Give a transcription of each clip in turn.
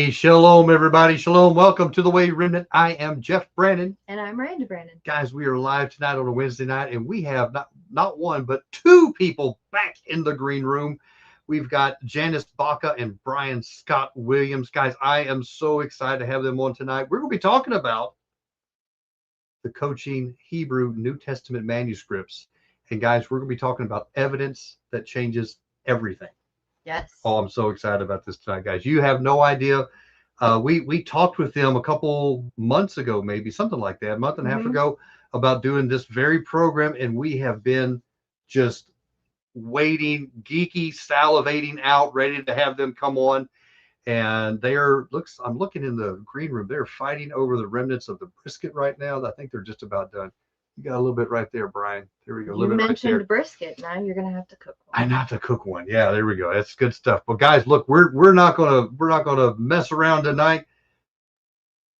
Hey, shalom, everybody. Shalom. Welcome to the Way Remnant. I am Jeff Brandon. And I'm Miranda Brandon. Guys, we are live tonight on a Wednesday night, and we have not one, but two people back in the green room. We've got Janice Baca and Bryan Scott Williams. Guys, I am so excited to have them on tonight. We're going to be talking about the Cochin Hebrew New Testament manuscripts. And guys, we're going to be talking about evidence that changes everything. Yes. Oh, I'm so excited about this tonight, guys. You have no idea. We talked with them a couple months ago, maybe something like that, a month and a half ago, about doing this very program, and we have been just waiting, geeky, salivating out, ready to have them come on. And I'm looking in the green room. They're fighting over the remnants of the brisket right now. I think they're just about done. You got a little bit right there, Bryan. There we go. A You little bit right mentioned there. brisket. Now you're gonna have to cook one. I have to cook one. Yeah, there we go. That's good stuff. But guys, look, we're not gonna mess around tonight.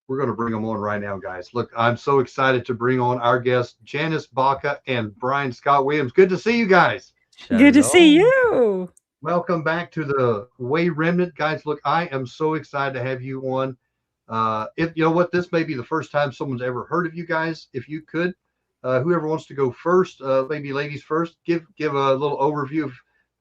We're gonna bring them on right now, guys. Look, I'm so excited to bring on our guests, Janice Baca and Bryan Scott Williams. Good to see you guys. Good to see you. Welcome back to the Way Remnant, guys. Look, I am so excited to have you on. If you know what, this may be the first time someone's ever heard of you guys. If you could, whoever wants to go first, maybe ladies first, give a little overview of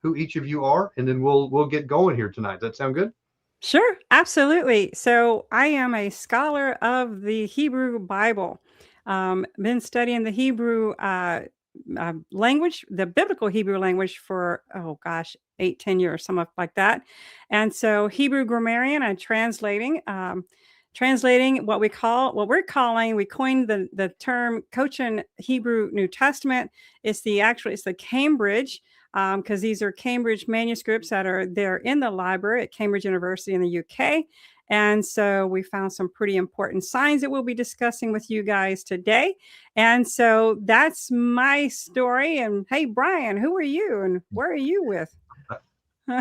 who each of you are, and then we'll get going here tonight. Does that sound good? Sure, absolutely. So I am a scholar of the Hebrew Bible. Been studying the Hebrew language, the biblical Hebrew language for, 8-10 years, something like that. And so Hebrew grammarian and translating what we coined the term Cochin Hebrew New Testament. It's the Cambridge, because these are Cambridge manuscripts they're in the library at Cambridge University in the UK. And so we found some pretty important signs that we'll be discussing with you guys today. And so that's my story. And hey, Bryan, who are you and where are you with?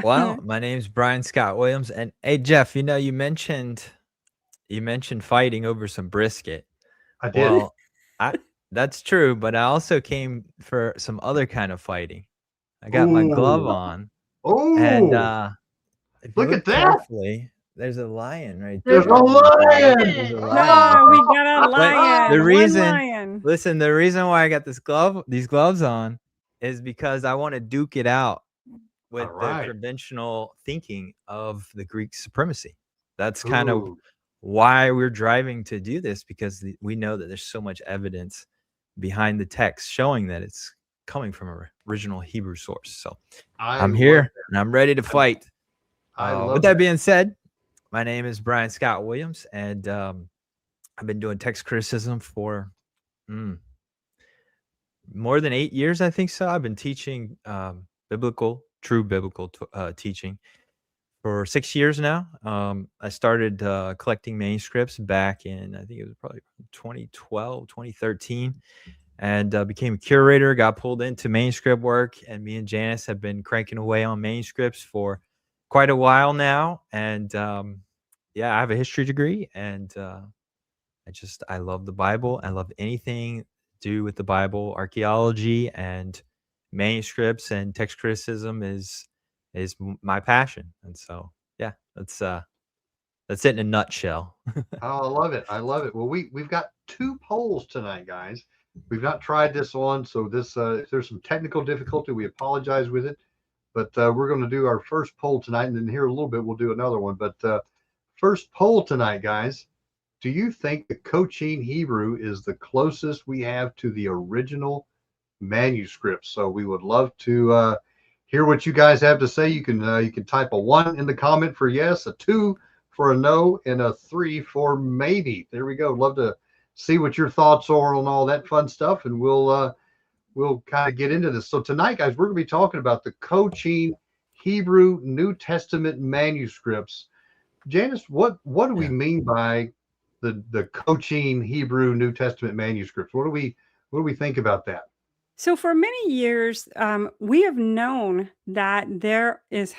Well, my name's Bryan Scott Williams. And hey, Jeff, you mentioned fighting over some brisket. I did. Well, that's true, but I also came for some other kind of fighting. I got my glove on. Oh, and if you look at that. Carefully, there's a lion right there. There's a lion. There's a No, lion. we got a lion. The reason, One lion. Listen, the reason why I got these gloves on is because I want to duke it out with the conventional thinking of the Greek supremacy. That's kind of why we're driving to do this, because we know that there's so much evidence behind the text showing that it's coming from an original Hebrew source. So I'm here and I'm ready to fight. With that being said, my name is Bryan Scott Williams, and I've been doing text criticism for more than 8 years, I think so. I've been teaching true biblical teaching for 6 years now. I started collecting manuscripts back in, I think it was probably 2012, 2013, and became a curator, got pulled into manuscript work, and me and Janice have been cranking away on manuscripts for quite a while now. And I have a history degree, and I love the Bible. I love anything to do with the Bible. Archaeology and manuscripts and text criticism is my passion. And so, yeah, that's it in a nutshell. Oh, I love it. I love it. Well, we've got two polls tonight, guys. We've not tried this on, so this if there's some technical difficulty, we apologize with it. But we're going to do our first poll tonight, and then here a little bit we'll do another one. But first poll tonight, guys. Do you think the Cochin Hebrew is the closest we have to the original manuscript? So we would love to hear what you guys have to say. You can type a 1 in the comment for yes, a 2 for a no, and a 3 for maybe. There we go. Love to see what your thoughts are on all that fun stuff, and we'll kind of get into this. So tonight, guys, we're going to be talking about the Cochin Hebrew New Testament manuscripts. Janice, what do we mean by the Cochin Hebrew New Testament manuscripts? What do we think about that? So for many years, we have known that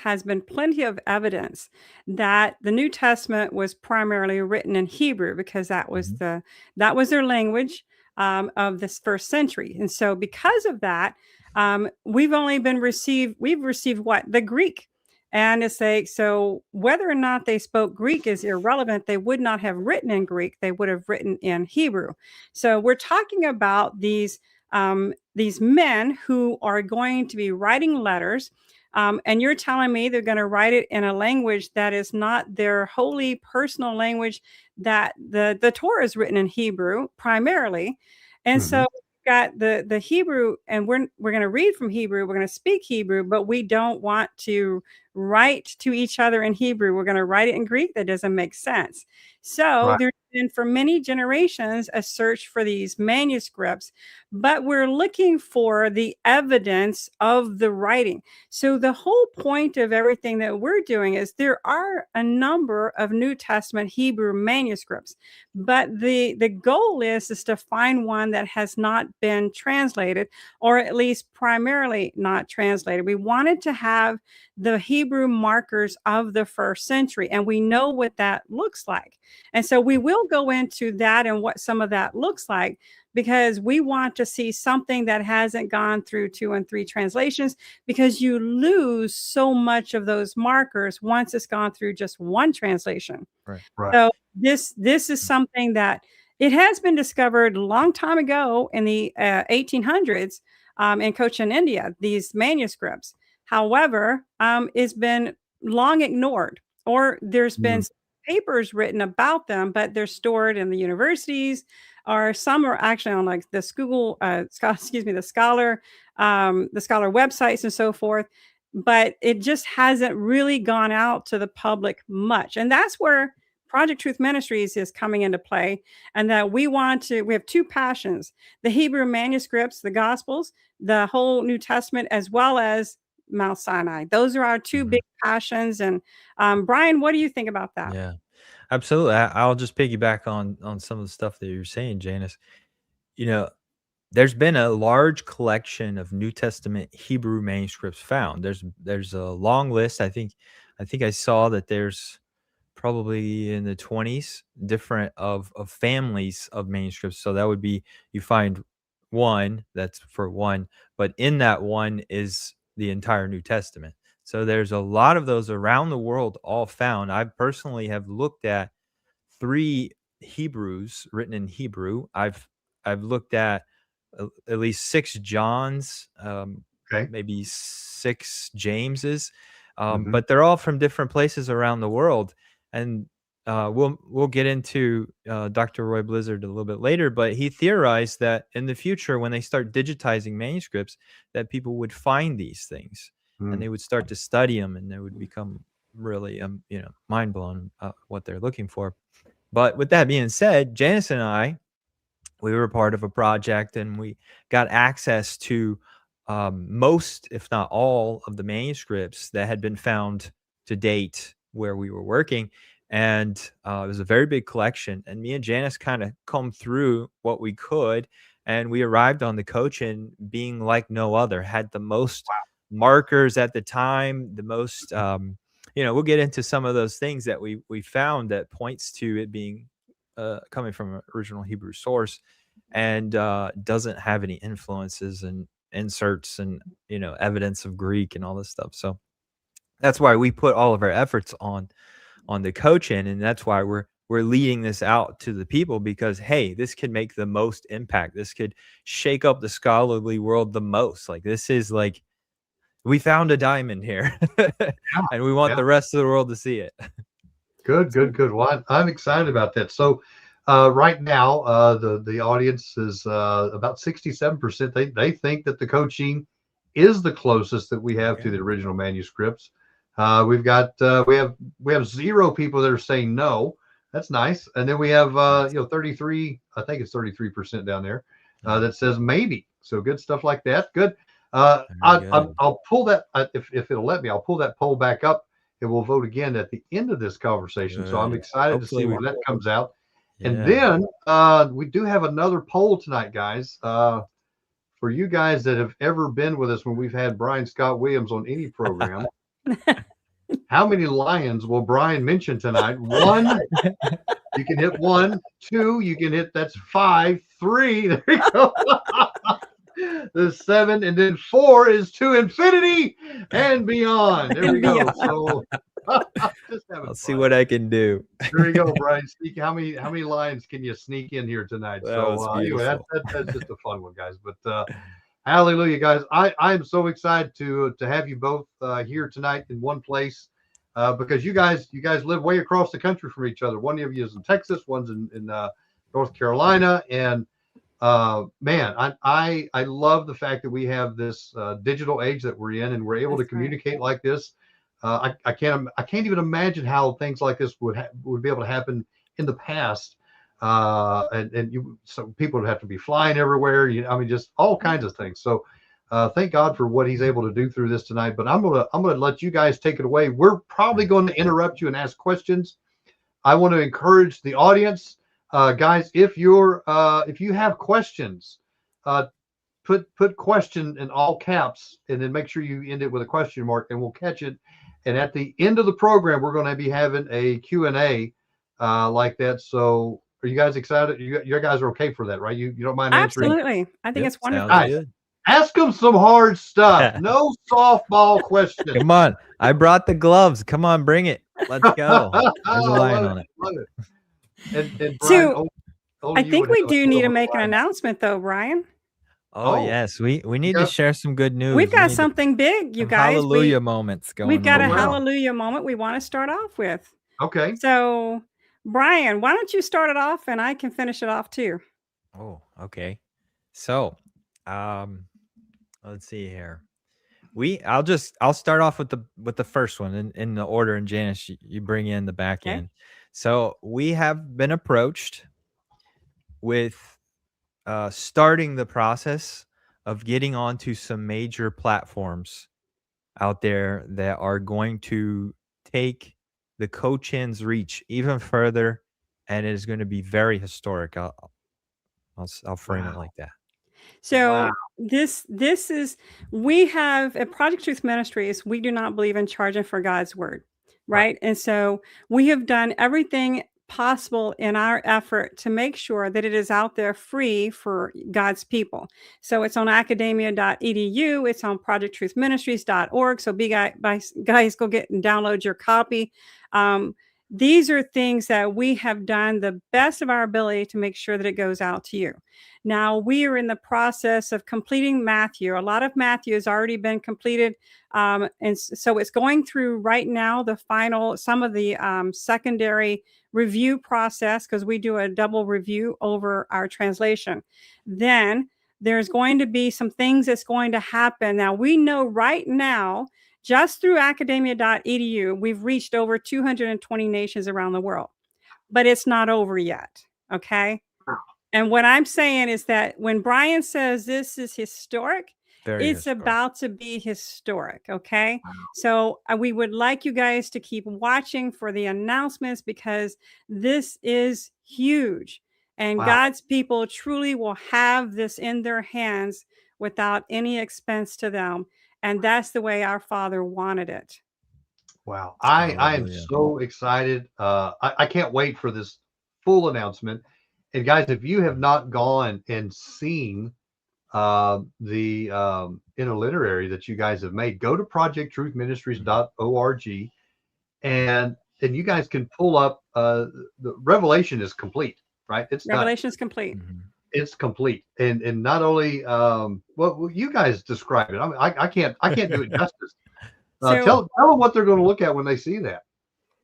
has been plenty of evidence that the New Testament was primarily written in Hebrew, because that was their language of this first century. And so because of that, we've received what? The Greek And it's like, so whether or not they spoke Greek is irrelevant. They would not have written in Greek. They would have written in Hebrew. So we're talking about these men who are going to be writing letters. And you're telling me they're going to write it in a language that is not their holy personal language, that the Torah is written in Hebrew primarily. And so we've got the Hebrew, and we're going to read from Hebrew. We're going to speak Hebrew, but we don't want to write to each other in Hebrew. We're going to write it in Greek. That doesn't make sense. So there's been for many generations a search for these manuscripts, but we're looking for the evidence of the writing. So the whole point of everything that we're doing is there are a number of New Testament Hebrew manuscripts, but the goal is to find one that has not been translated, or at least primarily not translated. We wanted to have the Hebrew markers of the first century, and we know what that looks like. And so we will go into that and what some of that looks like, because we want to see something that hasn't gone through 2 and 3 translations, because you lose so much of those markers once it's gone through just one translation. Right. So this is something that it has been discovered a long time ago in the 1800s in Cochin, India, these manuscripts. However, it's been long ignored, or there's been papers written about them, but they're stored in the universities, or some are actually on like the the scholar websites and so forth. But it just hasn't really gone out to the public much, and that's where Project Truth Ministries is coming into play. And that we have 2 passions: the Hebrew manuscripts, the Gospels, the whole New Testament, as well as Mount Sinai. Those are our 2 big passions. And Bryan, what do you think about that? Yeah, absolutely. I'll just piggyback on some of the stuff that you're saying, Janice. You know, there's been a large collection of New Testament Hebrew manuscripts found. There's a long list. I think I saw that there's probably in the 20s different of families of manuscripts. So that would be, you find one that's for one, but in that one is the entire New Testament. So there's a lot of those around the world all found. I personally have looked at 3 Hebrews written in Hebrew. I've looked at at least 6 Johns, maybe 6 Jameses, but they're all from different places around the world. And we'll get into Dr. Roy Blizzard a little bit later, but he theorized that in the future, when they start digitizing manuscripts, that people would find these things and they would start to study them, and they would become really mind blown what they're looking for. But with that being said, Janice and I, we were part of a project, and we got access to most, if not all, of the manuscripts that had been found to date where we were working. And it was a very big collection. And me and Janice kind of combed through what we could. And we arrived on the Cochin being like no other, had the most markers at the time, the most, we'll get into some of those things that we found that points to it being coming from an original Hebrew source, and doesn't have any influences and inserts and evidence of Greek and all this stuff. So that's why we put all of our efforts on the Cochin, and that's why we're leading this out to the people, because hey, this could make the most impact. This could shake up the scholarly world the most. Like, this is like, we found a diamond here, and we want the rest of the world to see it. Good. Well, I'm excited about that. So right now, the audience is about 67%. They think that the Cochin is the closest that we have to the original manuscripts. We have 0 people that are saying no. That's nice. And then we have 33. I think it's 33% down there that says maybe. So good stuff like that. Good. I'll pull that if it'll let me. I'll pull that poll back up, and we'll vote again at the end of this conversation. So I'm excited to see when that comes out. And then we do have another poll tonight, guys. For you guys that have ever been with us when we've had Brian Scott Williams on any program, how many lions will Brian mention tonight? 1, you can hit 1. 2, you can hit, that's 5. 3, there you go. The 7, and then 4 is to infinity and beyond. There we And go. beyond. So just having I'll see fun. what I can do. There you go, Brian. How many lines can you sneak in here tonight? That So was anyway, beautiful. that's just a fun one, guys. But hallelujah, guys! I am so excited to have you both here tonight in one place because you guys live way across the country from each other. One of you is in Texas, one's in North Carolina, and man, I love the fact that we have this digital age that we're in, and we're able to That's right. communicate like this. I can't even imagine how things like this would be able to happen in the past. So people would have to be flying everywhere. I mean, just all kinds of things. So thank God for what He's able to do through this tonight. But I'm gonna let you guys take it away. We're probably going to interrupt you and ask questions. I want to encourage the audience, guys. If you have questions, put question in all caps, and then make sure you end it with a question mark, and we'll catch it. And at the end of the program, we're going to be having a Q&A like that. So are you guys excited? You guys are okay for that, right? You don't mind answering? Absolutely. I think Yep, it's wonderful. sounds Nice. good. Ask them some hard stuff. No softball questions. Come on. I brought the gloves. Come on, bring it. Let's go. There's a I line love on it. Love it. And Brian, So only I you think would we have a do need to little make an line. announcement, though, Brian. Oh, Oh, yes. We need yeah. to share some good news. We've We got need to- something big, you some guys. hallelujah moments going We've got on. a wow. hallelujah moment we want to start off with. Okay. So, Brian, why don't you start it off and I can finish it off too? Oh, okay. So, let's see here. I'll start off with the first one in the order, and Janice, you bring in the back Okay. end. So we have been approached with starting the process of getting onto some major platforms out there that are going to take the Cochin's reach even further, and it is going to be very historic. I'll frame it Wow. like that. So Wow. this is, we have at Project Truth Ministries, we do not believe in charging for God's word, right? And so we have done everything possible in our effort to make sure that it is out there free for God's people. So it's on academia.edu, it's on projecttruthministries.org. So guys, go get and download your copy. These are things that we have done the best of our ability to make sure that it goes out to you. Now we are in the process of completing Matthew. A lot of Matthew has already been completed. And so it's going through right now some of the secondary review process, because we do a double review over our translation. Then there's going to be some things that's going to happen. Now we know right now, just through academia.edu, we've reached over 220 nations around the world, but it's not over yet. Okay. And what I'm saying is that when Brian says this is historic, Very it's historic. about to be historic. Okay. So we would like you guys to keep watching for the announcements, because this is huge. And Wow. God's people truly will have this in their hands without any expense to them. And that's the way our Father wanted it. Wow. I am Hallelujah. so excited. I can't wait for this full announcement. And guys, if you have not gone and seen the interlineary that you guys have made, go to projecttruthministries.org, and you guys can pull up the Revelation is complete, right? It's done. Revelation is complete. Mhm. It's complete, and not only well, you guys describe it. I mean, I can't do it justice. So- Tell them what they're going to look at when they see that.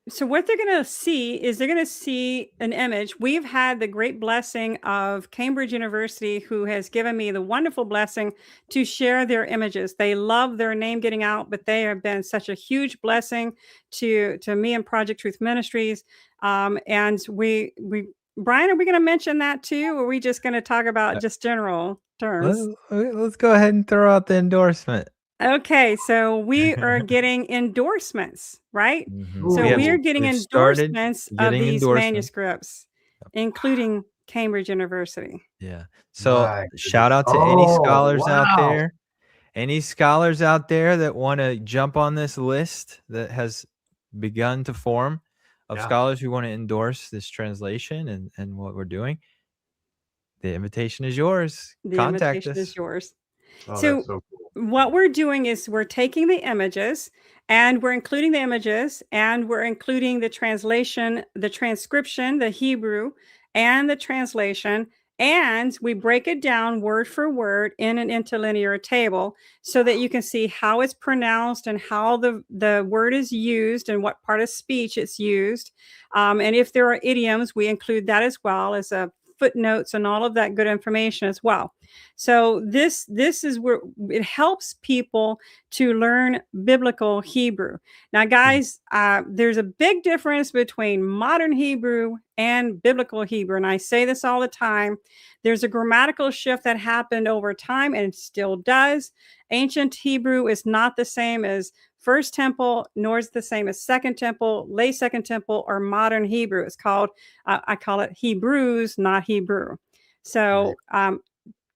So what they're going to see is they're going to see an image. We've had the great blessing of Cambridge University, who has given me the wonderful blessing to share their images. They love their name getting out, but they have been such a huge blessing to me and Project Truth Ministries. And we Brian, are we going to mention that too? Or are we just going to talk about just general terms? Let's go ahead and throw out the endorsement. Okay, so we are getting endorsements, right? Mhm. So Ooh. we are getting we've started endorsements of getting these endorsements. manuscripts, including Cambridge University. Yeah. So My shout out to goodness. any Oh, scholars out wow. there. Any scholars out there that want to jump on this list that has begun to form of Yeah. scholars who want to endorse this translation and what we're doing. The invitation is yours. The Contact invitation us. is yours. Oh, So that's so cool. what we're doing is we're taking the images and we're including the images and we're including the translation, the transcription, the Hebrew, and the translation. And we break it down word for word in an interlinear table so that you can see how it's pronounced and how the word is used and what part of speech it's used. And if there are idioms, we include that as well as a footnotes and all of that good information as well. So this is where it helps people to learn biblical Hebrew. Now, guys, there's a big difference between modern Hebrew and biblical Hebrew, and I say this all the time. There's a grammatical shift that happened over time, and still does. Ancient Hebrew is not the same as First Temple, nor is the same as Second Temple, late Second Temple, or modern Hebrew. It's called, I call it Hebrews, not Hebrew. So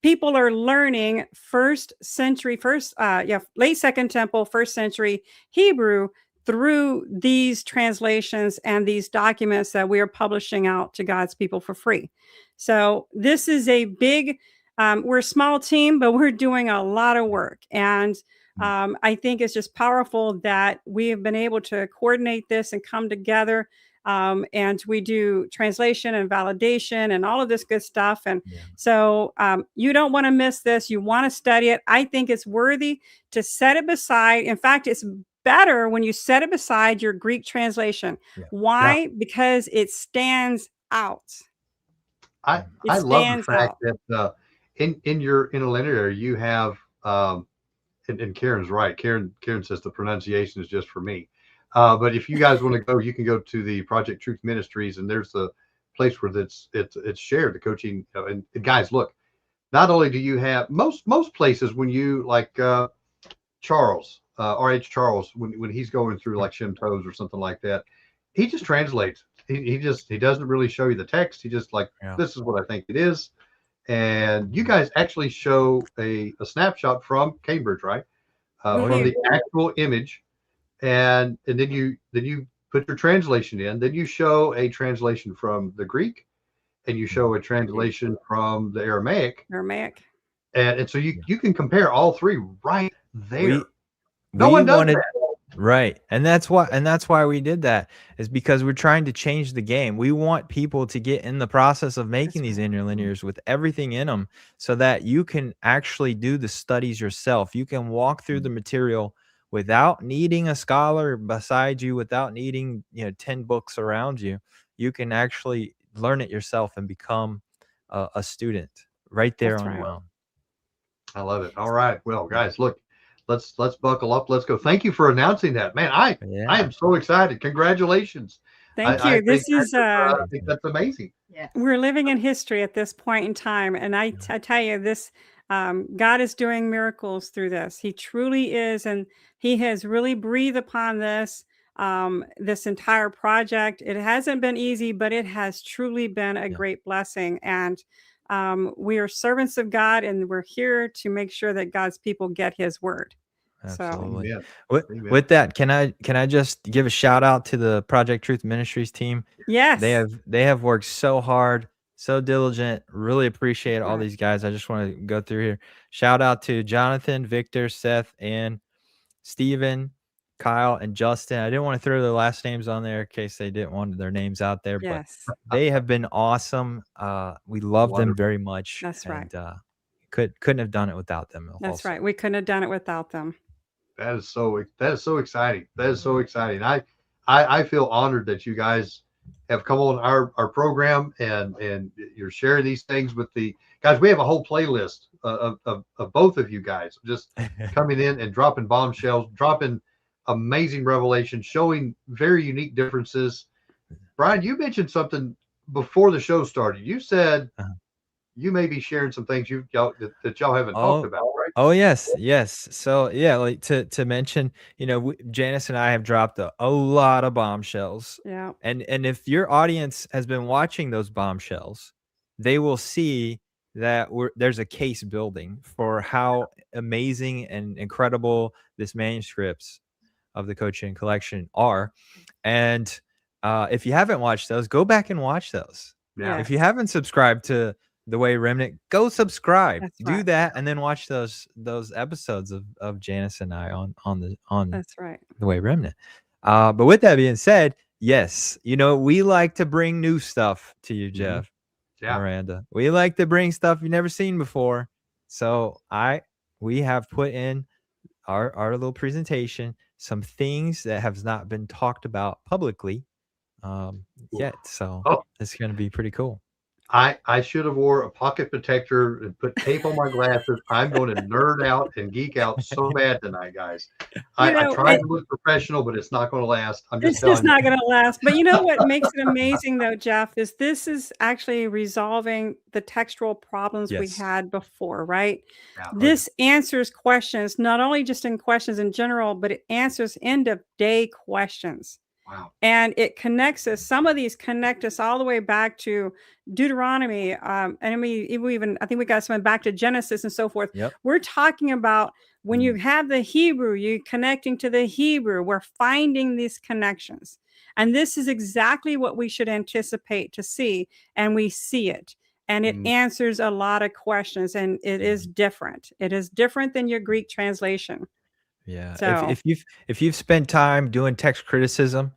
people are learning late Second Temple, first century Hebrew through these translations and these documents that we are publishing out to God's people for free. So this is a big, we're a small team, but we're doing a lot of work. And I think it's just powerful that we have been able to coordinate this and come together. And we do translation and validation and all of this good stuff. And so you don't want to miss this. You want to study it. I think it's worthy to set it beside. In fact, it's better when you set it beside your Greek translation. Why? Because it stands out. I love the fact that in your interlinear you have and Karen's right. Karen says the pronunciation is just for me. But if you guys want to go, you can go to the Project Truth Ministries, and there's the place where it's shared, the coaching. And guys, look, not only do you have most places when you like Charles, R.H. Charles, when he's going through like Shem Toes or something like that, he just translates. He doesn't really show you the text. He just like, this is what I think it is. And you guys actually show a snapshot from Cambridge, right? From the actual image. And then you put your translation in. Then you show a translation from the Greek, and you show a translation from the Aramaic. And so you can compare all three right there. No one does that. Right. And that's why we did that, is because we're trying to change the game. We want people to get in the process of making these interlinears with everything in them so that you can actually do the studies yourself. You can walk through the material without needing a scholar beside you, without needing 10 books around you. You can actually learn it yourself and become a student right there on your own. I love it. All right. Well, guys, look, let's buckle up. Let's go. Thank you for announcing that, man. I am so excited. Congratulations. Thank you. I think that's amazing. Yeah. We're living in history at this point in time. And I tell you this, God is doing miracles through this. He truly is. And he has really breathed upon this, this entire project. It hasn't been easy, but it has truly been a great blessing. And we are servants of God, and we're here to make sure that God's people get his word. Absolutely. So, with that, can I just give a shout out to the Project Truth Ministries team? Yes. They have worked so hard, so diligent. Really appreciate all these guys. I just want to go through here. Shout out to Jonathan, Victor, Seth, and Stephen, Kyle, and Justin. I didn't want to throw their last names on there in case they didn't want their names out there, but they have been awesome. We love them very much. That's right. Couldn't have done it without them. That's right. We couldn't have done it without them. That is so exciting. That is so exciting. I feel honored that you guys have come on our program and you're sharing these things with the guys. We have a whole playlist of both of you guys just coming in and dropping bombshells, dropping amazing revelation, showing very unique differences. Bryan, you mentioned something before the show started. You said you may be sharing some things that y'all haven't talked about, right? Oh, yes. So like to mention, Janice and I have dropped a lot of bombshells. Yeah. And if your audience has been watching those bombshells, they will see that there's a case building for how amazing and incredible this manuscripts of the Cochin collection are. And if you haven't watched those, go back and watch those. Yeah. If you haven't subscribed to The Way Remnant, go subscribe. That's Do right. that, and then watch those episodes of Janice and I on That's right. The Way Remnant. But with that being said, yes, we like to bring new stuff to you, Jeff, Yeah. Miranda. We like to bring stuff you've never seen before. So we have put in our little presentation, some things that have not been talked about publicly yet. So Oh. it's going to be pretty cool. I should have wore a pocket protector and put tape on my glasses. I'm going to nerd out and geek out so bad tonight, guys. I tried to look professional, but it's not going to last. I'm just telling It's you. not going to last. But you know what makes it amazing, though, Jeff, is this is actually resolving the textual problems we Yes. had before, right? Yeah. This answers questions, not only just in questions in general, but it answers end of day questions. Wow. And it connects us. Some of these connect us all the way back to Deuteronomy. And I think we got some back to Genesis and so forth. Yep. We're talking about when you have the Hebrew, you're connecting to the Hebrew. We're finding these connections. And this is exactly what we should anticipate to see. And we see it. And it answers a lot of questions. And it is different. It is different than your Greek translation. Yeah. So, if you've spent time doing text criticism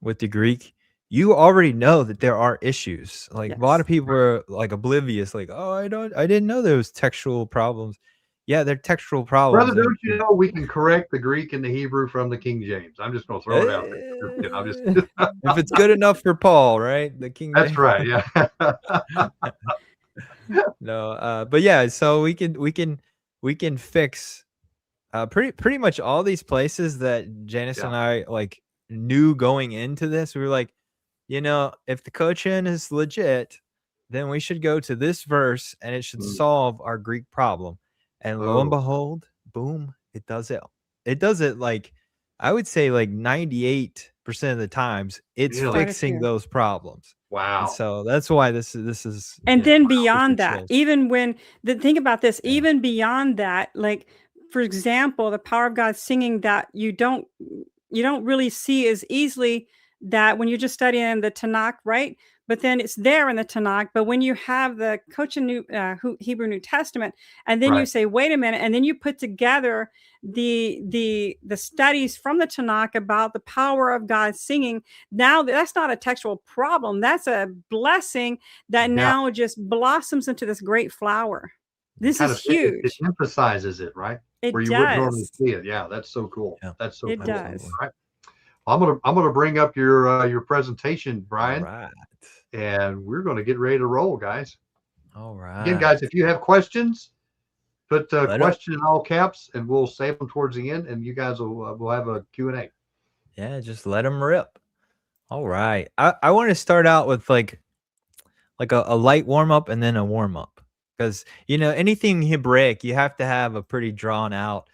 with the Greek, you already know that there are issues. Like a lot of people are like oblivious, like, oh, I didn't know there was textual problems. Yeah, they're textual problems. Brother, don't you know we can correct the Greek and the Hebrew from the King James? I'm just going to throw it out there. I'm just if it's good enough for Paul, right? The King That's James. right. Yeah. No, but yeah, so we can fix pretty much all these places that Janice and I like knew going into this. We were like, if the Cochin is legit, then we should go to this verse and it should solve our Greek problem. And lo and behold, boom, it does it. It does it like, I would say like 98% of the times it's fixing those problems. Wow. And so that's why this is. And then beyond that, even when think about this, even beyond that, like, for example, the power of God singing that you don't really see as easily that when you're just studying the Tanakh, right? But then it's there in the Tanakh. But when you have the Cochin Hebrew New Testament, and then you say, wait a minute, and then you put together the studies from the Tanakh about the power of God singing. Now that's not a textual problem. That's a blessing that now just blossoms into this great flower. This is huge. It emphasizes it, right? It Where you wouldn't normally see it. Yeah, that's so cool. Yeah. That's so it cool. does. Right. I'm gonna bring up your presentation, Bryan. All right. And we're gonna get ready to roll, guys. All right. Again, guys, if you have questions, put question in all caps, and we'll save them towards the end, and you guys will have a Q&A. Yeah, just let them rip. All right. I want to start out with like a light warm up and then a warm up, because anything Hebraic, you have to have a pretty drawn out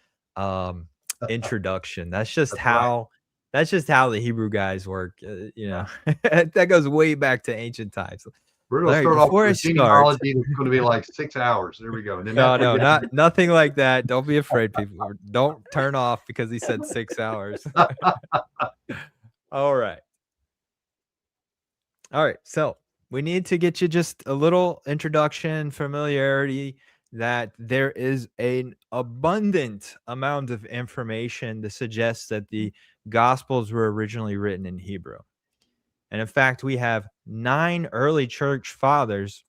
introduction. That's just how the Hebrew guys work. That goes way back to ancient times. We're going to start off with genealogy. It's going to be like 6 hours. There we go. And then nothing like that. Don't be afraid, people. Don't turn off because he said 6 hours. All right. So we need to get you just a little introduction, familiarity, that there is an abundant amount of information to suggest that the Gospels were originally written in Hebrew. And in fact, we have 9 early church fathers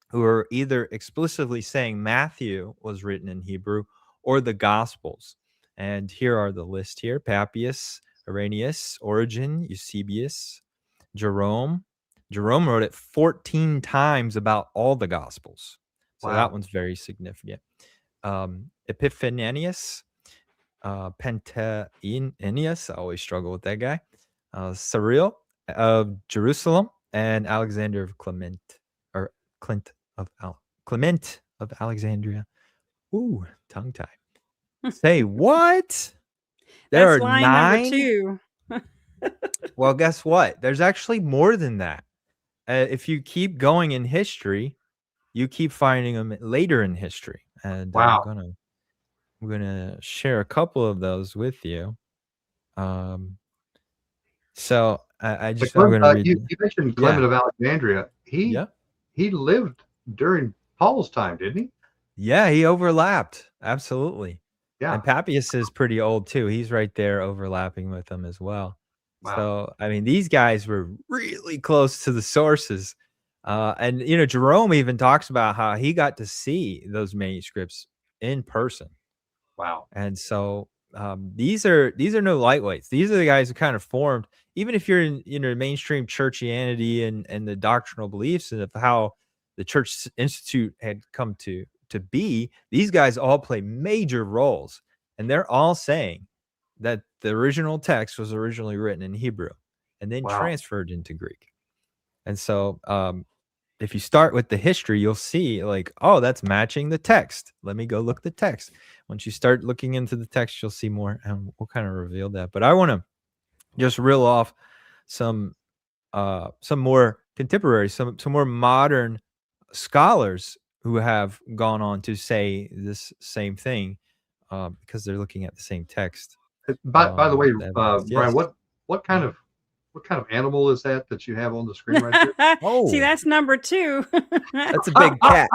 who are either explicitly saying Matthew was written in Hebrew or the Gospels. And here are the list here: Papias, Irenaeus, Origen, Eusebius, Jerome. Jerome wrote it 14 times about all the Gospels. So that one's very significant. Epiphanius, Pentaenius, I always struggle with that guy. Cyril of Jerusalem, and Alexander of Clement of Alexandria. Ooh, tongue tie. Say what? There That's are line 9? number 2. Well, guess what? There's actually more than that. If you keep going in history, you keep finding them later in history. And I'm gonna share a couple of those with you. So I'm gonna read. You mentioned Clement of Alexandria. He lived during Paul's time, didn't he? Yeah, he overlapped. Absolutely. Yeah. And Papias is pretty old too. He's right there overlapping with them as well. Wow. So, I mean, these guys were really close to the sources. And, Jerome even talks about how he got to see those manuscripts in person. Wow. And so these are no lightweights. These are the guys who kind of formed, even if you're in mainstream churchianity and the doctrinal beliefs and of how the Church Institute had come to be, these guys all play major roles. And they're all saying that the original text was originally written in Hebrew and then Wow. transferred into Greek. And so if you start with the history, you'll see like, oh, that's matching the text. Let me go look the text. Once you start looking into the text, you'll see more, and we'll kind of reveal that. But I want to just reel off some more contemporary, some more modern scholars who have gone on to say this same thing because they're looking at the same text. By the way, Yes. Brian, what kind of animal is that you have on the screen right there? Oh, See, that's number 2. that's a big cat.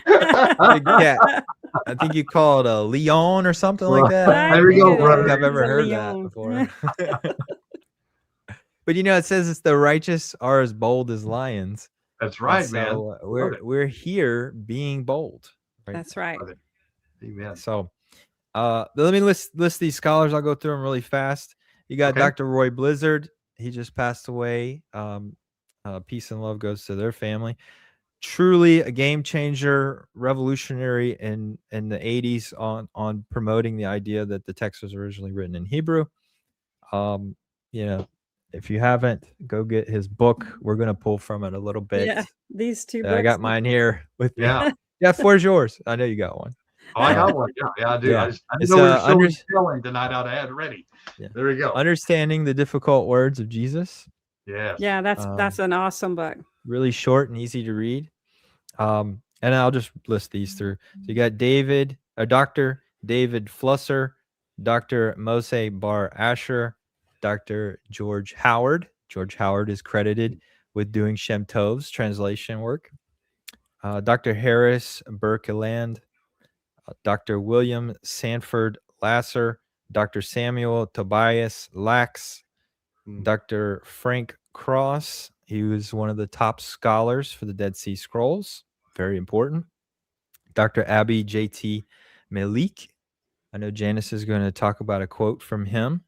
Big cat. I think you call it a Leon or something like that. There we go, I don't brother. think I've ever It's a heard that Leon. before. But it says it's the righteous are as bold as lions. That's right, And man. so we're here being bold. Right? That's right. Amen. So let me list these scholars. I'll go through them really fast. You got Okay. Dr. Roy Blizzard. He just passed away. Peace and love goes to their family. Truly a game changer, revolutionary in the 80s on promoting the idea that the text was originally written in Hebrew. If you haven't, go get his book. We're going to pull from it a little bit. Yeah, these 2 books. I got mine here with me. Yeah. Jeff, where's yours? I know you got one. Oh, I got one. Yeah, I do. Yeah. I didn't It's, know we were showing spelling tonight. I'd have had it ready. Yeah. There we go. Understanding the difficult words of Jesus. Yes. Yeah, that's an awesome book. Really short and easy to read. And I'll just list these through. So you got Dr. David Flusser, Dr. Moshe Bar Asher, Dr. George Howard. George Howard is credited with doing Shem Tov's translation work. Dr. Harris Berkeland, Dr. William Sanford Lasser, Dr. Samuel Tobias Lax, Dr. Frank Cross. He was one of the top scholars for the Dead Sea Scrolls. Very important. Dr. Abby J.T. Malik. I know Janice is going to talk about a quote from him.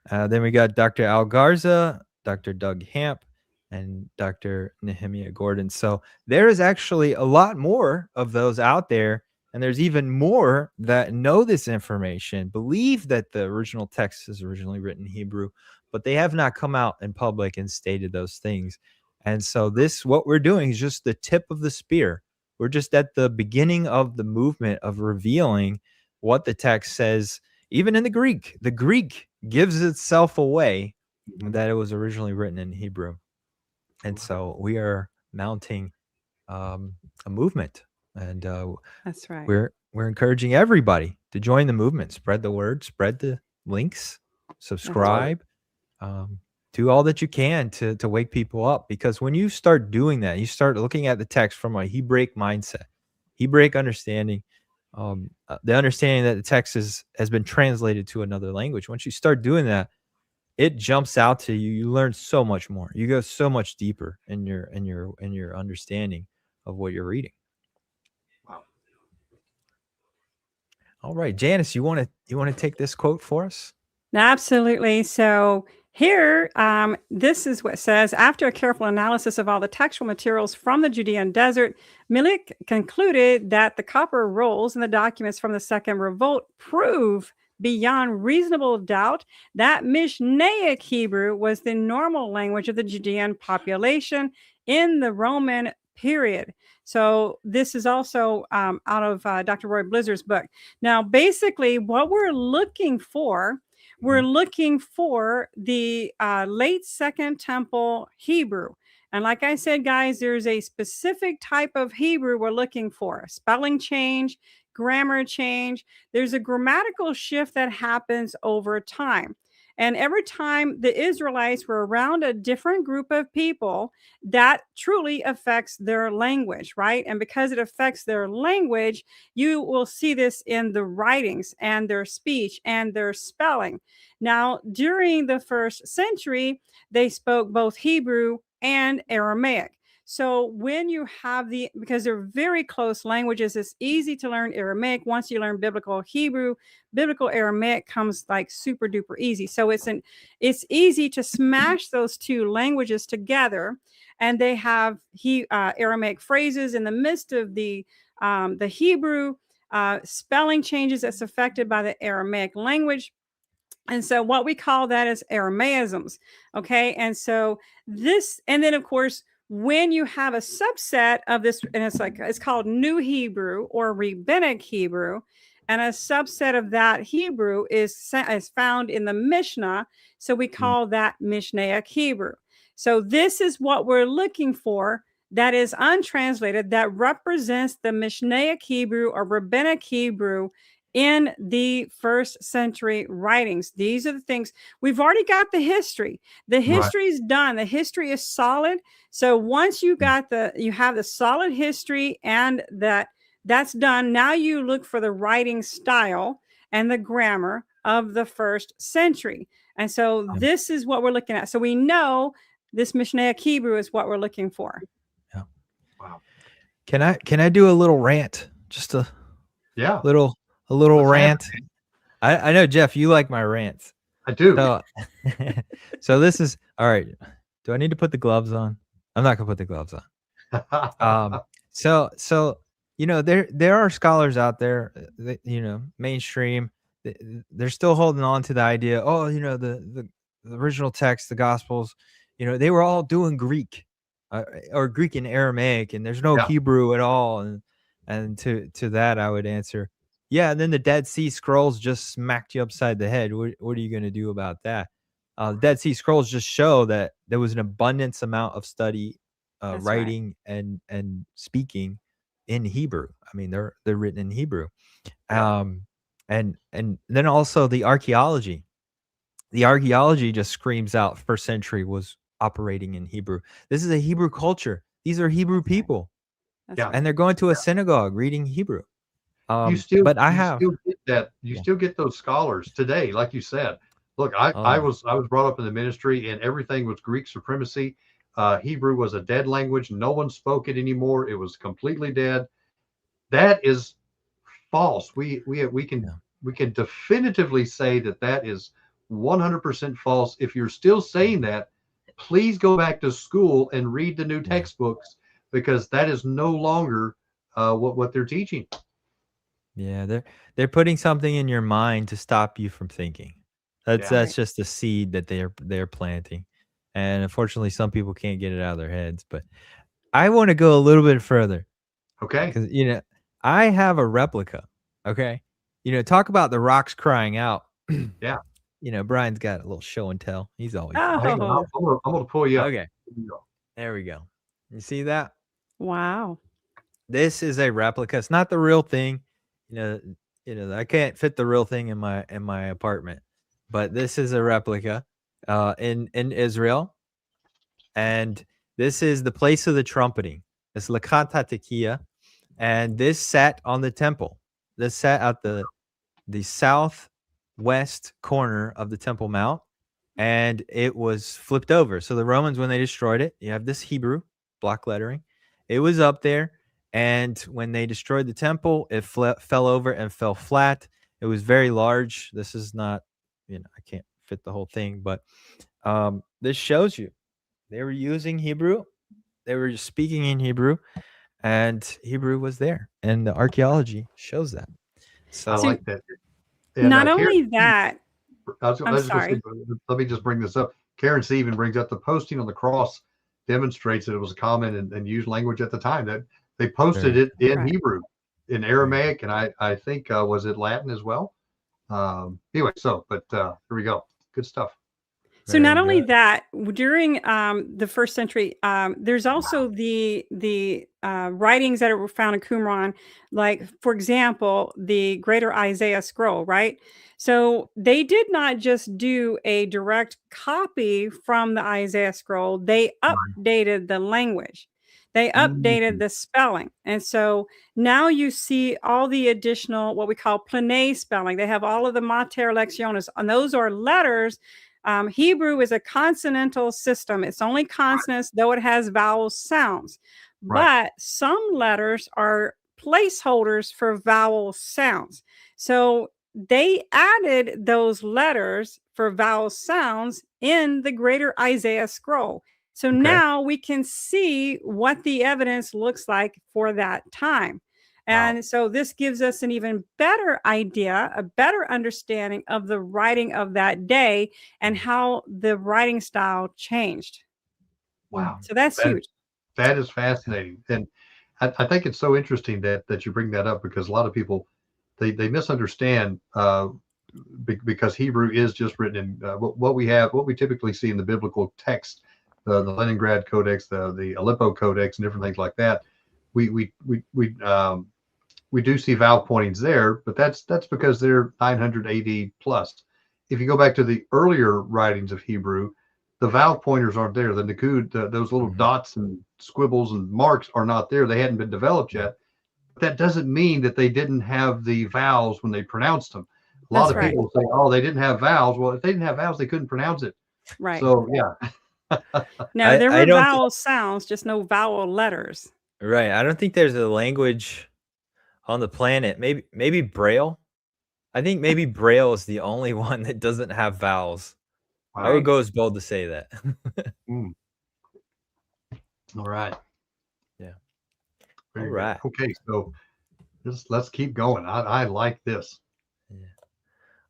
Then we got Dr. Al Garza, Dr. Doug Hamp, and Dr. Nehemiah Gordon. So there is actually a lot more of those out there. And there's even more that know this information, believe that the original text is originally written in Hebrew, but they have not come out in public and stated those things. And so what we're doing is just the tip of the spear. We're just at the beginning of the movement of revealing what the text says, even in the Greek. The Greek gives itself away that it was originally written in Hebrew. And so we are mounting a movement. And That's right. we're encouraging everybody to join the movement, spread the word, spread the links, subscribe, do all that you can to wake people up. Because when you start doing that, you start looking at the text from a Hebraic mindset, Hebraic understanding, the understanding that the text has been translated to another language. Once you start doing that, it jumps out to you. You learn so much more. You go so much deeper in your understanding of what you're reading. Wow. All right, Janice, you want to take this quote for us? Absolutely. So here, this is what it says. After a careful analysis of all the textual materials from the Judean desert, Milik concluded that the copper rolls and the documents from the Second Revolt prove beyond reasonable doubt that Mishnaic Hebrew was the normal language of the Judean population in the Roman period. So this is also out of Dr. Roy Blizzard's book. Now, basically, what we're looking for the late Second Temple Hebrew. And like I said, guys, there's a specific type of Hebrew we're looking for. A spelling change, grammar change. There's a grammatical shift that happens over time. And every time the Israelites were around a different group of people, that truly affects their language, right? And because it affects their language, you will see this in the writings and their speech and their spelling. Now, during the first century, they spoke both Hebrew and Aramaic. So when you have because they're very close languages, it's easy to learn Aramaic. Once you learn biblical Hebrew, biblical Aramaic comes like super duper easy. So it's easy to smash those two languages together, and they have Aramaic phrases in the midst of the Hebrew spelling changes that's affected by the Aramaic language. And so what we call that is Aramaisms. Okay. And so and then of course, when you have a subset of this, and it's called New Hebrew or Rabbinic Hebrew, and a subset of that Hebrew is found in the Mishnah. So we call that Mishnaic Hebrew. So this is what we're looking for that is untranslated, that represents the Mishnaic Hebrew or Rabbinic Hebrew in the first century writings. These are the things. We've already got the history. The history is done. The history is solid. So once you have the solid history and that's done, now you look for the writing style and the grammar of the first century. And so this is what we're looking at. So we know this Mishnaic Hebrew is what we're looking for. Yeah. Wow. Can I do a little rant? Just a little Let's rant. I know, Jeff, you like my rants. I do. So this is all right. Do I need to put the gloves on? I'm not gonna put the gloves on. So there are scholars out there that, mainstream. They're still holding on to the idea. Oh, the original text, the Gospels, they were all doing Greek, or Greek and Aramaic, and there's no Hebrew at all. And to that, I would answer, yeah. And then the Dead Sea Scrolls just smacked you upside the head. What are you going to do about that? The Dead Sea Scrolls just show that there was an abundance amount of study, writing, right, and speaking in Hebrew. I mean, they're written in Hebrew. And then also the archaeology. The archaeology just screams out first century was operating in Hebrew. This is a Hebrew culture. These are Hebrew people. And they're going to a synagogue reading Hebrew. You still get that. You still get those scholars today, like you said. Look, I was brought up in the ministry, and everything was Greek supremacy. Hebrew was a dead language. No one spoke it anymore. It was completely dead. That is false. We can definitively say that is 100% false. If you're still saying that, please go back to school and read the new textbooks, because that is no longer what they're teaching. Yeah, they're putting something in your mind to stop you from thinking. That's just a seed that they're planting, and unfortunately, some people can't get it out of their heads. But I want to go a little bit further. Okay, because I have a replica. Okay, talk about the rocks crying out. Yeah. Bryan's got a little show and tell. He's always. Hang on, I'm gonna pull you up. Okay, there we go. You see that? Wow. This is a replica. It's not the real thing. I can't fit the real thing in my apartment, but this is a replica in Israel, and this is the place of the trumpeting. It's Lakat HaTekiah, and this sat on the temple. This sat at the southwest corner of the Temple Mount, and it was flipped over. So the Romans, when they destroyed it, you have this Hebrew block lettering. It was up there. And when they destroyed the temple, it fell over and fell flat. It was very large. This is not, I can't fit the whole thing, but this shows you they were using Hebrew. They were just speaking in Hebrew, and Hebrew was there. And the archaeology shows that. So I like that. And, not only that, I'm sorry. Let me just bring this up. Karen C. even brings up the posting on the cross demonstrates that it was a common and used language at the time. That they posted it in Hebrew, in Aramaic, and I think was it Latin as well. Anyway, but here we go. Good stuff. So not Very only good. that, during the first century, there's also the writings that were found in Qumran, like for example, the Greater Isaiah Scroll, right? So they did not just do a direct copy from the Isaiah Scroll; they updated the language, they updated Mm, the spelling, and so now you see all the additional what we call plain spelling. They have all of the mater lectionis, and those are letters. Hebrew is a consonantal system. It's only consonants, though it has vowel sounds. right. But some letters are placeholders for vowel sounds. So they added those letters for vowel sounds in the Greater Isaiah Scroll. So Okay. now we can see what the evidence looks like for that time. Wow. And so this gives us an even better idea, a better understanding of the writing of that day and how the writing style changed. Wow. So that's That huge. that is fascinating. And I think it's so interesting that you bring that up because a lot of people they misunderstand because Hebrew is just written in what we typically see in the biblical text, the Leningrad Codex, the Aleppo Codex, and different things like that. We do see vowel pointings there, but that's because they're 900 AD plus. If you go back to the earlier writings of Hebrew, the vowel pointers aren't there. The Nakud, those little Mhm. dots and squibbles and marks are not there. They hadn't been developed yet. But that doesn't mean that they didn't have the vowels when they pronounced them. A lot That's of right. people say, "Oh, they didn't have vowels." Well, if they didn't have vowels, they couldn't pronounce it. Right. So yeah, No, there I were don't thi- vowel sounds, just no vowel letters. right. I don't think there's a language on the planet. Maybe Braille. I think maybe Braille is the only one that doesn't have vowels. I would Right. go as bold to say that. Mm. All right, Yeah. All very good. right. Okay, so let's keep going. I like this. Yeah.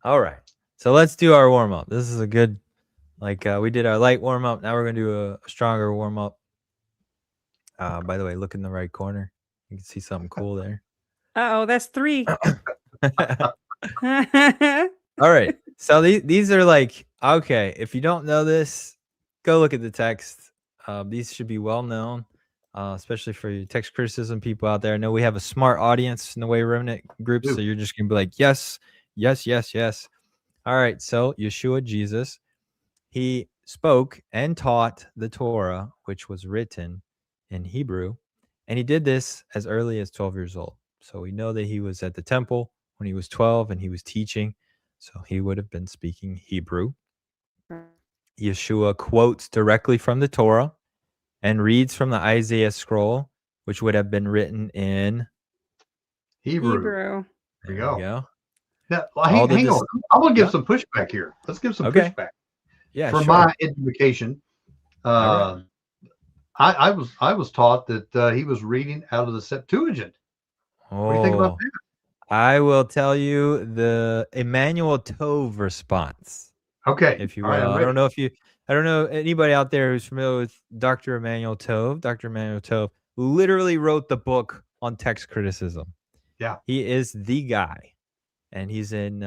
All right. So let's do our warm up. This is a good, we did our light warm up. Now we're gonna do a stronger warm up. By the way, look in the right corner. You can see something cool there. Uh-oh, that's 3. All right. So these are okay. If you don't know this, go look at the text. These should be well known, especially for you text criticism people out there. I know we have a smart audience in the Way Remnant group, so Dude, you're just gonna be like, yes, yes, yes, yes. All right. So Yeshua, Jesus, he spoke and taught the Torah, which was written in Hebrew, and he did this as early as 12 years old. So we know that he was at the temple when he was 12 and he was teaching. So he would have been speaking Hebrew. Yeshua quotes directly from the Torah and reads from the Isaiah scroll, which would have been written in Hebrew. Hebrew. There you there we go. go. Now, All the hang on. I'm gonna give yeah. some pushback here. Let's give some Okay. pushback. Yeah, From sure. my education, All right. I was taught that he was reading out of the Septuagint. What do you think about Oh, that? I will tell you the Emmanuel Tov response, Okay, if you all right, will. I'm ready. I don't know anybody out there who's familiar with Dr. Emmanuel Tov. Dr. Emmanuel Tov literally wrote the book on text criticism. Yeah, He is the guy, and he's in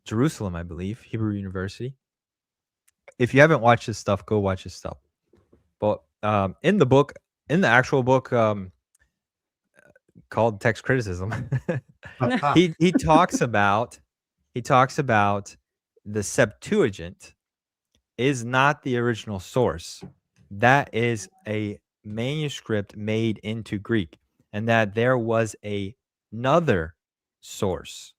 Jerusalem, I believe, Hebrew University. If you haven't watched his stuff, go watch his stuff. But in the actual book called Text Criticism, he talks about the Septuagint is not the original source. That is a manuscript made into Greek, and that there was another source,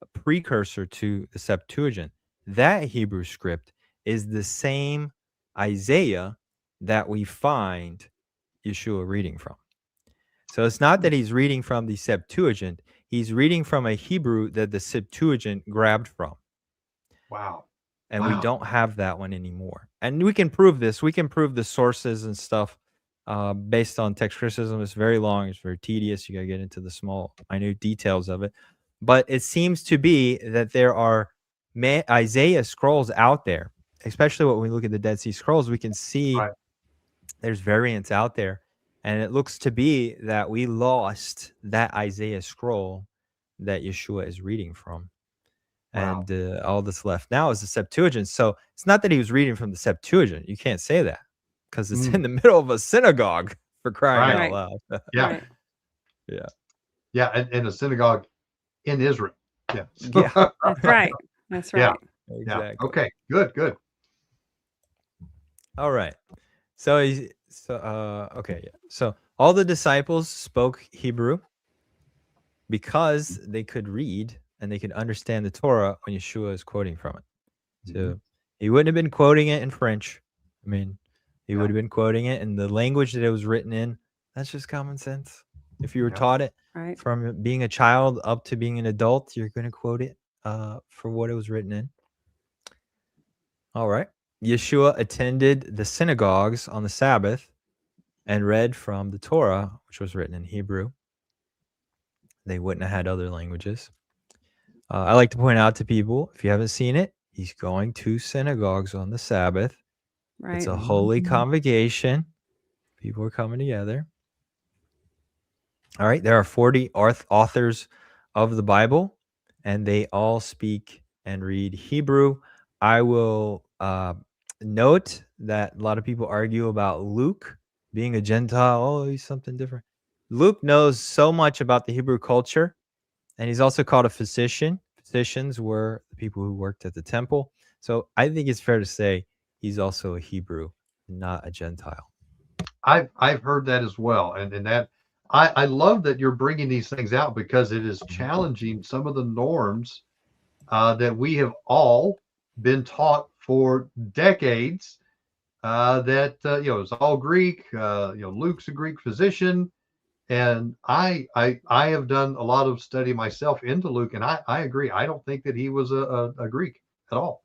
a precursor to the Septuagint. That Hebrew script is the same Isaiah that we find Yeshua reading from. So it's not that he's reading from the Septuagint, he's reading from a Hebrew that the Septuagint grabbed from. wow, And we wow. don't have that one anymore. And we can prove this. We can prove the sources and stuff based on text criticism. It's very long. It's very tedious. You got to get into the small, minute details of it. But it seems to be that there are Isaiah scrolls out there, especially when we look at the Dead Sea Scrolls, we can see Right. there's variants out there. And it looks to be that we lost that Isaiah scroll that Yeshua is reading from. Wow. and all that's left now is the Septuagint. So it's not that he was reading from the Septuagint. You can't say that because it's in the middle of a synagogue, for crying Right. out Right. loud. Yeah. Right. Yeah. Yeah. And a synagogue in Israel. Yeah. Yeah. That's right. That's Yeah. right. Yeah. Exactly. Okay. Good. Good. All right. So okay, yeah. So all the disciples spoke Hebrew because they could read and they could understand the Torah when Yeshua is quoting from it. So he wouldn't have been quoting it in French. I mean, he would have been quoting it in the language that it was written in. That's just common sense. If you were Yeah. taught it Right. from being a child up to being an adult, you're going to quote it for what it was written in. All right. Yeshua attended the synagogues on the Sabbath and read from the Torah, which was written in Hebrew. They wouldn't have had other languages. I like to point out to people, if you haven't seen it, he's going to synagogues on the Sabbath. Right. It's a holy convocation. People are coming together. All right. There are 40 authors of the Bible, and they all speak and read Hebrew. I will note that a lot of people argue about Luke being a Gentile. Oh, he's something different. Luke knows so much about the Hebrew culture, and he's also called a physician. Physicians were the people who worked at the temple. So I think it's fair to say he's also a Hebrew, not a Gentile. I've heard that as well. And that I love that you're bringing these things out because it is challenging some of the norms that we have all been taught for decades. That it's all Greek. Luke's a Greek physician, and I have done a lot of study myself into Luke, and I agree. I don't think that he was a Greek at all.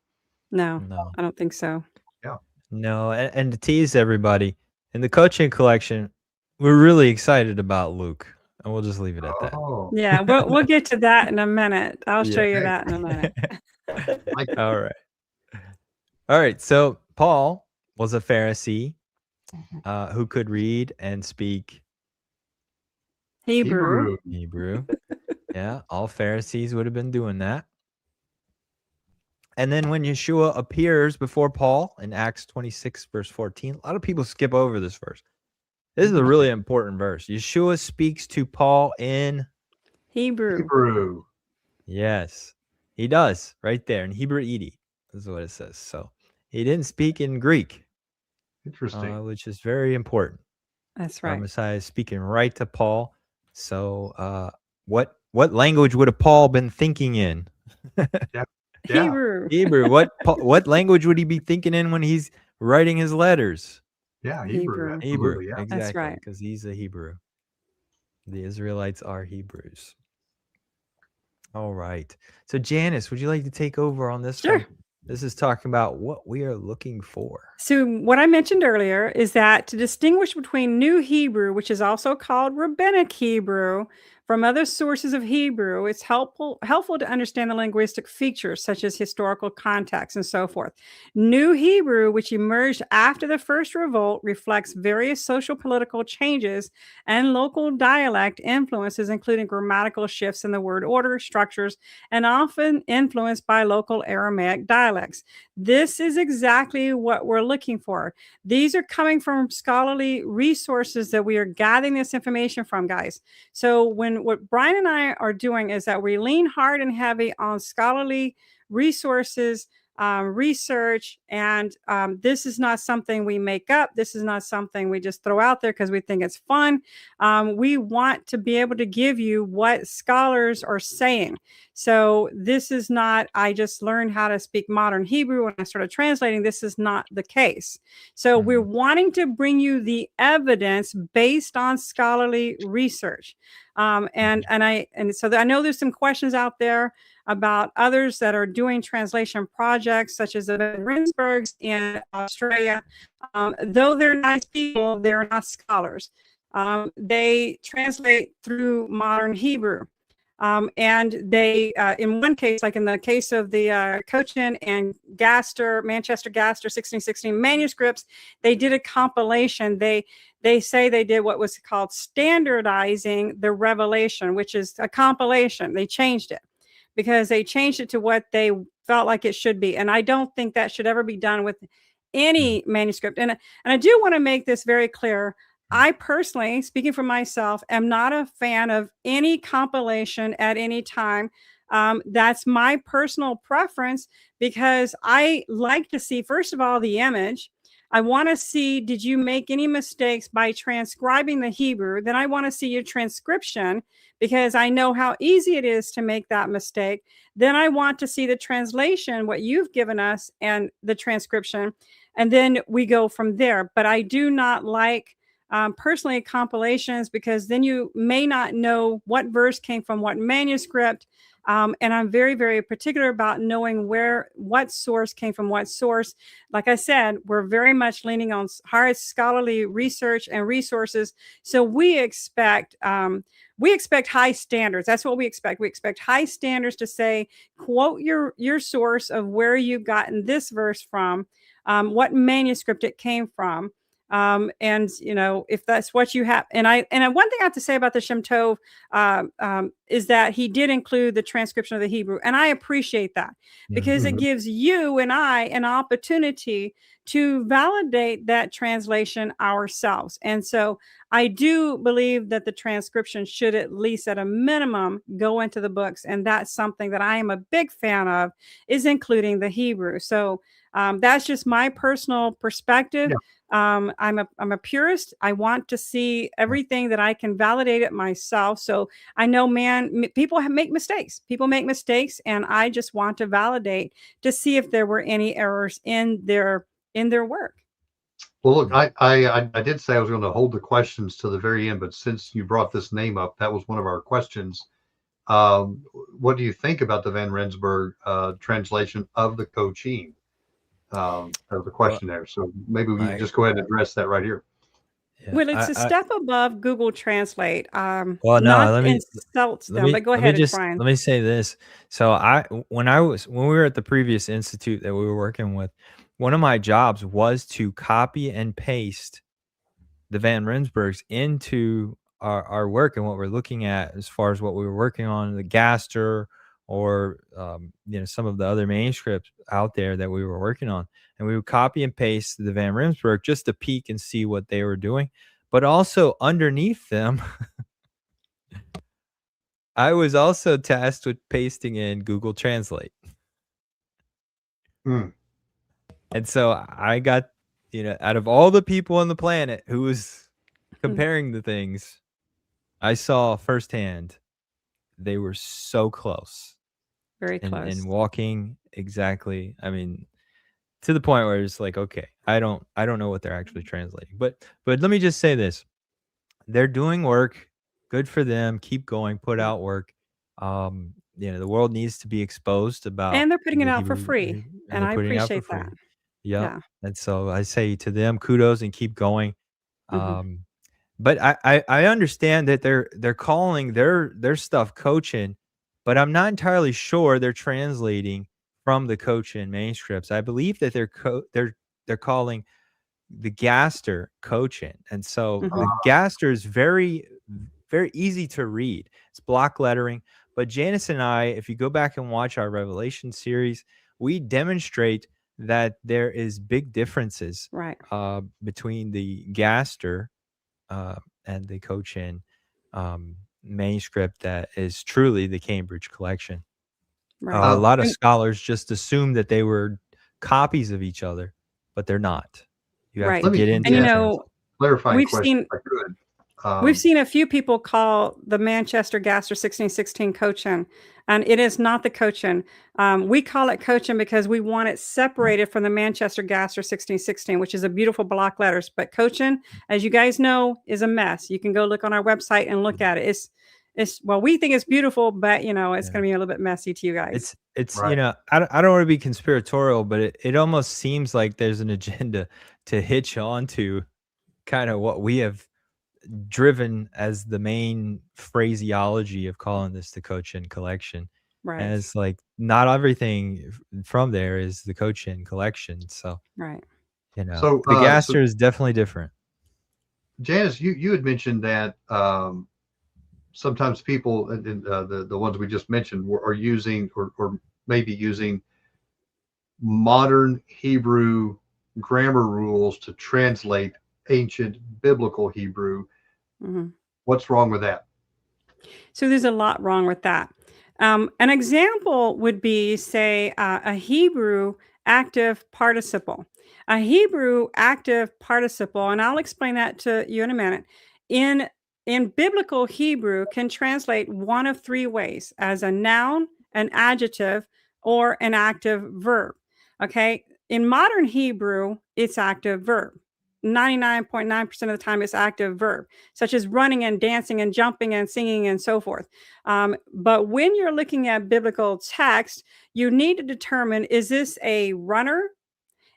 No, No. I don't think so. Yeah. No, and to tease everybody, in the coaching collection, we're really excited about Luke, and we'll just leave it at that. Oh, Yeah, we'll get to that in a minute. I'll show you okay. that in a minute. Like, All right. All right. So Paul was a Pharisee who could read and speak Hebrew. Hebrew. Yeah, all Pharisees would have been doing that. And then when Yeshua appears before Paul in Acts 26, verse 14, a lot of people skip over this verse. This is a really important verse. Yeshua speaks to Paul in Hebrew. Hebrew. Yes, he does right there in Hebrew Edi. This is what it says. So he didn't speak in Greek, Interesting. which is very important. That's Our right. Messiah is speaking right to Paul. So what language would have Paul been thinking in? Yeah. Hebrew. Hebrew. What language would he be thinking in when he's writing his letters? Yeah. Hebrew. Absolutely. Yeah. Exactly. That's right. Because he's a Hebrew. The Israelites are Hebrews. All right. So Janice, would you like to take over on this Sure. one? This is talking about what we are looking for. So what I mentioned earlier is that to distinguish between New Hebrew, which is also called Rabbinic Hebrew, from other sources of Hebrew, it's helpful to understand the linguistic features such as historical context and so forth. New Hebrew, which emerged after the first revolt, reflects various social political changes and local dialect influences, including grammatical shifts in the word order, structures, and often influenced by local Aramaic dialects. This is exactly what we're looking for. These are coming from scholarly resources that we are gathering this information from, guys. So what Bryan and I are doing is that we lean hard and heavy on scholarly resources, research, and this is not something we make up. This is not something we just throw out there because we think it's fun. We want to be able to give you what scholars are saying. So this is not, I just learned how to speak modern Hebrew when I started translating. This is not the case. So we're wanting to bring you the evidence based on scholarly research. So I know there's some questions out there about others that are doing translation projects, such as the Rinsbergs in Australia. Though they're nice people, they're not scholars. They translate through modern Hebrew. And they, in one case, like in the case of the Cochin and Manchester Gaster 1616 manuscripts, they did a compilation. They say they did what was called standardizing the revelation, which is a compilation. They changed it. because they changed it to what they felt like it should be. And I don't think that should ever be done with any manuscript. And I do want to make this very clear. I personally, speaking for myself, am not a fan of any compilation at any time. That's my personal preference, because I like to see, first of all, the image. I want to see, did you make any mistakes by transcribing the Hebrew? Then I want to see your transcription, because I know how easy it is to make that mistake. Then I want to see the translation, what you've given us, and the transcription. And then we go from there. But I do not like personally compilations, because then you may not know what verse came from what manuscript. And I'm very, very particular about knowing what source came from what source. Like I said, we're very much leaning on hard scholarly research and resources. So we expect high standards. That's what we expect. We expect high standards to say, quote your source of where you've gotten this verse from, what manuscript it came from. And if that's what you have, and one thing I have to say about the Shem Tov is that he did include the transcription of the Hebrew, and I appreciate that, because it gives you and I an opportunity to validate that translation ourselves. And so I do believe that the transcription should, at least at a minimum, go into the books, and that's something that I am a big fan of, is including the Hebrew. So that's just my personal perspective. Yeah. I'm a purist. I want to see everything that I can validate it myself. So I know, people make mistakes. People make mistakes, and I just want to validate to see if there were any errors in their work. Well, look, I did say I was going to hold the questions to the very end, but since you brought this name up, that was one of our questions. What do you think about the Van Rensburg translation of the Cochin? Of the question there. So maybe we can just go ahead and address that right here. Yeah, Well, it's a step above Google Translate. Well, no, not let me insults them, but go ahead, Bryan. let me say this. So when we were at the previous institute that we were working with, one of my jobs was to copy and paste the Van Rensburgs into our work and what we're looking at as far as what we were working on, the Gaster, or some of the other manuscripts out there that we were working on, and we would copy and paste the Van Rensburg just to peek and see what they were doing. But also underneath them, I was also tasked with pasting in Google Translate. And so I got, out of all the people on the planet who was comparing the things, I saw firsthand they were so close. Very close. And walking exactly, I mean, to the point where it's like, okay, I don't know what they're actually translating. But let me just say this. They're doing work. Good for them. Keep going, put out work. The world needs to be exposed about, and they're putting it the out for Hebrew, free. And they're I putting it out for appreciate that. free. Yeah. And so I say to them, kudos and keep going. But I understand that they're calling their stuff Cochin, but I'm not entirely sure they're translating from the Cochin manuscripts. I believe that they're calling the Gaster Cochin, and so the Gaster is very, very easy to read. It's block lettering. But Janice and I, if you go back and watch our Revelation series, we demonstrate that there is big differences between the Gaster and the Cochin manuscript that is truly the Cambridge collection. A lot of scholars just assume that they were copies of each other, but they're not. You have to get into and clarifying question. We've seen a few people call the Manchester Gaster 1616 Cochin, and it is not the Cochin. We call it Cochin because we want it separated from the Manchester Gaster 1616, which is a beautiful block letters. But Cochin, as you guys know, is a mess. You can go look on our website and look at it. Well, we think it's beautiful, but it's going to be a little bit messy to you guys. It's I don't want to be conspiratorial, but it almost seems like there's an agenda to hitch on to kind of what we have driven as the main phraseology of calling this the Cochin collection. And it's like not everything from there is the Cochin collection. So so the Gaster is definitely different. Janice, you had mentioned that sometimes people, and the ones we just mentioned, are using or maybe using modern Hebrew grammar rules to translate ancient biblical Hebrew. Mhm. What's wrong with that? So there's a lot wrong with that. An example would be, say, a Hebrew active participle. A Hebrew active participle, and I'll explain that to you in a minute. In in biblical Hebrew, can translate one of three ways: as a noun, an adjective, or an active verb. Okay. In modern Hebrew, it's active verb. 99.9% of the time, it's active verb, such as running and dancing and jumping and singing and so forth. But when you're looking at biblical text, you need to determine, is this a runner?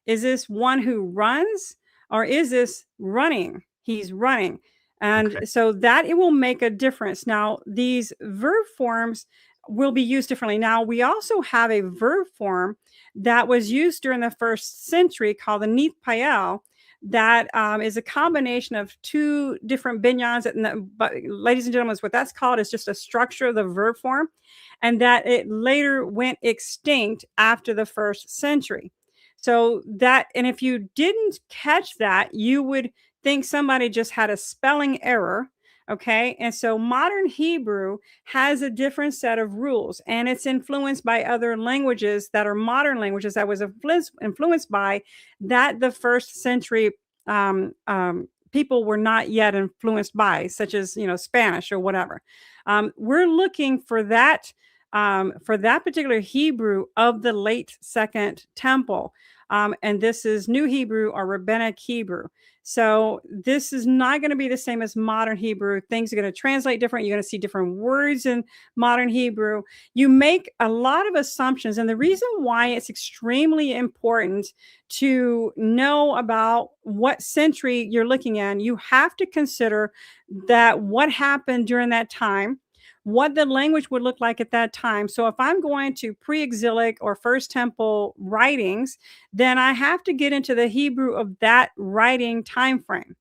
Is this one who runs? Or is this running? He's running. And Okay. so that it will make a difference. Now, these verb forms will be used differently. Now, we also have a verb form that was used during the first century called the Neath Pael, that is a combination of two different binyans. But ladies and gentlemen, what that's called is just a structure of the verb form, and that it later went extinct after the first century. So that, and if you didn't catch that, you would think somebody just had a spelling error. Okay. And so modern Hebrew has a different set of rules, and it's influenced by other languages that are modern languages that was influenced by that the first century people were not yet influenced by, such as, Spanish or whatever. We're looking for that particular Hebrew of the late Second Temple. And this is New Hebrew or Rabbinic Hebrew. So this is not going to be the same as modern Hebrew. Things are going to translate different. You're going to see different words in modern Hebrew. You make a lot of assumptions. And the reason why it's extremely important to know about what century you're looking at, you have to consider that what happened during that time, what the language would look like at that time. So if I'm going to pre-exilic or First Temple writings, then I have to get into the Hebrew of that writing time frame.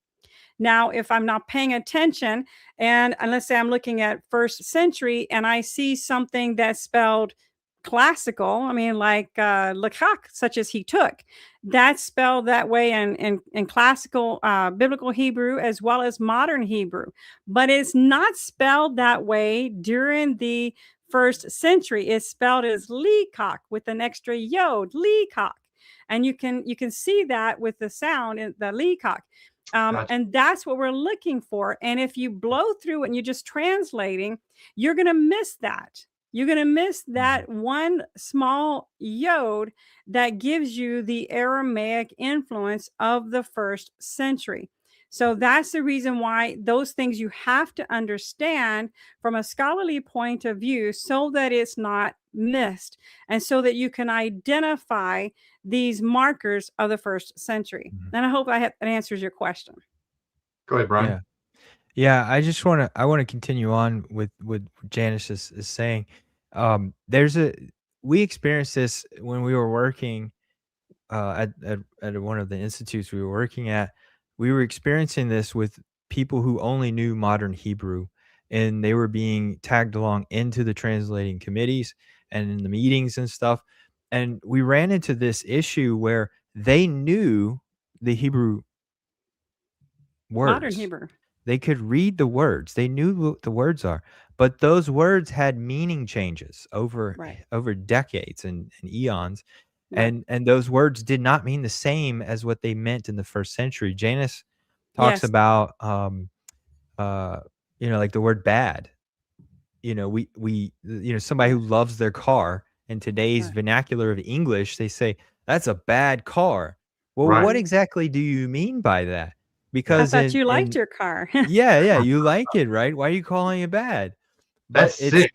Now, if I'm not paying attention, and let's say I'm looking at first century and I see something that's spelled classical, I mean, like lekach, such as he took, that's spelled that way in classical biblical Hebrew as well as modern Hebrew, but it's not spelled that way during the first century. It's spelled as lekach with an extra yod, lekach, and you can see that with the sound in the lekach. Gotcha. And that's what we're looking for. And if you blow through it and you're just translating, you're going to miss that. You're going to miss that one small yod that gives you the Aramaic influence of the first century. So that's the reason why those things you have to understand from a scholarly point of view so that it's not missed and so that you can identify these markers of the first century. And I hope that answers your question. Go ahead, Bryan. Yeah. Yeah, I want to continue on with what Janice is saying. We experienced this when we were working at one of the institutes we were working at. We were experiencing this with people who only knew modern Hebrew, and they were being tagged along into the translating committees and in the meetings and stuff. And we ran into this issue where they knew the Hebrew Modern words. Hebrew. They could read the words. They knew what the words are, but those words had meaning changes over Right. decades and eons, Right. and those words did not mean the same as what they meant in the first century. Janice talks Yes. about like the word bad. Somebody who loves their car in today's Right. vernacular of English, they say that's a bad car. Well, Right. what exactly do you mean by that? I Because thought you liked in your car. yeah, you like it, right? Why are you calling it bad? But That's sick. Is it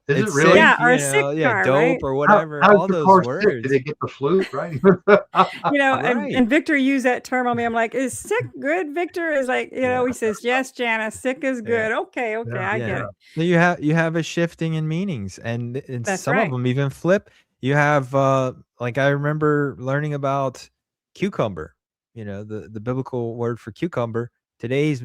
it's really? sick, Yeah, or a sick car, dope right? or whatever, How's all your those car sick? Did words. it get the flu? Right. And, Right. and Victor used that term on me. I'm like, is sick good, Victor? Is like, Yeah. he says, yes, Janice, sick is Yeah. good. Okay, Yeah. I get Yeah. it. So you have a shifting in meanings, and That's some of right. them even flip. You have like I remember learning about cucumber, the biblical word for cucumber. Today's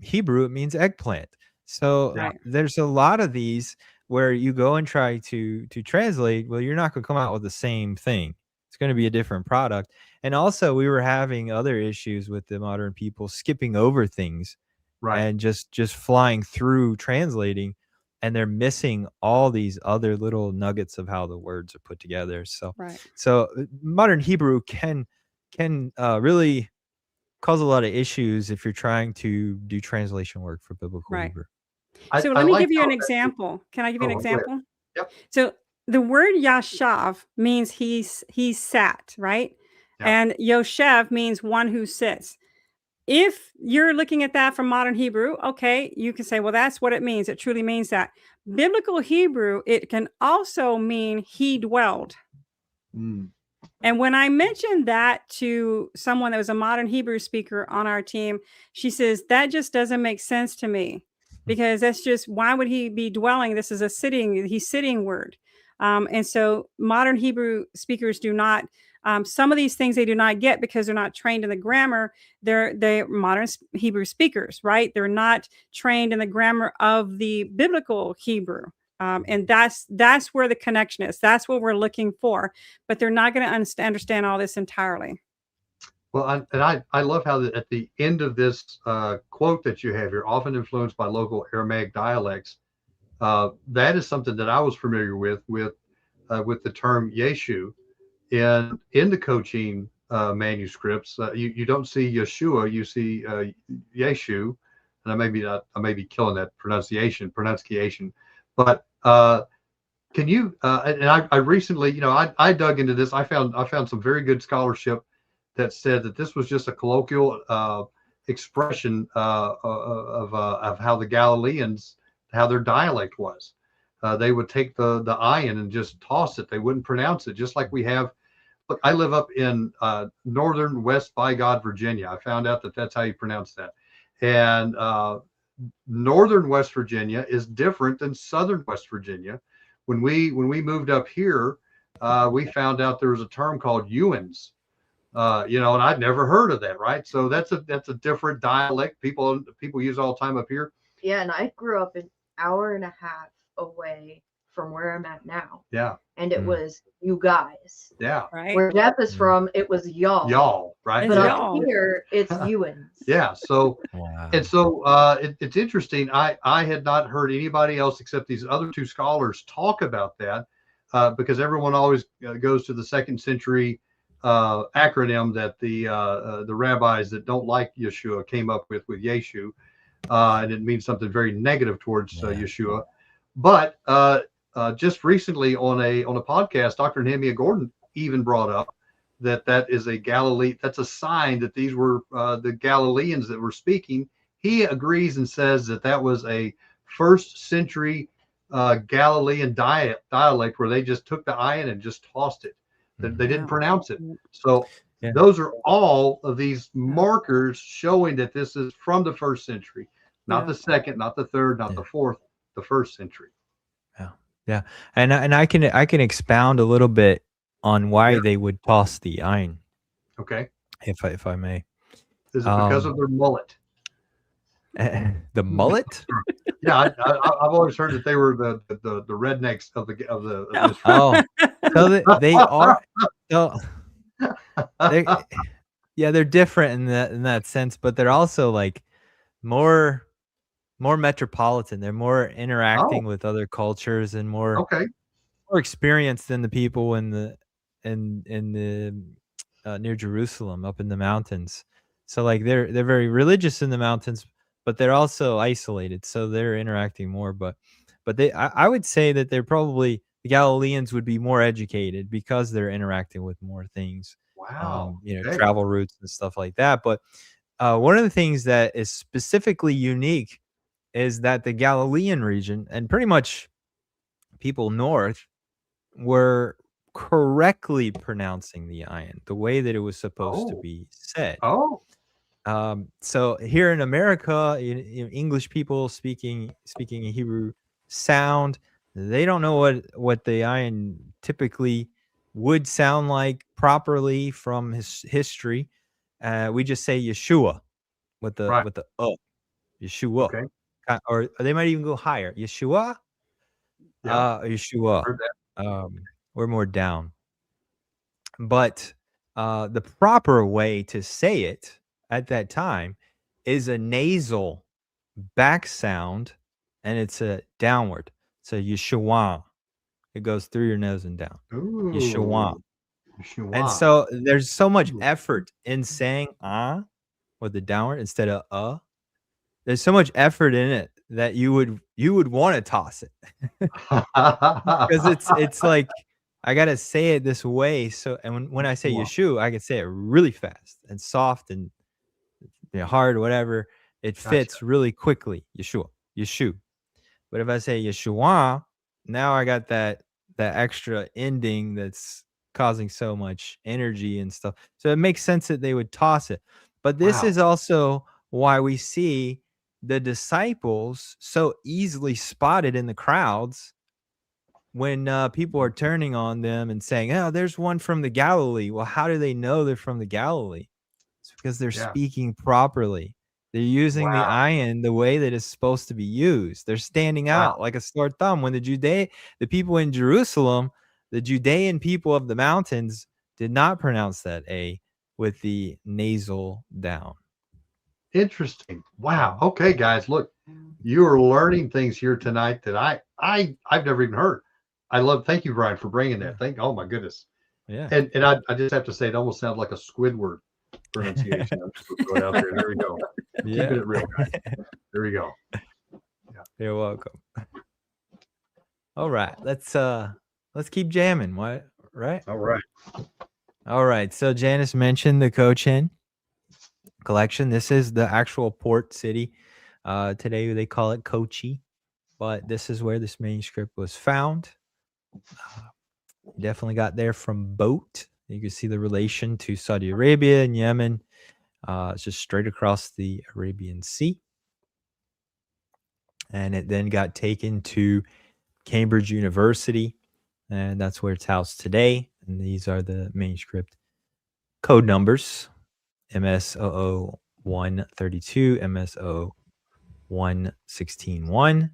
Hebrew, it means eggplant. So Yeah. Right. there's a lot of these where you go and try to translate. Well, you're not going to come out with the same thing. It's going to be a different product. And also, we were having other issues with the modern people skipping over things Right. and just flying through translating, and they're missing all these other little nuggets of how the words are put together. So Right. modern Hebrew can really cause a lot of issues if you're trying to do translation work for biblical Right. Hebrew. So I let me like give you how an that- example. Can I give you an Oh, go ahead. example? Yep. So the word yashav means he sat, right? Yeah. And yoshev means one who sits. If you're looking at that from modern Hebrew, okay, you can say, well, that's what it means. It truly means that. Biblical Hebrew, it can also mean he dwelled. Mm. And when I mentioned that to someone that was a modern Hebrew speaker on our team, she says, that just doesn't make sense to me, because that's just, why would he be dwelling? This is he's sitting word. And so modern Hebrew speakers do not, some of these things they do not get because they're not trained in the grammar. They're modern Hebrew speakers, right? They're not trained in the grammar of the biblical Hebrew. And that's where the connection is. That's what we're looking for, but they're not going to understand all this entirely. Well, I love how at the end of this quote that you have here, often influenced by local Aramaic dialects, that is something that I was familiar with the term Yeshu. In the Cochin manuscripts, you don't see Yeshua, you see Yeshu, and I may be killing that pronunciation, but can you? And I recently, I dug into this. I found some very good scholarship that said that this was just a colloquial expression of how the Galileans, how their dialect was. They would take the ayin and just toss it. They wouldn't pronounce it, just like we have. Look, I live up in northern West by God, Virginia. I found out that that's how you pronounce that. And northern West Virginia is different than southern West Virginia. When we moved up here, we found out there was a term called Ewans. And I'd never heard of that, right? So that's a different dialect people use all the time up here. Yeah, and I grew up an hour and a half away from where I'm at now. Yeah. And it was you guys. Yeah. Right. Where Jeff is from, it was y'all. Y'all, right? It's But Yeah. up here, it's Ewans. Yeah. So Wow. and so it's interesting. I had not heard anybody else except these other two scholars talk about that because everyone always goes to the second century acronym that the rabbis that don't like Yeshua came up with Yeshu, and it means something very negative towards Yeshua. But just recently on a podcast, Dr. Nehemiah Gordon even brought up that is a Galilee. That's a sign that these were the Galileans that were speaking. He agrees and says that was a first century Galilean dialect where they just took the ayin and just tossed it. They didn't pronounce it. So those are all of these markers showing that this is from the first century, not the second, not the third, not the fourth, the first century. Yeah, and I can expound a little bit on why they would toss the ayin. Okay, if I may. Is it because of their mullet? The mullet? Yeah, I've always heard that they were the rednecks of this. Oh, so they are. So they're different in that sense, but they're also like more metropolitan. They're more interacting with other cultures and more experienced than the people in the near Jerusalem up in the mountains. So like they're very religious in the mountains, but they're also isolated. So they're interacting more. But I would say that they're probably, the Galileans would be more educated because they're interacting with more things. Wow. Travel routes and stuff like that. But one of the things that is specifically unique is that the Galilean region and pretty much people north were correctly pronouncing the ayin the way that it was supposed to be said. So here in America, English people speaking in Hebrew sound, they don't know what the ayin typically would sound like properly from his history. We just say Yeshua with the Yeshua, or they might even go higher. Yeshua, Yeah, Yeshua. heard that. We're more down. But the proper way to say it at that time is a nasal back sound, and it's a downward. So Yeshua. It goes through your nose and down. Yeshua. Ooh, And Yeshua. so there's so much Ooh. effort in saying with the downward instead of. There's so much effort in it that you would want to toss it. Because it's like I gotta say it this way. So and when I say Yeshua. Yeshu, I can say it really fast and soft and hard, whatever. It Gotcha. fits really quickly. Yeshua, Yeshu. But if I say Yeshua, now I got that extra ending that's causing so much energy and stuff. So it makes sense that they would toss it. But this Wow. is also why we see the disciples so easily spotted in the crowds when people are turning on them and saying, "Oh, there's one from the Galilee." Well, how do they know they're from the Galilee? It's because they're Yeah. speaking properly. They're using the Wow. ayin the way that it's supposed to be used. They're standing Wow. out like a sore thumb. When the people in Jerusalem, the Judean people of the mountains did not pronounce that A with the nasal down. Interesting. Wow. Okay, guys, look, you are learning things here tonight that I've never even heard. Thank you, Bryan, for bringing that. Oh my goodness. Yeah. And I just have to say, it almost sounds like a Squidward pronunciation. I'm just gonna throw it out there. There we go. Yeah. Keeping it real, guys. There we go. You're welcome. All right. Let's keep jamming. What? Right? All right. All right. So Janice mentioned the Cochin collection. This is the actual port city. Today they call it Kochi, but this is where this manuscript was found. Definitely got there from boat. You can see the relation to Saudi Arabia and Yemen. It's just straight across the Arabian Sea. And it then got taken to Cambridge University, and that's where it's housed today. And these are the manuscript code numbers: MSOO 132, MSOO 1161,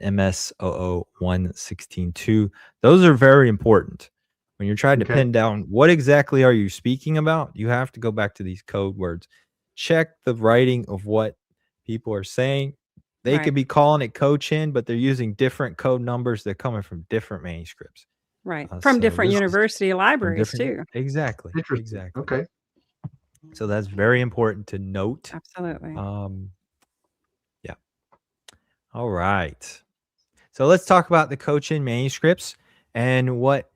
MSOO 1162. Those are very important. When you're trying to Okay. pin down what exactly are you speaking about, you have to go back to these code words. Check the writing of what people are saying. They Right. could be calling it Cochin, but they're using different code numbers. They're coming from different manuscripts. Right. From So different this is university from libraries different. too. Exactly. Interesting. Exactly. Okay. So that's very important to note. Absolutely. Yeah. All right. So let's talk about the Cochin manuscripts and what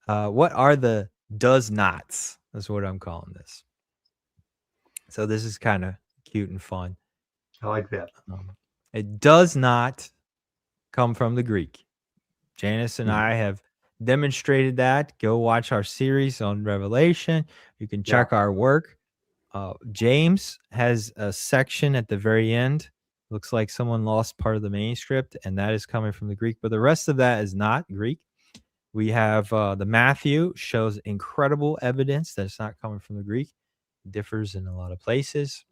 are the does nots. That's what I'm calling this. So this is kind of cute and fun. I like that. It does not come from the Greek. Janice and Mhm. I have demonstrated that. Go watch our series on Revelation. You can check our work. James has a section at the very end. Looks like someone lost part of the manuscript, and that is coming from the Greek, but the rest of that is not Greek. We have the Matthew shows incredible evidence that it's not coming from the Greek. It differs in a lot of places.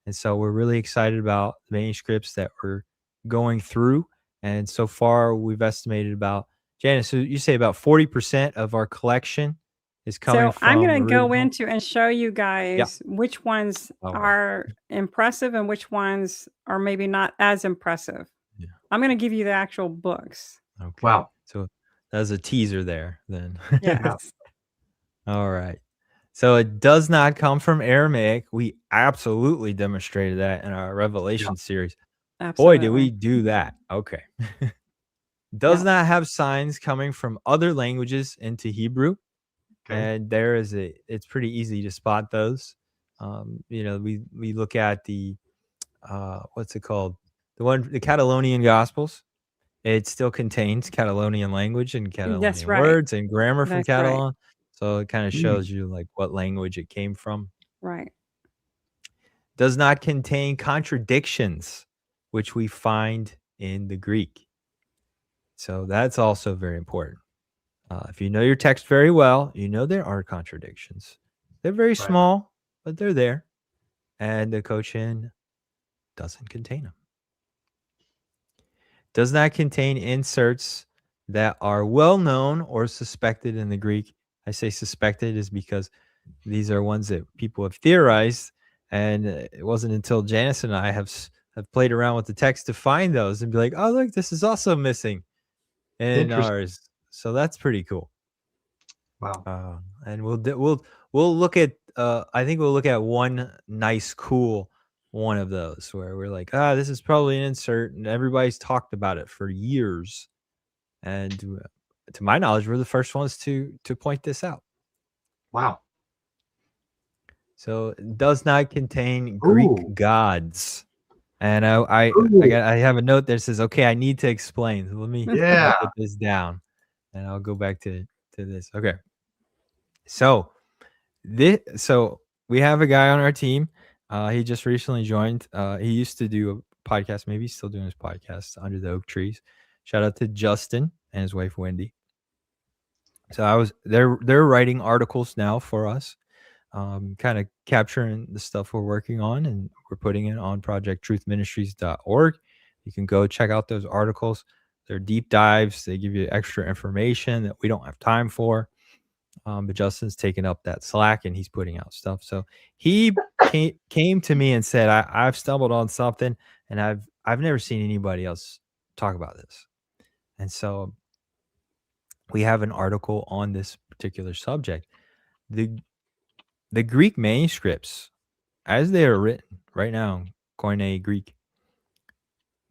And so we're really excited about the manuscripts that we're going through. And so far, we've estimated about, Janice, so you say about 40% of our collection is coming So I'm from going to go original. into and show you guys which ones All right. are impressive and which ones are maybe not as impressive. Yeah. I'm going to give you the actual books. Okay. Wow. So that's a teaser there then. Yes. All right. So it does not come from Aramaic. We absolutely demonstrated that in our Revelation series. Absolutely. Boy, did we do that. Okay. Does Yeah. not have signs coming from other languages into Hebrew. Okay. And it's pretty easy to spot those. We look at the what's it called? The Catalonian Gospels. It still contains Catalonian language and Catalonian right. words and grammar from That's right. Catalan. So it kind of shows you like what language it came from. Right. Does not contain contradictions, which we find in the Greek. So that's also very important. If you know your text very well, you know there are contradictions. They're very small, but they're there. And the Cochin doesn't contain them. does not contain inserts that are well known or suspected in the Greek. I say suspected is because these are ones that people have theorized, and it wasn't until Janice and I have played around with the text to find those and be like, oh, look, this is also missing in Interesting. ours. So that's pretty cool. Wow. And we'll look at I think we'll look at one nice cool one of those where we're like, this is probably an insert, and everybody's talked about it for years. And to my knowledge, we're the first ones to point this out. Wow. So it does not contain Greek Ooh. gods. And I have a note that says, okay, I need to explain. So let me Yeah. put this down, and I'll go back to this. Okay. So we have a guy on our team. He just recently joined. He used to do a podcast. Maybe he's still doing his podcast under the oak trees. Shout out to Justin and his wife Wendy. So they're writing articles now for us, kind of capturing the stuff we're working on, and we're putting it on projecttruthministries.org. You can go check out those articles. They're deep dives. They give you extra information that we don't have time for. But Justin's taking up that slack, and he's putting out stuff. So he came to me and said, I've stumbled on something, and I've never seen anybody else talk about this. And so we have an article on this particular subject. The Greek manuscripts, as they are written right now, Koine Greek,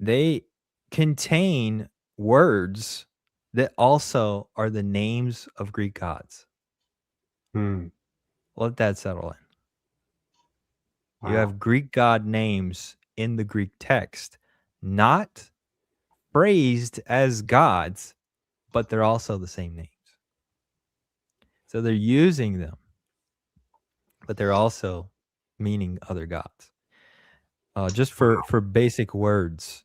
they contain words that also are the names of Greek gods. Let that settle in. Wow. You have Greek god names in the Greek text, not phrased as gods, but they're also the same names. So they're using them, but they're also meaning other gods. Just for basic words.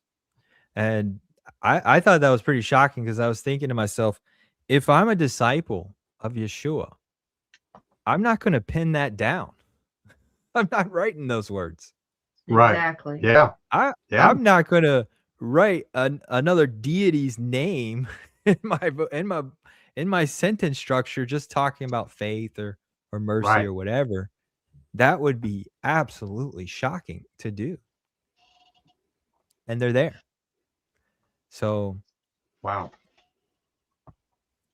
And I thought that was pretty shocking, because I was thinking to myself, if I'm a disciple of Yeshua, I'm not going to pin that down. I'm not writing those words. Right. Exactly. Yeah. I'm not going to write another deity's name in my sentence structure, just talking about faith or mercy Right. or whatever. That would be absolutely shocking to do. And they're there. So Wow.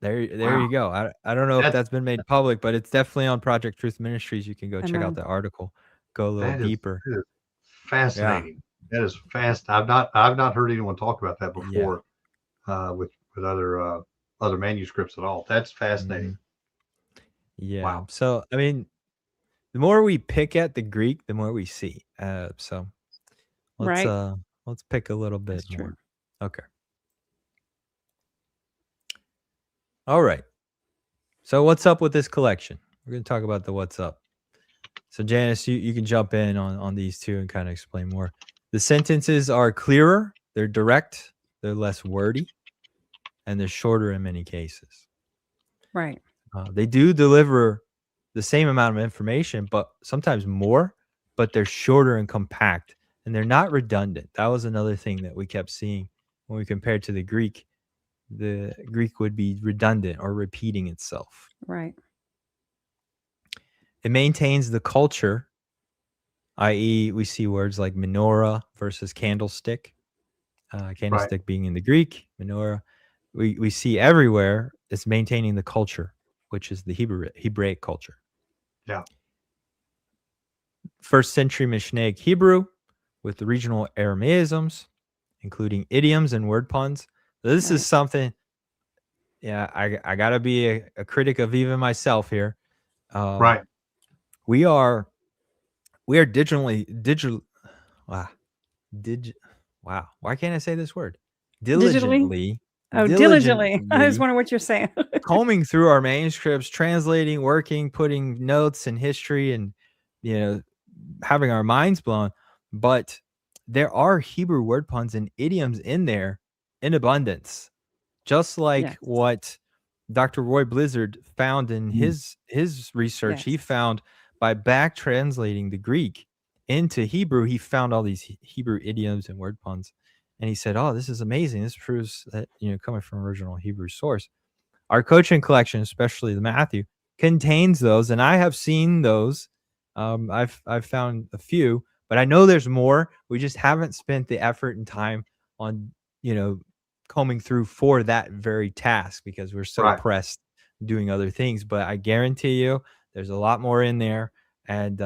there you go. I don't know if that's been made public, but it's definitely on Project Truth Ministries. You can go check out the artitle, go a little deeper. That is fascinating. Yeah. That is fast. I've not heard anyone talk about that before, with other manuscripts at all. That's fascinating. Yeah. Wow. So I mean, the more we pick at the Greek, the more we see. So let's pick a little bit more. True. Okay. All right. So what's up with this collection? We're going to talk about the what's up. So Janice, you can jump in on these two and kind of explain more. The sentences are clearer, they're direct, they're less wordy, and they're shorter in many cases. Right. They do deliver the same amount of information, but sometimes more, but they're shorter and compact, and they're not redundant. That was another thing that we kept seeing when we compared to the Greek. The Greek would be redundant or repeating itself. Right. It maintains the culture, i.e., we see words like menorah versus candlestick. Candlestick being in the Greek, menorah. We see everywhere it's maintaining the culture, which is the Hebraic culture. Yeah. First century Mishnaic Hebrew with the regional Aramaisms, including idioms and word puns. This is something, I got to be a critic of even myself here. Right. We are digital. Wow. Why can't I say this word? Diligently. Oh, diligently. I was wondering what you're saying. Combing through our manuscripts, translating, working, putting notes and history, and having our minds blown. But there are Hebrew word puns and idioms in there in abundance, just like what Dr. Roy Blizzard found in his research. He found by back translating the Greek into Hebrew, he found all these Hebrew idioms and word puns. And he said, "Oh, this is amazing. This proves that, coming from original Hebrew source." Our Cochin collection, especially the Matthew, contains those, and I have seen those. I've found a few, but I know there's more. We just haven't spent the effort and time on, combing through for that very task because we're so Right. pressed doing other things. But I guarantee you, there's a lot more in there. And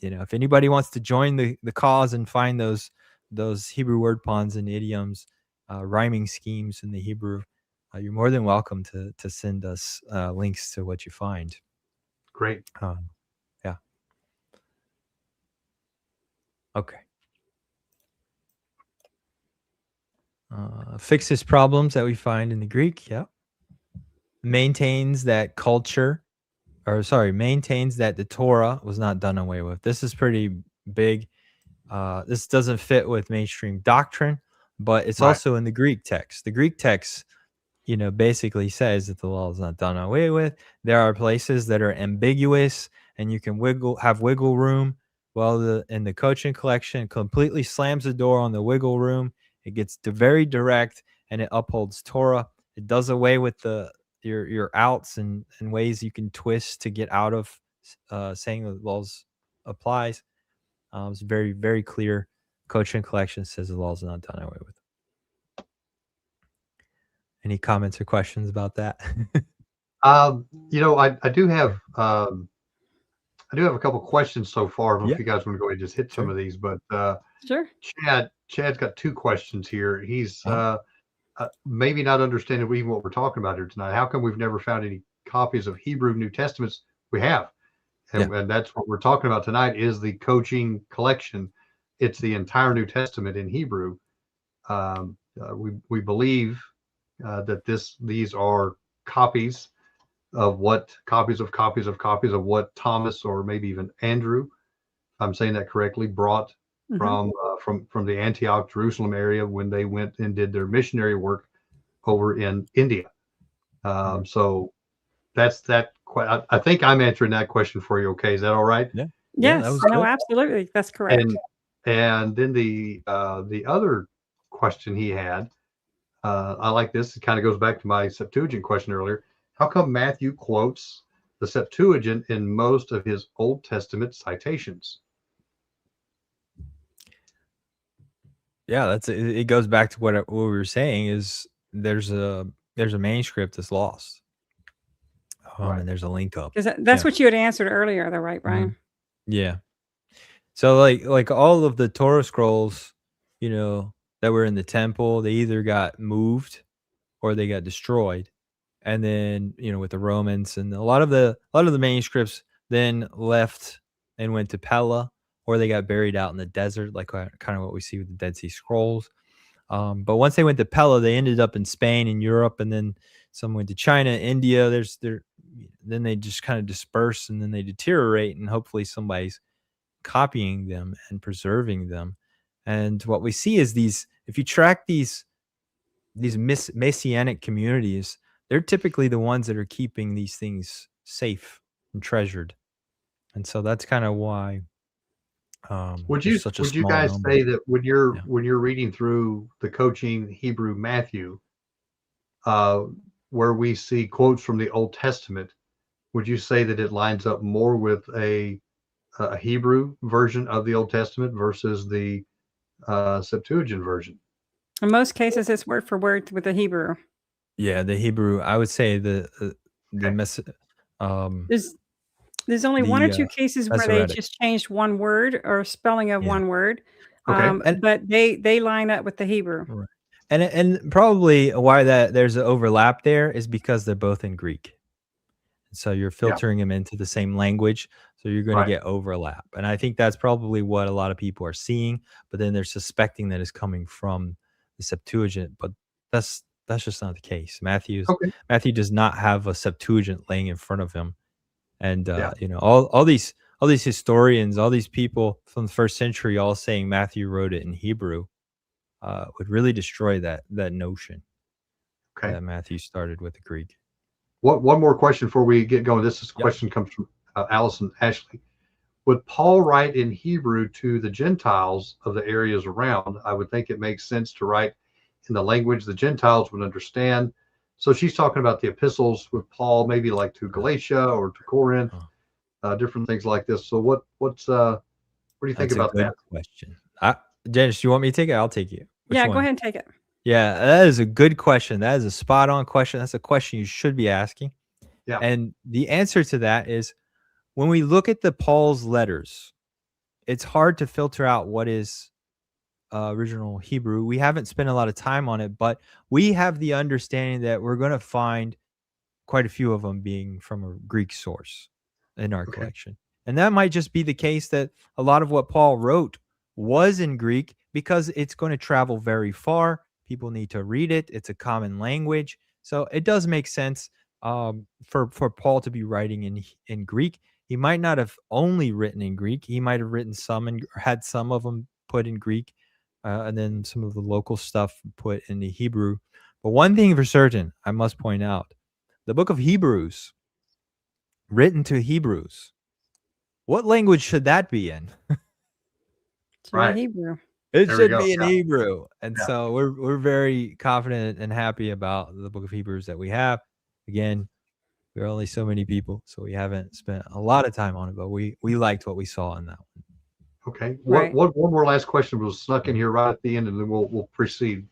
if anybody wants to join the cause and find those Hebrew word puns and idioms, rhyming schemes in the Hebrew, you're more than welcome to send us links to what you find. Great. Yeah. Okay. Fixes problems that we find in the Greek. Yeah. Maintains that the Torah was not done away with. This is pretty big. This doesn't fit with mainstream doctrine, but it's Right. also in the Greek text. The Greek text, basically says that the law is not done away with. There are places that are ambiguous and you can have wiggle room. Well, in the Cochin collection, completely slams the door on the wiggle room. It gets very direct and it upholds Torah. It does away with your outs and ways you can twist to get out of saying the laws applies. It's very, very clear. Cochin collection says the law is not done away with. Any comments or questions about that? I do have a couple questions so far. I don't know if you guys want to go ahead and just hit some of these, but Sure. Chad's got two questions here. He's maybe not understanding even what we're talking about here tonight. How come we've never found any copies of Hebrew New Testaments? We have, and that's what we're talking about tonight is the Cochin collection. It's the entire New Testament in Hebrew. We believe that these are copies of what Thomas or maybe even Andrew, if I'm saying that correctly, brought from the Antioch, Jerusalem area when they went and did their missionary work over in India. So that's that. I think I'm answering that question for you. Okay, is that all right? Yeah. Yes. That was No, good. absolutely. That's correct. And then the other question he had, I like this. It kind of goes back to my Septuagint question earlier. How come Matthew quotes the Septuagint in most of his Old Testament citations? Yeah, it goes back to what we were saying is there's a manuscript that's lost. Right. And there's a link up. Because that's what you had answered earlier, though, right, Bryan? Yeah. So like all of the Torah scrolls, that were in the temple, they either got moved or they got destroyed. And then, with the Romans and a lot of the manuscripts then left and went to Pella, or they got buried out in the desert, like kind of what we see with the Dead Sea Scrolls. But once they went to Pella, they ended up in Spain and Europe, and then some went to China, India. Then they just kind of disperse and then they deteriorate, and hopefully somebody's copying them and preserving them. And what we see is if you track these messianic communities, they're typically the ones that are keeping these things safe and treasured. And so that's kind of why would you guys number. say that when you're reading through the Cochin Hebrew Matthew, where we see quotes from the Old Testament, would you say that it lines up more with a Hebrew version of the Old Testament versus the Septuagint version? In most cases, it's word for word with the Hebrew. Yeah, the Hebrew. I would say there's only one or two cases where they just changed one word or spelling of one word. But they line up with the Hebrew. Right. And probably why there's an overlap there is because they're both in Greek. So you're filtering them into the same language. So you're going to get overlap. And I think that's probably what a lot of people are seeing, but then they're suspecting that it's coming from the Septuagint, but that's just not the case. Matthew does not have a Septuagint laying in front of him. And all these historians, all these people from the first century, all saying Matthew wrote it in Hebrew, would really destroy that notion that Matthew started with the Greek. One more question before we get going. This question comes from Allison Ashley. would Paul write in Hebrew to the Gentiles of the areas around? I would think it makes sense to write in the language the Gentiles would understand. So she's talking about the epistles with Paul, maybe like to Galatia or to Corinth, different things like this. So what do you think That's a about good that? question. Janice, you want me to take it? I'll take it. Which Yeah, one? go ahead and take it. Yeah, that is a good question. That is a spot on question. That's a question you should be asking. Yeah. And the answer to that is when we look at the Paul's letters, it's hard to filter out what is original Hebrew. We haven't spent a lot of time on it, but we have the understanding that we're going to find quite a few of them being from a Greek source in our collection. And that might just be the case that a lot of what Paul wrote was in Greek because it's going to travel very far. People need to read it. It's a common language. So it does make sense for Paul to be writing in Greek. He might not have only written in Greek. He might have written some and had some of them put in Greek and then some of the local stuff put in the Hebrew. But one thing for certain, I must point out, the book of Hebrews, written to Hebrews, what language should that be in? Right. Hebrew. It There we should go. be in Yeah. Hebrew. And Yeah. so we're very confident and happy about the book of Hebrews that we have. Again, there are only so many people, so we haven't spent a lot of time on it, but we liked what we saw in that one. Okay. Right. What one more last question was snuck in here right at the end, and then we'll proceed.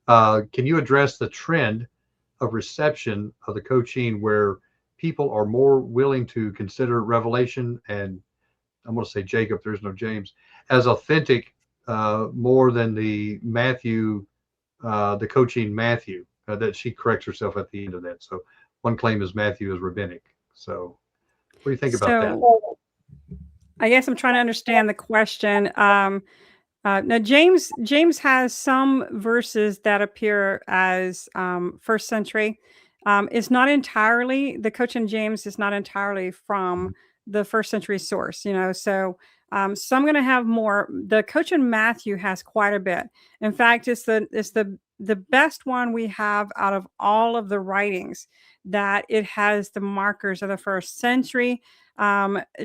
Can you address the trend of reception of the Cochin where people are more willing to consider Revelation and I'm going to say Jacob, there's no James, as authentic more than the Matthew, the Cochin Matthew, that she corrects herself at the end of that. So one claim is Matthew is rabbinic. So what do you think about that? I guess I'm trying to understand the question. Now, James has some verses that appear as first century. It's not entirely, the Cochin James is not entirely from the first century source, so some going to have more. The Cochin Matthew has quite a bit. In fact, it's the best one we have out of all of the writings, that it has the markers of the first century.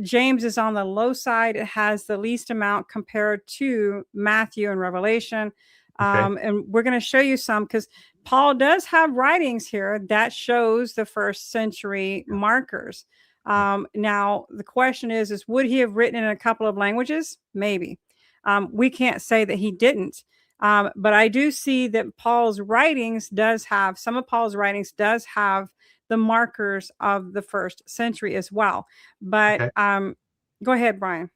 James is on the low side. It has the least amount compared to Matthew and Revelation. And we're going to show you some because Paul does have writings here that shows the first century markers. Now, the question is would he have written in a couple of languages? Maybe. We can't say that he didn't. But I do see that some of Paul's writings does have the markers of the first century as well. But go ahead, Bryan.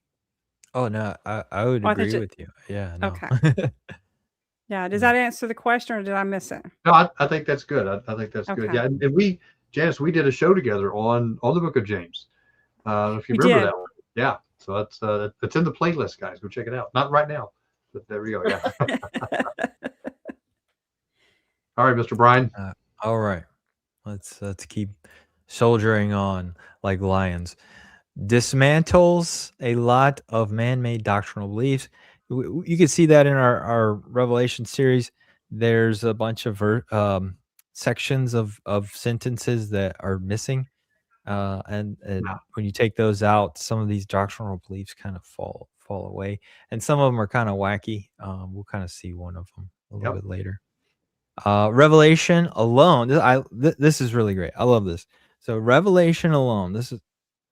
Oh, no, I would agree with you. Yeah, no. Okay. Yeah, does that answer the question or did I miss it? No, I think that's good. I think that's good. Yeah, and Janice, we did a show together on the book of James. If you remember that one. Yeah, so it's in the playlist, guys. Go check it out. Not right now, but there we go. Yeah. All right, Mr. Bryan. All right. Let's keep soldiering on like lions. Dismantles a lot of man-made doctrinal beliefs. You can see that in our Revelation series. There's a bunch of sections of sentences that are missing. And when you take those out, some of these doctrinal beliefs kind of fall away. And some of them are kind of wacky. We'll kind of see one of them a little bit later. Revelation alone. This is really great. I love this. So Revelation alone. This is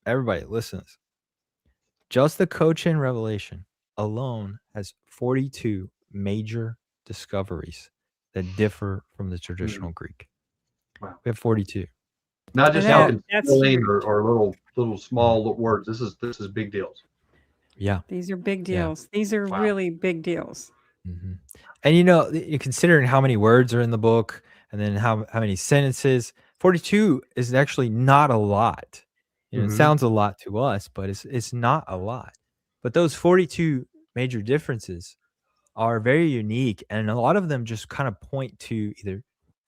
everybody listen. Just the Cochin Revelation alone has 42 major discoveries that differ from the traditional Greek. Wow. We have 42. Not just spelling or little small words. This is big deals. Yeah. These are big deals. Yeah. These are really big deals. Mm-hmm. And considering how many words are in the book and then how many sentences, 42 is actually not a lot. It sounds a lot to us, but it's not a lot. But those 42 major differences are very unique, and a lot of them just kind of point to either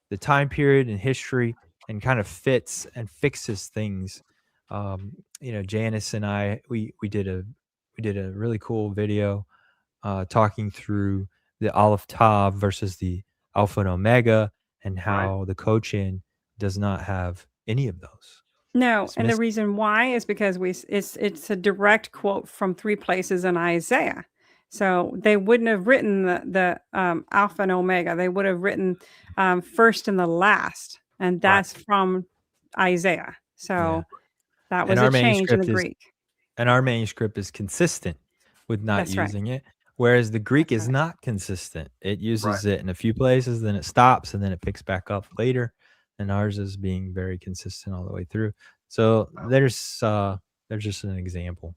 the time period in history and kind of fits and fixes things. Janice and I we did a really cool video talking through the Aleph Tav versus the Alpha and Omega and how the Cochin does not have any of those. No, It's and the missing. reason why is because it's a direct quote from 3 places in Isaiah. So they wouldn't have written the Alpha and Omega. They would have written first and the last, and Right. that's from Isaiah. Yeah. So that And was our a change in the manuscript is Greek. consistent with not That's right. using it, whereas the Greek That's is right. not consistent. It Right. uses it in a few places, then it stops, and then it picks back up later. And ours is being very consistent all the way through. So Wow. there's just an example.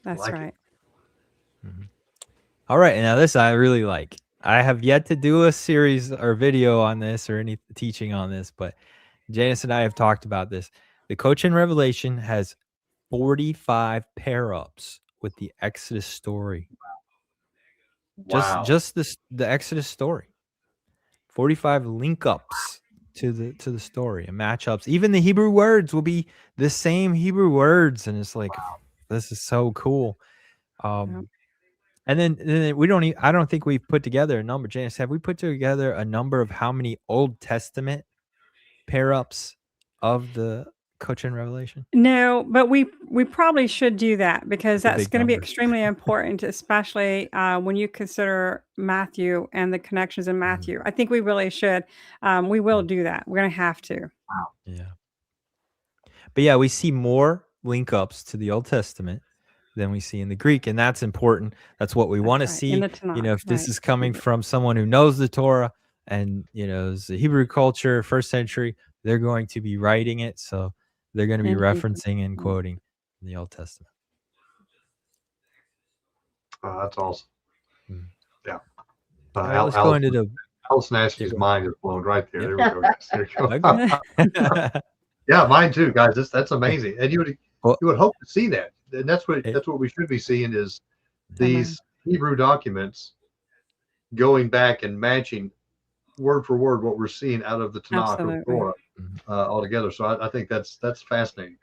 That's Like it. right. Mhm. All right, and now this I really like. I have yet to do a series or video on this or any teaching on this, but Janice and I have talked about this. The Cochin Revelation has 45 pair-ups with the Exodus story. Wow. Just the Exodus story. 45 link-ups to the story and matchups. Even the Hebrew words will be the same Hebrew words, and it's like, this is so cool. Yep. And then we don't. I don't think we've put together a number. Janice, have we put together a number of how many Old Testament pair-ups of the Cochin Revelation? No, but we probably should do that because That's a that's big going to be number. extremely important, especially when you consider Matthew and the connections in Matthew. I think we really should. We will do that. We're going to have to. Yeah. But yeah, we see more link ups to the Old Testament than we see in the Greek, and that's important. That's what we want to That's right. In see. the Tanakh, If this right. is coming from someone who knows the Torah and is the Hebrew culture, first century, they're going to be writing it, so they're going to be In Hebrew. referencing and quoting the Old Testament. Oh, that's awesome. Mm. Yeah. All right, let's go into the. Allison Ashby's Yeah, go mind is blown right there. Yep. There we go. Guys. There you go. Okay. Yeah, mine too, guys. That's amazing. And you Well, would hope to see that. And that's what we should be seeing is these Hebrew documents going back and matching word for word what we're seeing out of the Tanakh or Absolutely. Torah altogether. So I think that's fascinating.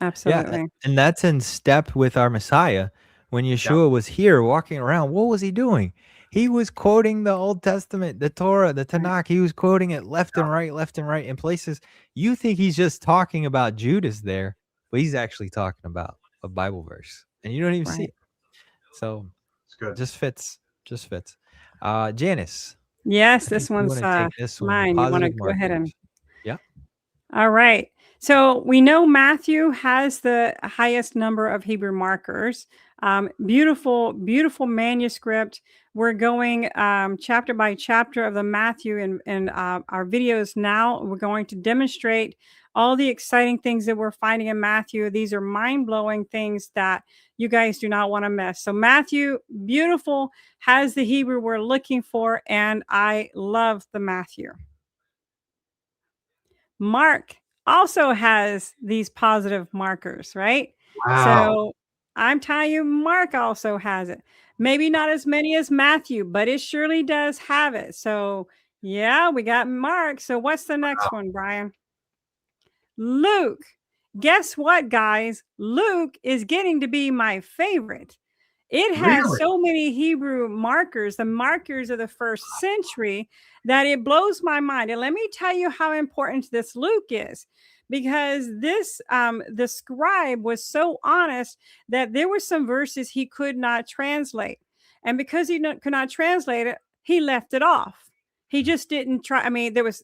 yeah, Absolutely. and that's in step with our Messiah. When Yeshua was here walking around, what was he doing? He was quoting the Old Testament, the Torah, the Tanakh. He was quoting it left and right in places. You think he's just talking about Judas there, but he's actually talking about a Bible verse, and you don't even see Right. it. So It's good. just fits. Janice, Yes, I this think you one's want to take this one. mine. You want to Positive go ahead and. markers. Yeah. All right. So we know Matthew has the highest number of Hebrew markers. Beautiful, beautiful manuscript. We're going chapter by chapter of the Matthew in our videos now. We're going to demonstrate all the exciting things that we're finding in Matthew. These are mind-blowing things that you guys do not want to miss. So Matthew, beautiful, has the Hebrew we're looking for, and I love the Matthew. Mark also has these positive markers, right? Wow. So I'm telling you, Mark also has it. Maybe not as many as Matthew, but it surely does have it. So yeah, we got Mark. So what's the next one, Bryan? Luke. Guess what, guys? Luke is getting to be my favorite. It has Really? so many Hebrew markers, the markers of the first century, that it blows my mind. And let me tell you how important this Luke is, because this the scribe was so honest that there were some verses he could not translate, and because he could not translate it, he left it off. He just didn't try. I mean, it was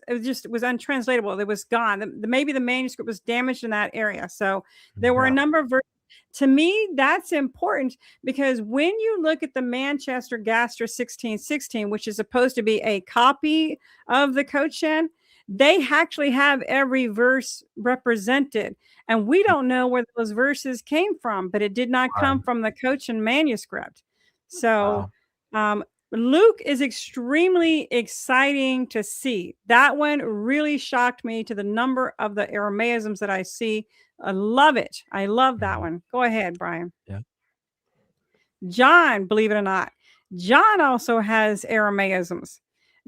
untranslatable. It was gone. Maybe the manuscript was damaged in that area. So there were a number of verses. To me, that's important, because when you look at the Manchester Gaster 1616, which is supposed to be a copy of the Cochin, they actually have every verse represented. And we don't know where those verses came from, but it did not come from the Cochin manuscript. So Luke is extremely exciting to see. That one really shocked me to the number of the Aramaisms that I see. I love it. I love that one. Go ahead, Bryan. Yeah. John, believe it or not, John also has Aramaisms.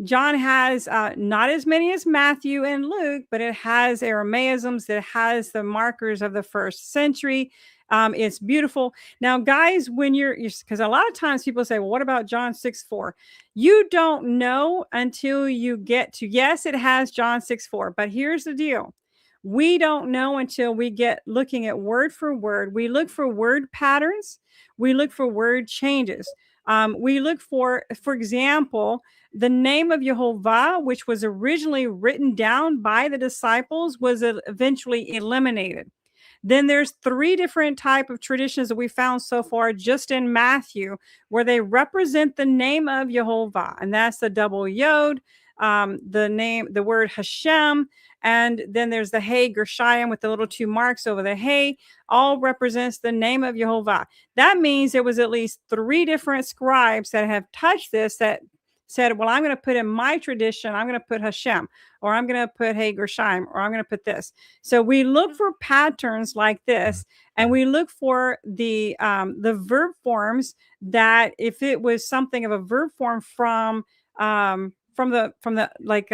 John has not as many as Matthew and Luke, but it has Aramaisms that has the markers of the first century. It's beautiful. Now, guys, when you're because a lot of times people say, well, what about John 6:4? You don't know until you get to, yes, it has John 6:4, but here's the deal. We don't know until we get looking at word for word. We look for word patterns. We look for word changes. We look for example, the name of Jehovah, which was originally written down by the disciples, was eventually eliminated. Then there's 3 different type of traditions that we found so far just in Matthew, where they represent the name of Jehovah, and that's the double yod, the word Hashem, and then there's the Hey Gershayim with the little 2 marks over the Hey, all represents the name of Jehovah. That means there was at least 3 different scribes that have touched this that said, well, I'm going to put in my tradition, I'm going to put Hashem, or I'm going to put Hey Gershayim, or I'm going to put this. So we look for patterns like this, and we look for the verb forms that if it was something of a verb form from the like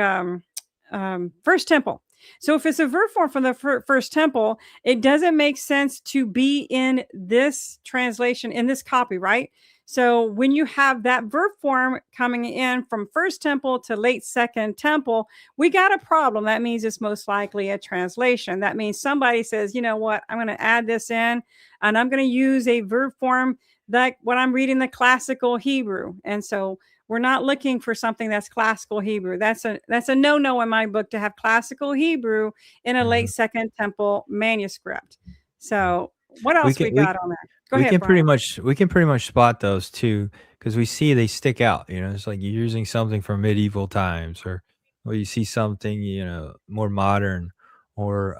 First Temple. So if it's a verb form from the First Temple, it doesn't make sense to be in this translation, in this copy, right? So when you have that verb form coming in from First Temple to late Second Temple, we got a problem. That means it's most likely a translation. That means somebody says, you know what, I'm going to add this in, and I'm going to use a verb form like what I'm reading the classical Hebrew. And so we're not looking for something that's classical Hebrew. That's a no-no in my book to have classical Hebrew in a late Second Temple manuscript. So what else we got on that? Go ahead, Bryan. We can pretty much spot those too, because we see they stick out. It's like you're using something from medieval times, or you see something more modern, or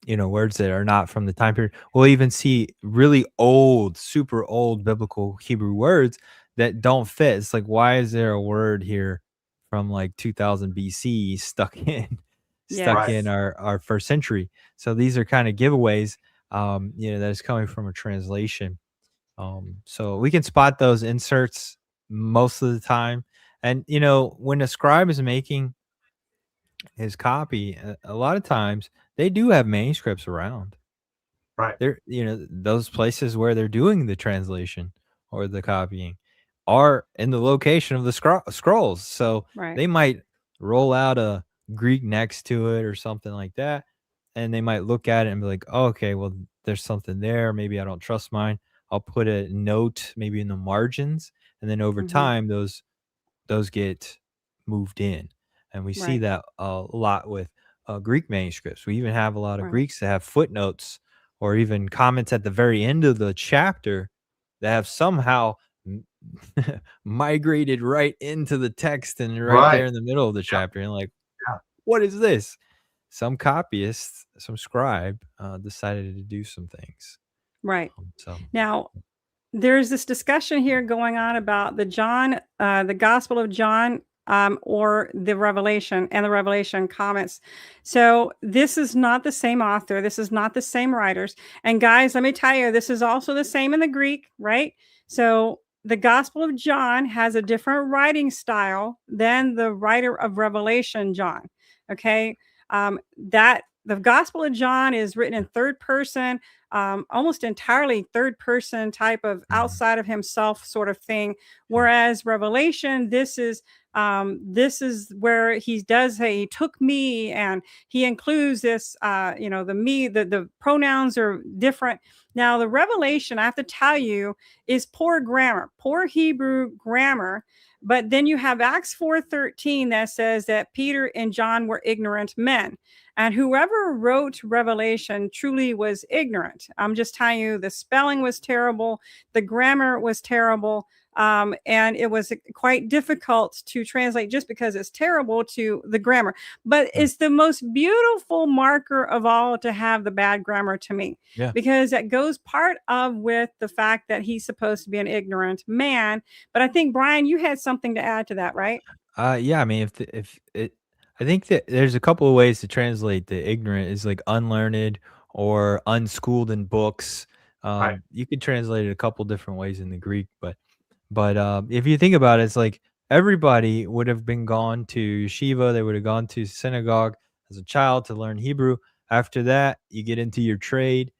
words that are not from the time period. We'll even see really old, super old biblical Hebrew words that don't fit. It's like, why is there a word here from like 2000 BC stuck in our first century? So these are kind of giveaways, that is coming from a translation. So we can spot those inserts most of the time. And, when a scribe is making his copy, a lot of times they do have manuscripts around. Right. They're, those places where they're doing the translation or the copying are in the location of the scrolls. So they might roll out a Greek next to it or something like that. And they might look at it and be like, oh, okay, well, there's something there. Maybe I don't trust mine. I'll put a note maybe in the margins. And then over time, those get moved in. And we see that a lot with Greek manuscripts. We even have a lot of Greeks that have footnotes or even comments at the very end of the chapter that have somehow migrated right into the text and right there in the middle of the chapter. And like, what is this? Some copyist, some scribe decided to do some things. Right. Now, there's this discussion here going on about the Gospel of John, or the Revelation and the Revelation comments. So this is not the same author. This is not the same writers. And guys, let me tell you, this is also the same in the Greek, right? So the Gospel of John has a different writing style than the writer of Revelation, John. Okay. That the Gospel of John is written in third person, almost entirely third person type of outside of himself sort of thing. Whereas Revelation, this is where he does say he took me, and he includes this, the me, the pronouns are different. Now the Revelation, I have to tell you, is poor grammar, poor Hebrew grammar. But then you have Acts 4:13 that says that Peter and John were ignorant men. And whoever wrote Revelation truly was ignorant. I'm just telling you, the spelling was terrible. The grammar was terrible. And it was quite difficult to translate just because it's terrible to the grammar. But it's the most beautiful marker of all to have the bad grammar to me. Yeah. Because that goes part of with the fact that he's supposed to be an ignorant man. But I think, Bryan, you had something to add to that, right? Yeah, I mean, I think that there's a couple of ways to translate the ignorant is like unlearned or unschooled in books. You could translate it a couple different ways in the Greek, but if you think about it, it's like everybody would have been gone to yeshiva. They would have gone to synagogue as a child to learn Hebrew. After that, you get into your trade.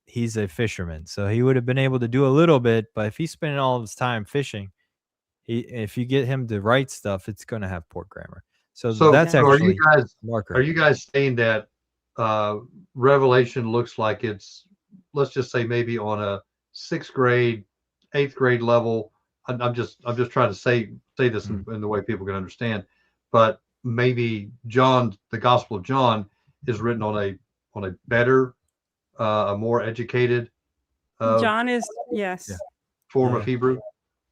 He's a fisherman, so he would have been able to do a little bit. But if he's spending all of his time fishing, if you get him to write stuff, it's going to have poor grammar. So that's actually are you guys saying that Revelation looks like it's, let's just say maybe on a 6th grade, 8th grade level. I'm just trying to say this in the way people can understand, but maybe John, the Gospel of John, is written on a better, a more educated John is, yes. Yeah. form Yeah. of Hebrew.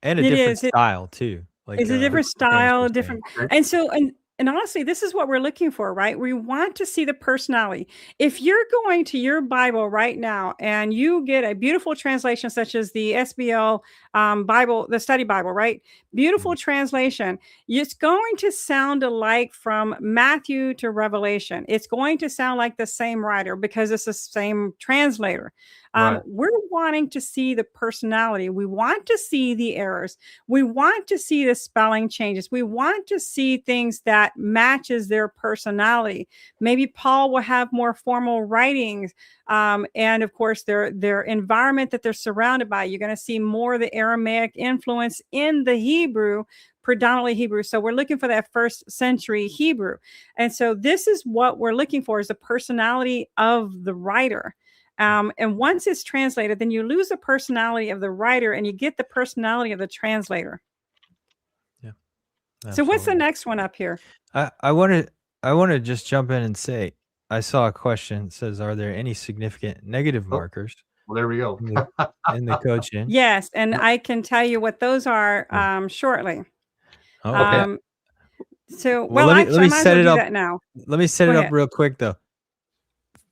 And a It different is. style too. Like It's a different style, manuscript different, Okay. and so and honestly, this is what we're looking for, right? We want to see the personality. If you're going to your Bible right now and you get a beautiful translation, such as the SBL Bible, the Study Bible, right? Beautiful translation. It's going to sound alike from Matthew to Revelation. It's going to sound like the same writer because it's the same translator. Right. We're wanting to see the personality. We want to see the errors. We want to see the spelling changes. We want to see things that matches their personality. Maybe Paul will have more formal writings, and of course their environment that they're surrounded by. You're going to see more of the Aramaic influence in the Hebrew, predominantly Hebrew. So we're looking for that 1st century Hebrew, and so this is what we're looking for: is the personality of the writer. And once it's translated, then you lose the personality of the writer and you get the personality of the translator. Yeah. So what's the Absolutely. next one up here? I want to just jump in and say, I saw a question that says, are there any significant negative Oh. markers Well, there we go. in the Cochin? Yes, and I can tell you what those are shortly. Oh, okay. So, Well, well, let me actually, I might as set well it do up. that now. Let me set Go it ahead. up real quick though.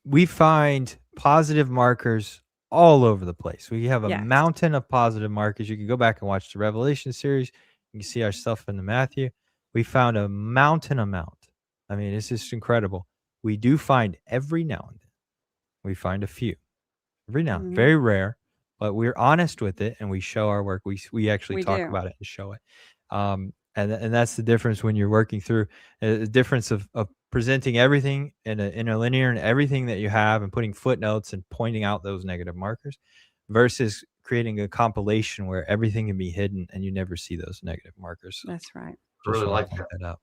We find positive markers all over the place. We have a Yes. mountain of positive markers. You can go back and watch the Revelation series. You can see our stuff in the Matthew. We found a mountain amount. I mean, it's just incredible. We do find every now and then. We find a few. Every now and then. Very rare, but we're honest with it and we show our work. We actually We talk do. about it and show it. And that's the difference when you're working through the difference of presenting everything in a linear and everything that you have and putting footnotes and pointing out those negative markers versus creating a compilation where everything can be hidden and you never see those negative markers. That's right. Really Just like want to point that out.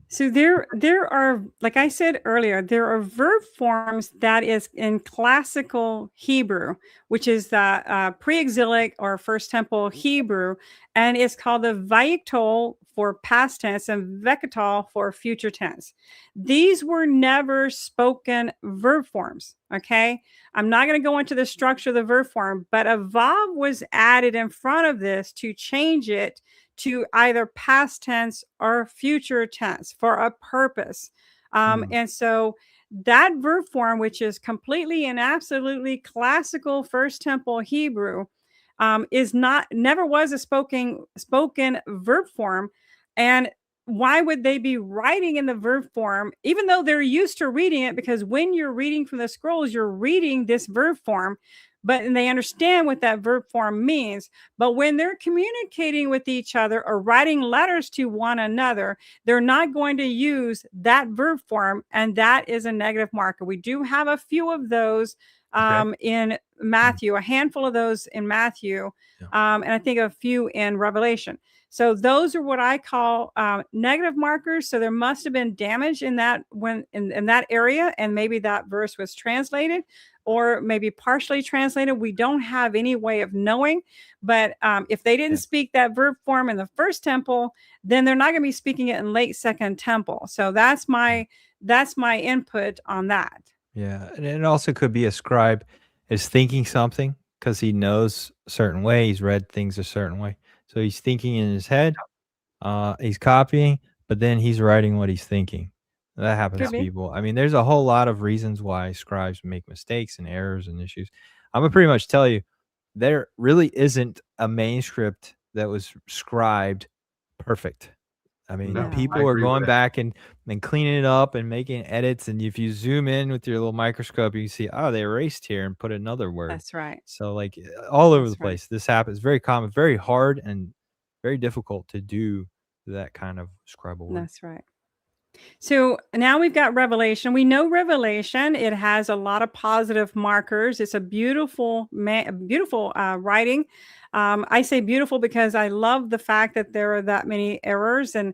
So there are, like I said earlier, there are verb forms that is in classical Hebrew, which is the pre-exilic or First Temple Hebrew, and it's called the Vayikol for past tense and Vekatol for future tense. These were never spoken verb forms. Okay, I'm not going to go into the structure of the verb form, but a vav was added in front of this to change it to either past tense or future tense for a purpose. And so that verb form, which is completely and absolutely classical First Temple Hebrew, is never was a spoken verb form. And why would they be writing in the verb form, even though they're used to reading it? Because when you're reading from the scrolls, you're reading this verb form, and they understand what that verb form means. But when they're communicating with each other or writing letters to one another, they're not going to use that verb form, and that is a negative marker. We do have a few of those in Matthew, a handful of those in Matthew, and I think a few in Revelation. So those are what I call negative markers. So there must have been damage in that in that area, and maybe that verse was translated or maybe partially translated. We don't have any way of knowing. But if they didn't speak that verb form in the First Temple, then they're not going to be speaking it in late Second Temple. So that's my input on that. Yeah, and it also could be a scribe is thinking something because he knows a certain way. He's read things a certain way. So he's thinking in his head, he's copying, but then he's writing what he's thinking. That happens to people. I mean, there's a whole lot of reasons why scribes make mistakes and errors and issues. I'm going to pretty much tell you, there really isn't a manuscript that was scribed perfect. I mean, No, people I are agree with going that. back and cleaning it up and making edits. And if you zoom in with your little microscope, you can see, oh, they erased here and put another word. That's right. So like all over That's the place, this happens. Very common, very hard, and very difficult to do that kind of scribal work. That's right. So now we've got Revelation. We know Revelation. It has a lot of positive markers. It's a beautiful, beautiful writing. I say beautiful because I love the fact that there are that many errors and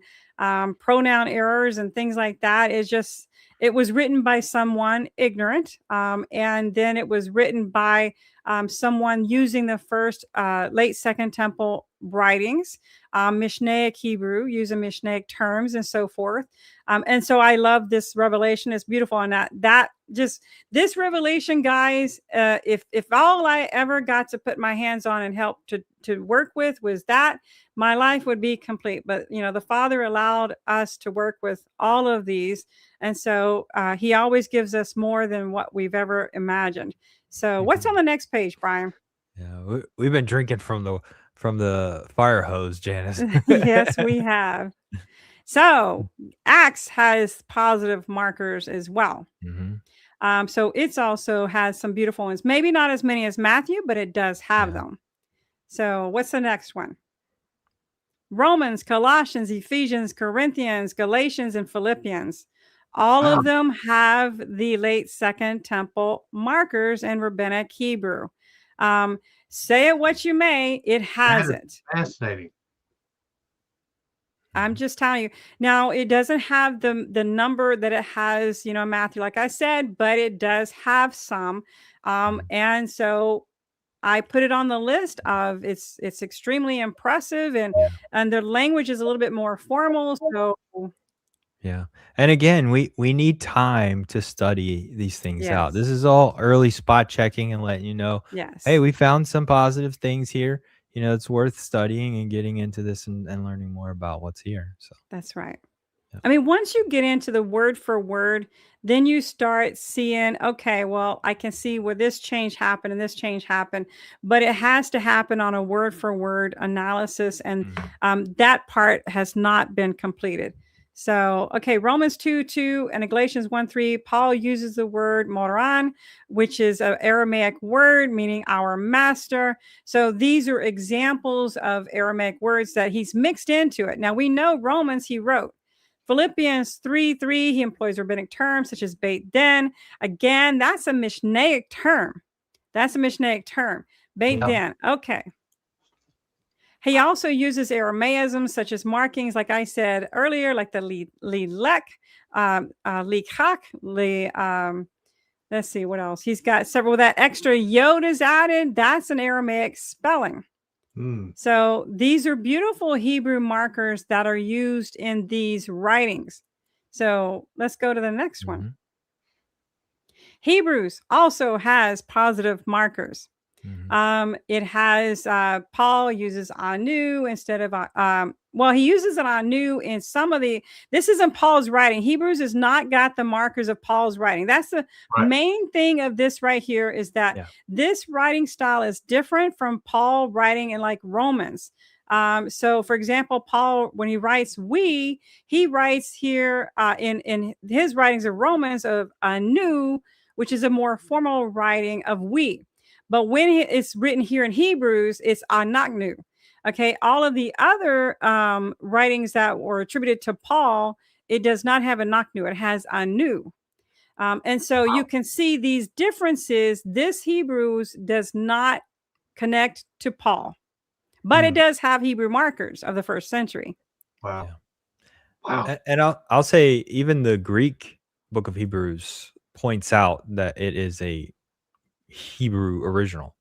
pronoun errors and things like that. It was written by someone ignorant, and then it was written by someone using the first late Second Temple writings, Mishnaic Hebrew, using Mishnaic terms and so forth. And so I love this revelation. It's beautiful. And that just this revelation, guys, if all I ever got to put my hands on and help to work with was that, my life would be complete. But, the Father allowed us to work with all of these. And so he always gives us more than what we've ever imagined. So what's on the next page, Bryan? Yeah, we've been drinking from the fire hose, Janice. Yes, we have. So Acts has positive markers as well. So it's also has some beautiful ones. Maybe not as many as Matthew, but it does have them. So what's the next one? Romans, Colossians, Ephesians, Corinthians, Galatians, and Philippians. All of them have the late Second Temple markers in Rabbinic Hebrew. Say it what you may, it has it. Fascinating. I'm just telling you. Now, it doesn't have the number that it has, Matthew, like I said, but it does have some. And so I put it on the list of it's extremely impressive, and the language is a little bit more formal. So Yeah. And again, we need time to study these things out. yes, This is all early spot checking and letting you know, hey, yes, we found some positive things here. It's worth studying and getting into this and learning more about what's here. So that's right. yeah. I mean, once you get into the word for word, then you start seeing, okay, well, I can see where this change happened and this change happened, but it has to happen on a word for word analysis. And that part has not been completed. So, okay, Romans 2:2 and Galatians 1:3, Paul uses the word moran, which is an Aramaic word meaning our master. So these are examples of Aramaic words that he's mixed into it. Now we know Romans he wrote. Philippians 3:3, he employs rabbinic terms such as beit din. Again, that's a Mishnaic term. Beit din. Okay. He also uses Aramaisms such as markings, like I said earlier, like the lilek, lichak, let's see what else. He's got several. That extra yod is added. That's an Aramaic spelling. So these are beautiful Hebrew markers that are used in these writings. So let's go to the next one. Hebrews also has positive markers. It has Paul uses anu instead of he uses an anu in some of this isn't Paul's writing. Hebrews has not got the markers of Paul's writing. That's the main thing of this right here, is that this writing style is different from Paul writing in like Romans. So for example, Paul, when he writes he writes here in his writings of Romans of anu, which is a more formal writing of we. But when it's written here in Hebrews, it's anaknu. Okay, all of the other writings that were attributed to Paul, it does not have anaknu. It has anu. And so you can see these differences. This Hebrews does not connect to Paul, but it does have Hebrew markers of the first century. Wow. Yeah. Wow. And I'll say even the Greek book of Hebrews points out that it is a Hebrew original.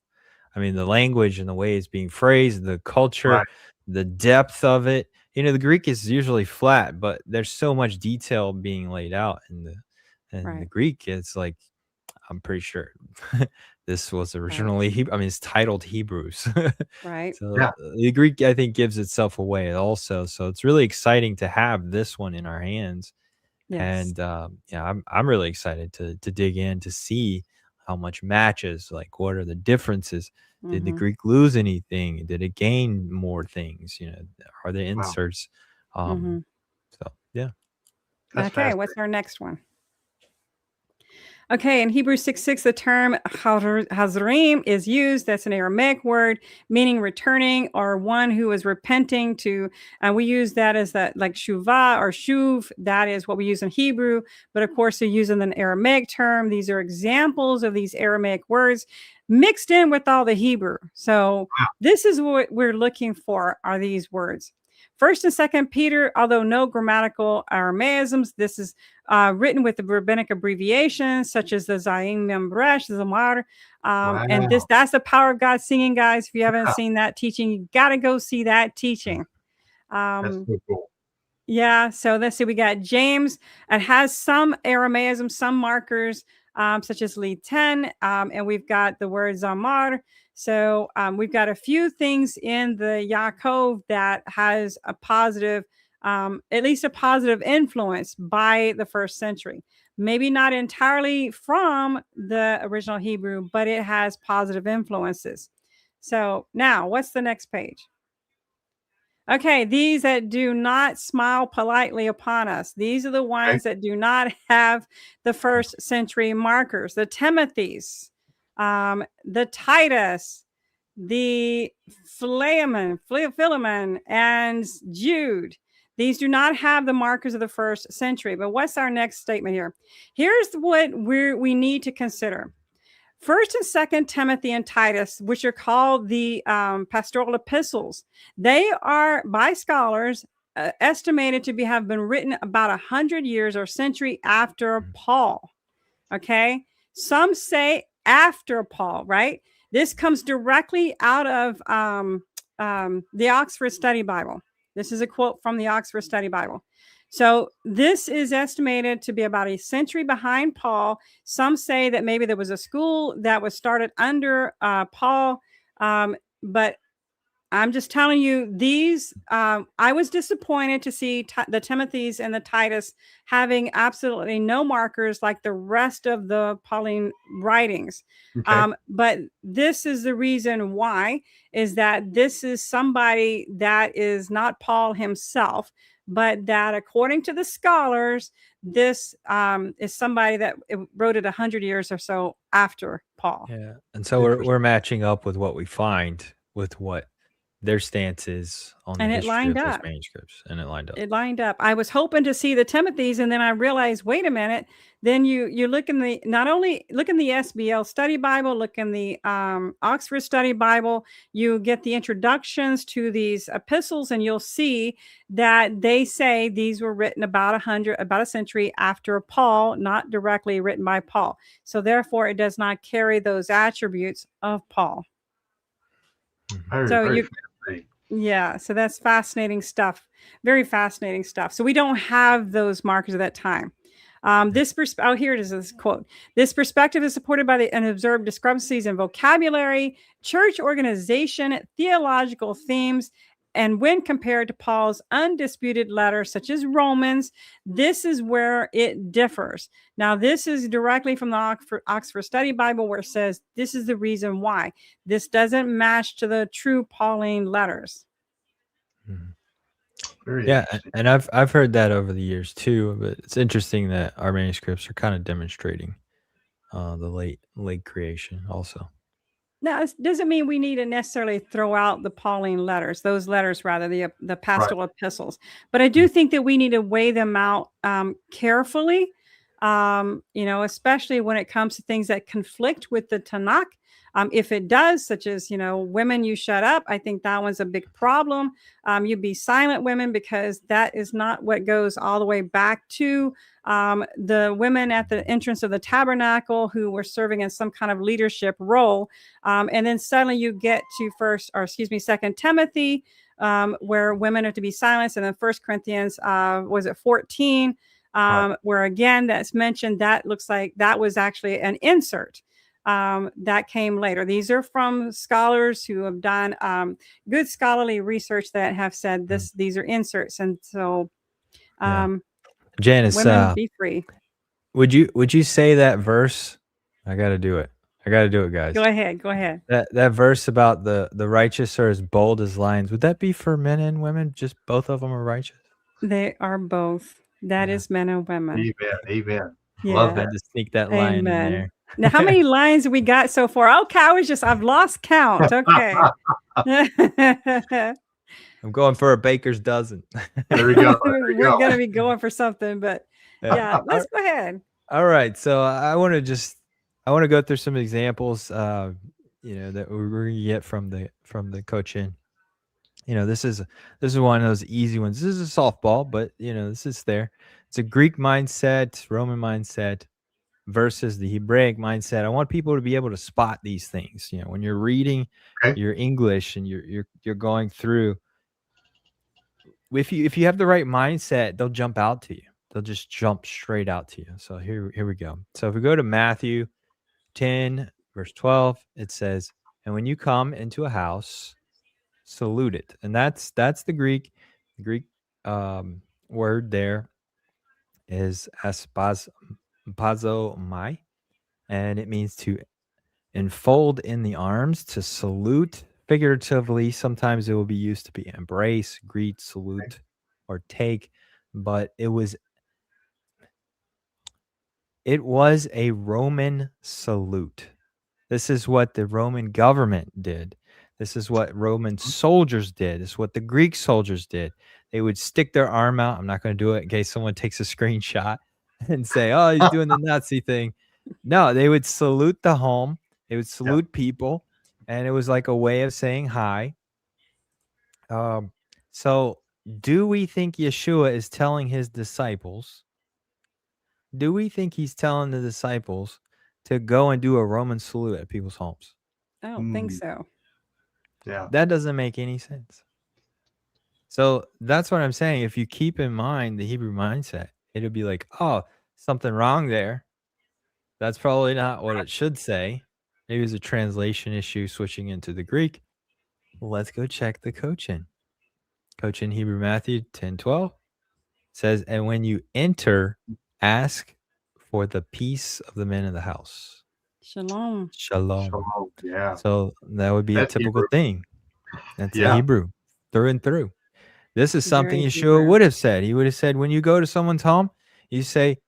I mean, the language and the way it's being phrased, the culture, the depth of it. The Greek is usually flat, but there's so much detail being laid out in the Greek. It's like, I'm pretty sure this was originally Hebrew. I mean, it's titled Hebrews. Right. So the Greek, I think, gives itself away also. So it's really exciting to have this one in our hands. Yes. And I'm really excited to dig in to see how much matches, like what are the differences. Did the Greek lose anything? Did it gain more things? Are there inserts? So yeah. Okay, what's our next one? Okay, in Hebrews 6:6, the term hazarim is used. That's an Aramaic word meaning returning or one who is repenting to. And we use that as that like shuvah or shuv. That is what we use in Hebrew. But of course, they're using an Aramaic term. These are examples of these Aramaic words mixed in with all the Hebrew. So this is what we're looking for, are these words. First and Second Peter, although no grammatical Aramaisms, this is written with the rabbinic abbreviations such as the Zayin Membresh, the Zamar, and that's the power of God singing, guys. If you haven't seen that teaching, you got to go see that teaching. That's so cool. Yeah, so let's see. We got James. It has some Aramaism, some markers, such as Li 10, and we've got the word Zamar. So we've got a few things in the Yaakov that has a positive, at least a positive influence by the first century. Maybe not entirely from the original Hebrew, but it has positive influences. So now, what's the next page? Okay, these that do not smile politely upon us. These are the ones that do not have the first century markers. The Timothys, the Titus, the Philemon, and Jude. These do not have the markers of the first century. But what's our next statement here? Here's what we need to consider. First and Second Timothy and Titus, which are called the pastoral epistles, they are by scholars estimated to have been written about 100 years or century after Paul. Okay, some say after Paul, right? This comes directly out of the Oxford Study Bible. This is a quote from the Oxford Study Bible. So this is estimated to be about a century behind Paul. Some say that maybe there was a school that was started under Paul, but I'm just telling you these. I was disappointed to see the Timothys and the Titus having absolutely no markers like the rest of the Pauline writings. Okay. But this is the reason why, is that this is somebody that is not Paul himself, but that according to the scholars, this is somebody that wrote it 100 years or so after Paul. Yeah, and so we're matching up with what we find with what their stance is on the history of those manuscripts, and it lined up. It lined up. I was hoping to see the Timothys, and then I realized, wait a minute. Then you look in the, not only look in the SBL Study Bible, look in the Oxford Study Bible, you get the introductions to these epistles, and you'll see that they say these were written about a century after Paul, not directly written by Paul. So therefore, it does not carry those attributes of Paul. Yeah, so that's fascinating stuff. Very fascinating stuff. So we don't have those markers at that time. Here it is, this quote. This perspective is supported by an observed discrepancies in vocabulary, church organization, theological themes, and when compared to Paul's undisputed letters, such as Romans, this is where it differs. Now, this is directly from the Oxford Study Bible, where it says this is the reason why. This doesn't match to the true Pauline letters. Yeah, and I've heard that over the years too. But it's interesting that our manuscripts are kind of demonstrating the late creation also. Now, it doesn't mean we need to necessarily throw out the Pauline letters, those letters rather, the pastoral epistles. But I do think that we need to weigh them out carefully, especially when it comes to things that conflict with the Tanakh. If it does, such as, women, you shut up. I think that one's a big problem. You be silent, women, because that is not what goes all the way back to the women at the entrance of the tabernacle who were serving in some kind of leadership role. And then suddenly you get to Second Timothy, where women are to be silenced. And then First Corinthians, 14, where again, that's mentioned. That looks like that was actually an insert. That came later. These are from scholars who have done good scholarly research that have said these are inserts. And so, Janice, women be free. Would you say that verse? I got to do it. Guys. Go ahead. That verse about the righteous are as bold as lions. Would that be for men and women? Just both of them are righteous? They are both. That is men and women. Amen. Yeah. Love that. To sneak that line in there. Now, how many lines we got so far? Okay, I've lost count. Okay. I'm going for a baker's dozen. There we go. We're going to be going for something, but yeah, let's go ahead. All right. So I want to go through some examples, that we're going to get from the Cochin This is one of those easy ones. This is a softball, but this is there. It's a Greek mindset, Roman mindset versus the Hebraic mindset. I want people to be able to spot these things. When you're reading Okay. your English and you're going through, if you have the right mindset, they'll jump out to you. They'll just jump straight out to you. So here we go. So if we go to Matthew 10 verse 12, it says, "And when you come into a house, salute it." And that's the Greek. The Greek word there is aspazomai, and it means to enfold in the arms, to salute. Figuratively, sometimes it will be used to be embrace, greet, salute, or take, but it was a Roman salute. This is what the Roman government did. This is what Roman soldiers did. This is what the Greek soldiers did. They would stick their arm out. I'm not going to do it in case someone takes a screenshot and say, "Oh, he's doing the Nazi thing." No, they would salute the home. They would salute people, and it was like a way of saying hi. So do we think Yeshua is telling his disciples? Do we think he's telling the disciples to go and do a Roman salute at people's homes? I don't think so. Yeah. That doesn't make any sense. So that's what I'm saying. If you keep in mind the Hebrew mindset, it'll be like, oh, something wrong there. That's probably not what it should say. Maybe it's a translation issue switching into the Greek. Let's go check the Cochin. Cochin Hebrew Matthew 10:12 says, "And when you enter, ask for the peace of the men of the house." Shalom. Shalom. Shalom. Yeah. So that would be That's a typical Hebrew. thing. That's Yeah. Hebrew through and through. This is something Very Yeshua Hebrew. would have said. He would have said, when you go to someone's home, you say,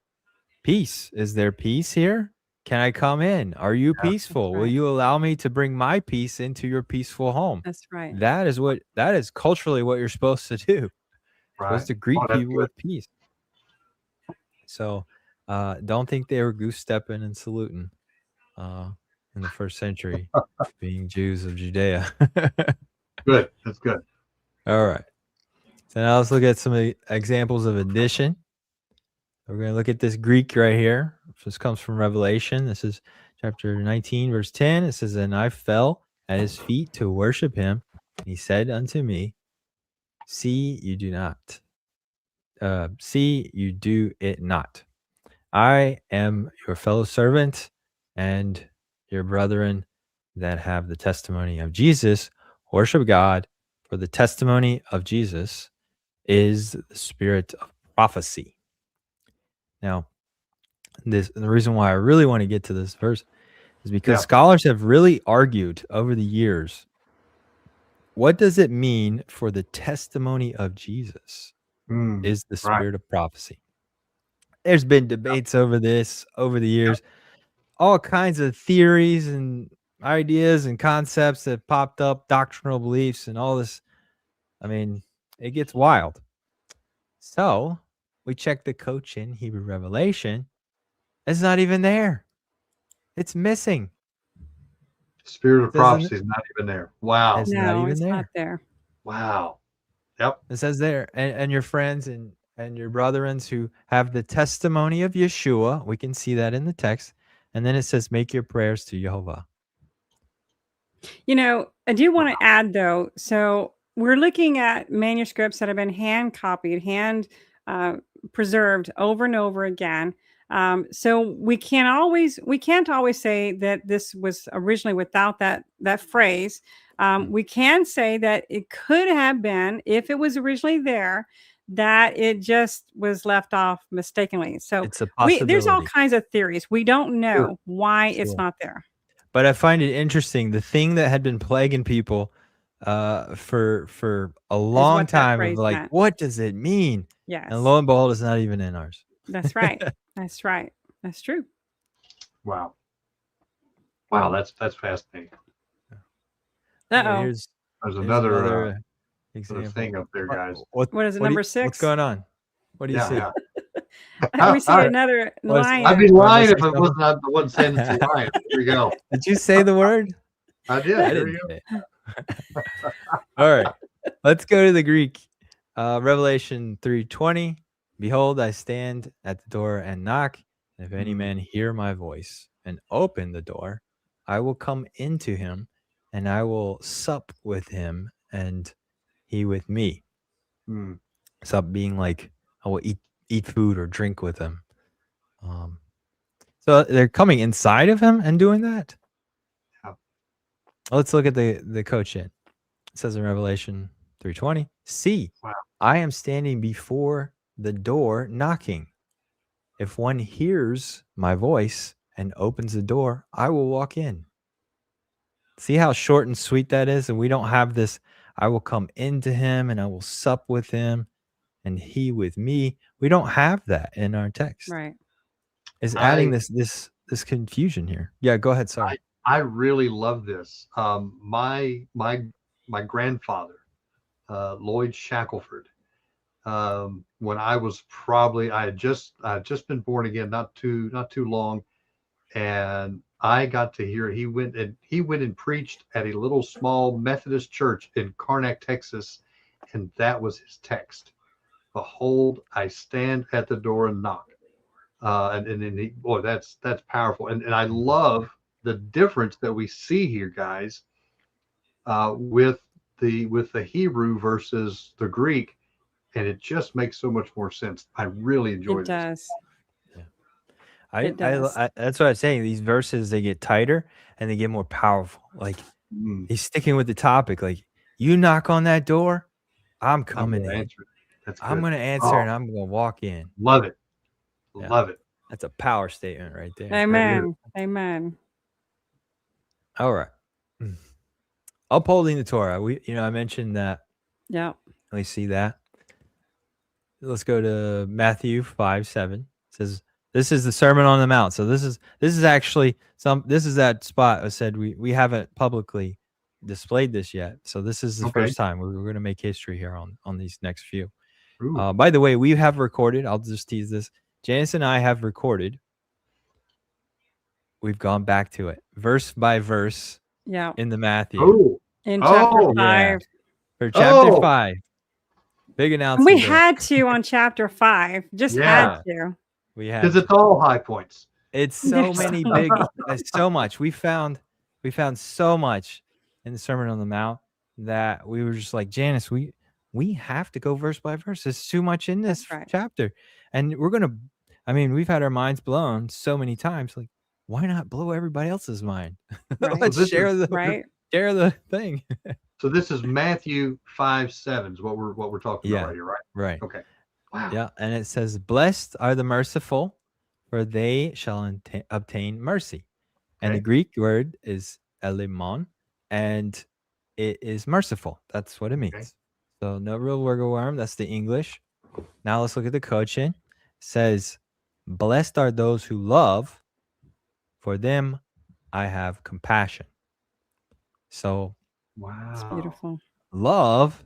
"Peace. Is there peace here? Can I come in? Are you Yeah. peaceful? Will right. you allow me to bring my peace into your peaceful home?" That's right. That is culturally what you're supposed to do. Right. Supposed to greet Oh, that's people good. with peace. So don't think they were goose stepping and saluting in the first century, being Jews of Judea. Good. That's good. All right. So now let's look at some examples of addition. We're going to look at this Greek right here. This comes from Revelation. This is chapter 19, verse 10. It says, "And I fell at his feet to worship him. And he said unto me, See, you do it not. I am your fellow servant and your brethren that have the testimony of Jesus. Worship God, for the testimony of Jesus is the spirit of prophecy." Now, the reason why I really want to get to this verse is because scholars have really argued over the years, what does it mean for the testimony of Jesus is the spirit of prophecy? There's been debates over this over the years, all kinds of theories and ideas and concepts that popped up, doctrinal beliefs and all this. I mean, it gets wild. So we check the Cochin Hebrew Revelation. It's not even there. It's missing. Spirit of prophecy is not even there. Wow. It's not even there. Not there. Wow. Yep. It says there, and your friends and your brethrens who have the testimony of Yeshua. We can see that in the text. And then it says, make your prayers to Jehovah. I do want to add, though, so we're looking at manuscripts that have been hand copied, hand preserved over and over again. So we can't always say that this was originally without that phrase. We can say that it could have been, if it was originally there, that it just was left off mistakenly. So it's a possibility. There's all kinds of theories. We don't know why it's not there. But I find it interesting. The thing that had been plaguing people for a long time of like, meant. What does it mean? Yes. And lo and behold, it's not even in ours. That's right. That's right. That's true. Wow. Wow, that's fascinating. Uh-oh. There's another thing up there, guys. What is it, number 6? What's going on? What do you see? Yeah. We see another lion. I'd be lying if I was not the one saying it's a lion. Here we go. Did you say the word? I did. Here we go. All right. Let's go to the Greek. Revelation 3:20. Behold, I stand at the door and knock. And if any man hear my voice and open the door, I will come into him, and I will sup with him, and he with me. Hmm. Sup being like I will eat food or drink with him. So they're coming inside of him and doing that. Yeah. Let's look at the Cochin. It says in Revelation 3:20, see, Wow. I am standing before the door knocking. If one hears my voice and opens the door, I will walk in. See how short and sweet that is? And we don't have this, I will come into him and I will sup with him and he with me. We don't have that in our text. Right. It's adding this confusion here. Yeah, go ahead. Sorry. I really love this. My grandfather, Lloyd Shackelford, when I was I had just been born again, not too long, and I got to hear he went and preached at a little small Methodist church in Karnak, Texas, and that was his text. Behold, I stand at the door and knock. And then boy, that's powerful. And I love the difference that we see here, guys, with the Hebrew versus the Greek, and it just makes so much more sense. I really enjoy It this. does. I It does. that's what I'm saying. These verses, they get tighter and they get more powerful. Like he's sticking with the topic. Like, you knock on that door, I'm coming in. Answer it. That's good. I'm gonna answer and I'm gonna walk in. Love it. Yeah. Love it. That's a power statement right there. Amen. Amen. All right. Upholding the Torah. I mentioned that. Yeah. Let me see that. Let's go to Matthew 5:7. It says, this is the Sermon on the Mount. So this is actually this is that spot I said we haven't publicly displayed this yet. So this is the first time we're going to make history here on these next few. By the way, we have recorded. I'll just tease this. Janice and I have recorded. We've gone back to it verse by verse. Yeah. In the Matthew. In chapter 5. Yeah. For chapter 5. Big announcement. We had to on chapter 5. Just had to. We had because it's all high points. It's so many big. So much. We found so much in the Sermon on the Mount that we were just like, Janice, we have to go verse by verse. There's too much in this chapter, and we've had our minds blown so many times. Like, why not blow everybody else's mind? Right. Let's share the thing. So this is Matthew 5:7 is what we're talking about right here, right? Right. Okay. Wow. Yeah, and it says, "Blessed are the merciful, for they shall obtain mercy." And the Greek word is elimon, and it is merciful. That's what it means. Okay. So no real wiggle worm. That's the English. Now let's look at the Cochin. It says, "Blessed are those who love, for them I have compassion." So, wow, it's beautiful. Love,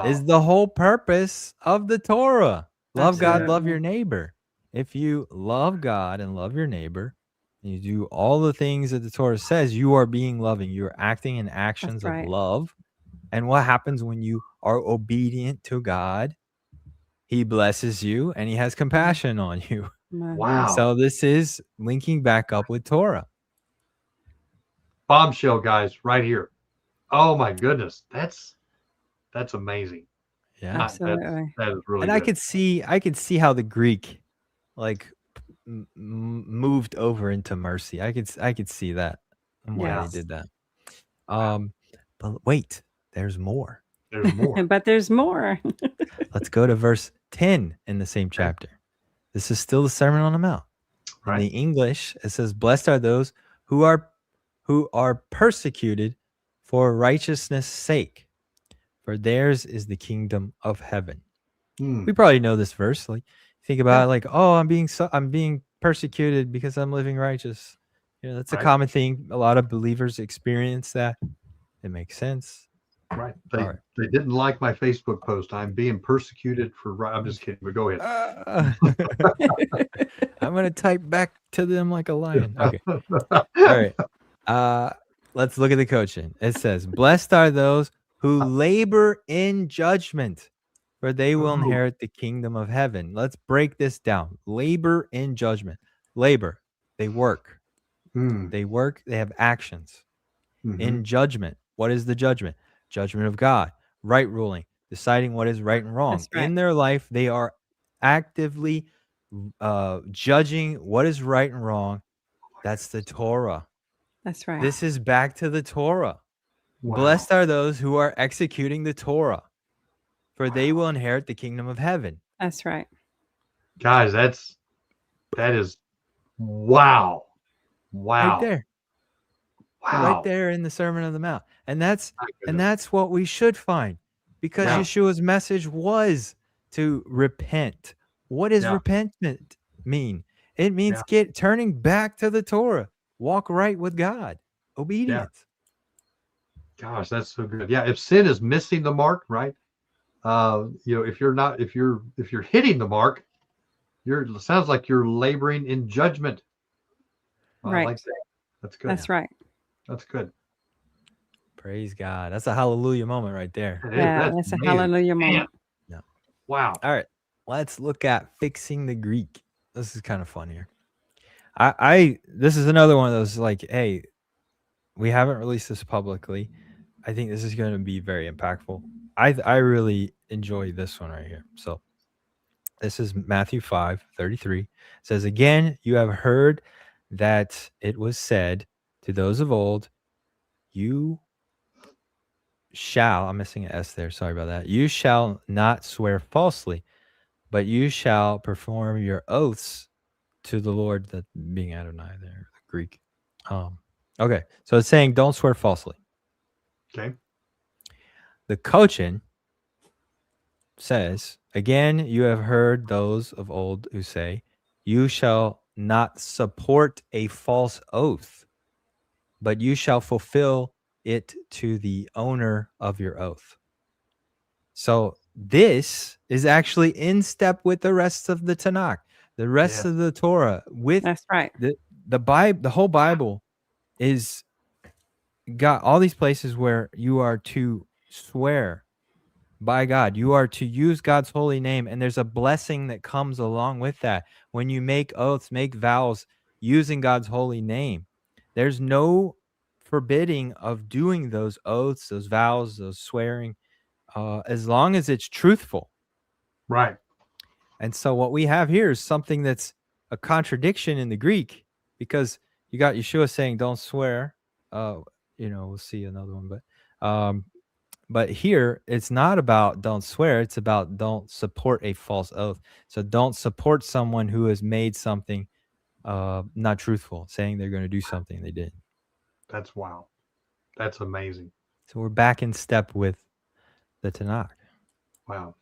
is the whole purpose of the Torah. Love God, love your neighbor. If you love God and love your neighbor, and you do all the things that the Torah says, you are being loving. You are acting in actions of love. And what happens when you are obedient to God? He blesses you and he has compassion on you. Wow. So this is linking back up with Torah. Bombshell, guys, right here. Oh my goodness. That's amazing. Yeah. Absolutely. That is really and good. I could see how the Greek moved over into mercy. I could see that and why they did that. But wait, there's more. There's more. But there's more. Let's go to verse 10 in the same chapter. This is still the Sermon on the Mount. In the English, it says, "Blessed are those who are persecuted for righteousness' sake, for theirs is the kingdom of heaven." We probably know this verse. Like, think about it, like, oh, I'm being persecuted because I'm living righteous. That's a common thing. A lot of believers experience that. It makes sense. Right. They didn't like my Facebook post. I'm being persecuted for. I'm just kidding. But go ahead. I'm gonna type back to them like a lion. Okay. All right. Let's look at the Cochin. It says, "Blessed are those who labor in judgment, for they will Ooh. inherit the kingdom of heaven. Let's break this down. Labor in judgment. Labor, they work. Mm. They work, they have actions. Mhm. In judgment, what is the judgment? Judgment of God, right ruling, deciding what is right and wrong. That's right. In their life, they are actively judging what is right and wrong. That's the Torah. That's right. This is back to the Torah. Wow. Blessed are those who are executing the Torah, for they will inherit the kingdom of heaven. That's right. Guys, that is wow. Wow. Right there. Wow. Right there in the Sermon on the Mount. And that's what we should find, because Yeah. Yeshua's message was to repent. What does Yeah. repentance mean? It means turning back to the Torah, walk right with God, obedience. Gosh, that's so good. Yeah, if sin is missing the mark, right? If you're hitting the mark, it sounds like you're laboring in judgment. Right. I like that. That's good. That's right. That's good. Praise God. That's a hallelujah moment right there. That is- Yeah, that's a amazing. hallelujah Man. moment. Wow. All right, let's look at fixing the Greek. This is kind of fun here. This is another one of those, like, hey, we haven't released this publicly. I think this is going to be very impactful. I really enjoy this one right here. So this is Matthew 5:33. It says, again, you have heard that it was said to those of old, you shall, I'm missing an S there, sorry about that. You shall not swear falsely, but you shall perform your oaths to the Lord, that being Adonai there, the Greek. Okay, so it's saying don't swear falsely. Okay. The Cochin says, again, you have heard those of old who say, you shall not support a false oath, but you shall fulfill it to the owner of your oath. So this is actually in step with the rest of the Tanakh, the rest of the Torah. With That's right. the Bible, the whole Bible is got all these places where you are to swear by God. You are to use God's holy name, and there's a blessing that comes along with that. When you make oaths, make vows using God's holy name, there's no forbidding of doing those oaths, those vows, those swearing, as long as it's truthful. Right. And so what we have here is something that's a contradiction in the Greek, because you got Yeshua saying, don't swear. We'll see another one, but here it's not about don't swear. It's about don't support a false oath. So don't support someone who has made something not truthful, saying they're going to do something they didn't. That's wow. That's amazing. So we're back in step with the Tanakh. Wow.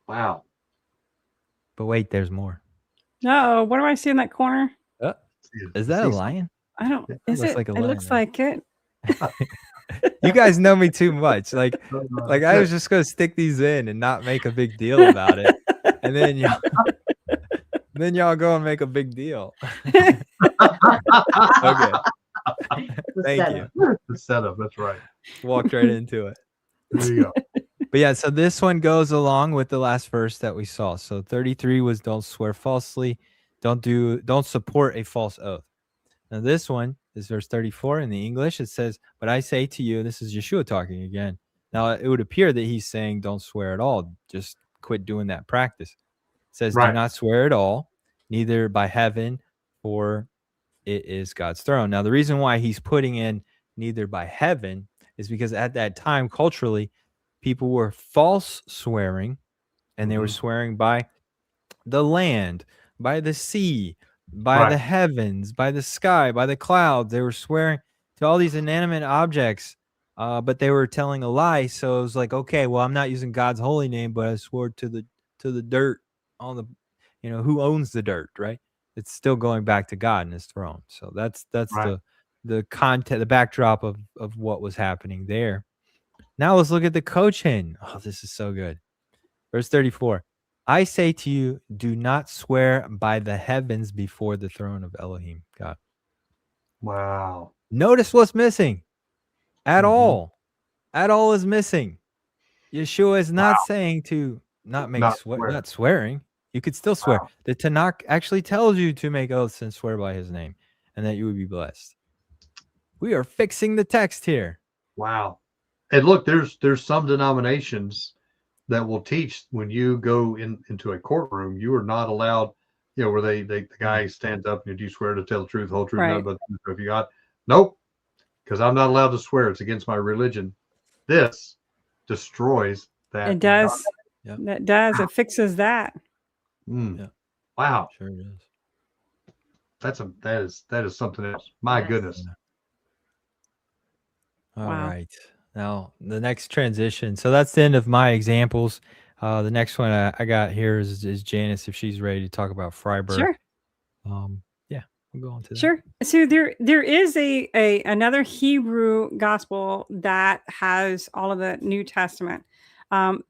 Wow. But wait, there's more. No, what do I see in that corner? Is that a lion? I don't. It Is looks it? like a It lion, looks right? like it. You guys know me too much. Like I was just gonna stick these in and not make a big deal about it, and then y'all go and make a big deal. Okay. Thank you. The setup. That's right. Walked right into it. There you go. But yeah, so this one goes along with the last verse that we saw. So 33 was don't swear falsely, don't support a false oath. Now this one is verse 34 in the English. It says, but I say to you, this is Yeshua talking again. Now it would appear that he's saying don't swear at all. Just quit doing that practice. It says, do not swear at all, neither by heaven, for it is God's throne. Now the reason why he's putting in neither by heaven is because at that time, culturally, people were false swearing, and they were swearing by the land, by the sea, by the heavens, by the sky, by the clouds. They were swearing to all these inanimate objects, but they were telling a lie. So it was like, okay, well, I'm not using God's holy name, but I swore to the dirt on the, who owns the dirt, right? It's still going back to God and his throne. So that's the content, the backdrop of what was happening there. Now let's look at the Cochin. Oh, this is so good. Verse 34. I say to you, do not swear by the heavens before the throne of Elohim, God. Wow. Notice what's missing at all. At all is missing. Yeshua is not Wow. saying to not make Not swear. not swearing. You could still swear. Wow. The Tanakh actually tells you to make oaths and swear by his name, and that you would be blessed. We are fixing the text here. Wow. And look, there's some denominations that will teach when you go into a courtroom, you are not allowed, where the guy stands up and do you swear to tell the truth, the whole truth, Right. nothing but the truth. If you got, nope, because I'm not allowed to swear. It's against my religion. This destroys that. It does. Yep. That does. It fixes that. Yeah. Wow. Sure it is. That is something else. My Yes. goodness. All Wow. right. Now the next transition. So that's the end of my examples. The next one I got here is Janice, if she's ready to talk about Freiburg. Sure. Yeah, we'll go on to that. Sure. So there is another Hebrew gospel that has all of the New Testament.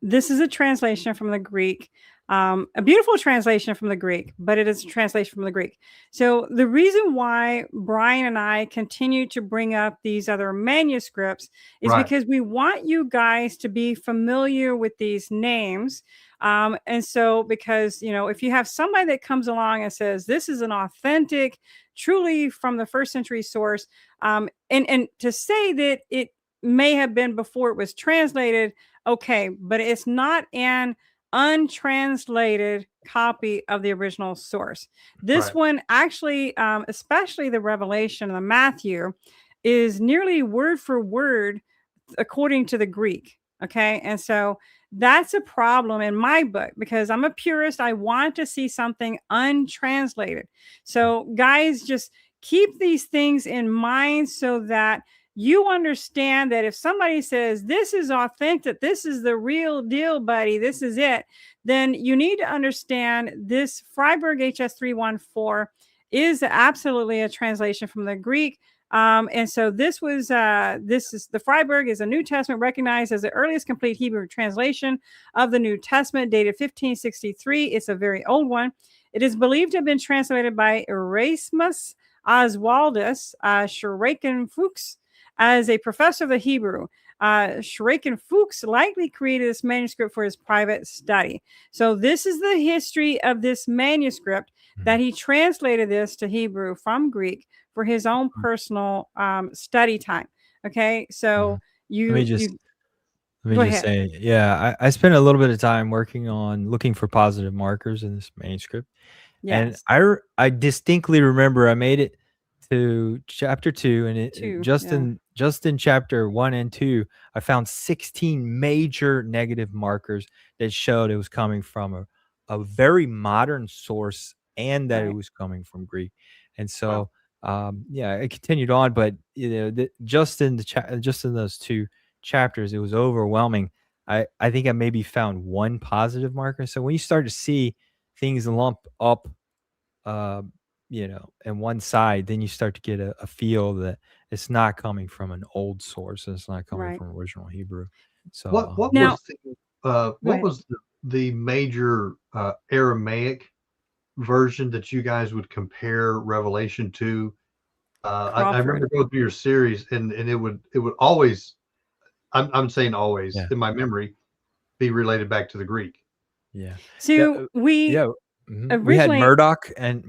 This is a translation from the Greek, a beautiful translation from the Greek, but it is a translation from the Greek. So the reason why Bryan and I continue to bring up these other manuscripts is Right. because we want you guys to be familiar with these names. And so, because, if you have somebody that comes along and says, this is an authentic, truly from the first century source, and to say that it may have been before it was translated, okay, but it's not an untranslated copy of the original source. This Right. one actually, especially the Revelation and the Matthew, is nearly word for word according to the Greek. Okay. And so that's a problem in my book because I'm a purist. I want to see something untranslated. So, guys, just keep these things in mind so that you understand that if somebody says this is authentic, this is the real deal, buddy, this is it, then you need to understand this Freiburg HS 314 is absolutely a translation from the Greek. And so this is the Freiburg is a New Testament recognized as the earliest complete Hebrew translation of the New Testament, dated 1563. It's a very old one. It is believed to have been translated by Erasmus Oswaldus Schrecken-Fuchs as a professor of the Hebrew. Schrecken-Fuchs likely created this manuscript for his private study. So this is the history of this manuscript, that he translated this to Hebrew from Greek for his own personal study time. Okay, so Let me just Go ahead. say, yeah, I spent a little bit of time working on looking for positive markers in this manuscript. Yes. And I distinctly remember I made it to chapter 2, and just in chapter 1 and 2, I found 16 major negative markers that showed it was coming from a very modern source and that it was coming from Greek. And so, it continued on, but just in those 2 chapters, it was overwhelming. I think I maybe found one positive marker. So when you start to see things lump up, and one side, then you start to get a feel that it's not coming from an old source, and it's not coming from original Hebrew. So What Now- was the major Aramaic version that you guys would compare Revelation to? I remember going through your series, and it would always, I'm saying always, in my memory, be related back to the Greek. Yeah. So we had Murdoch and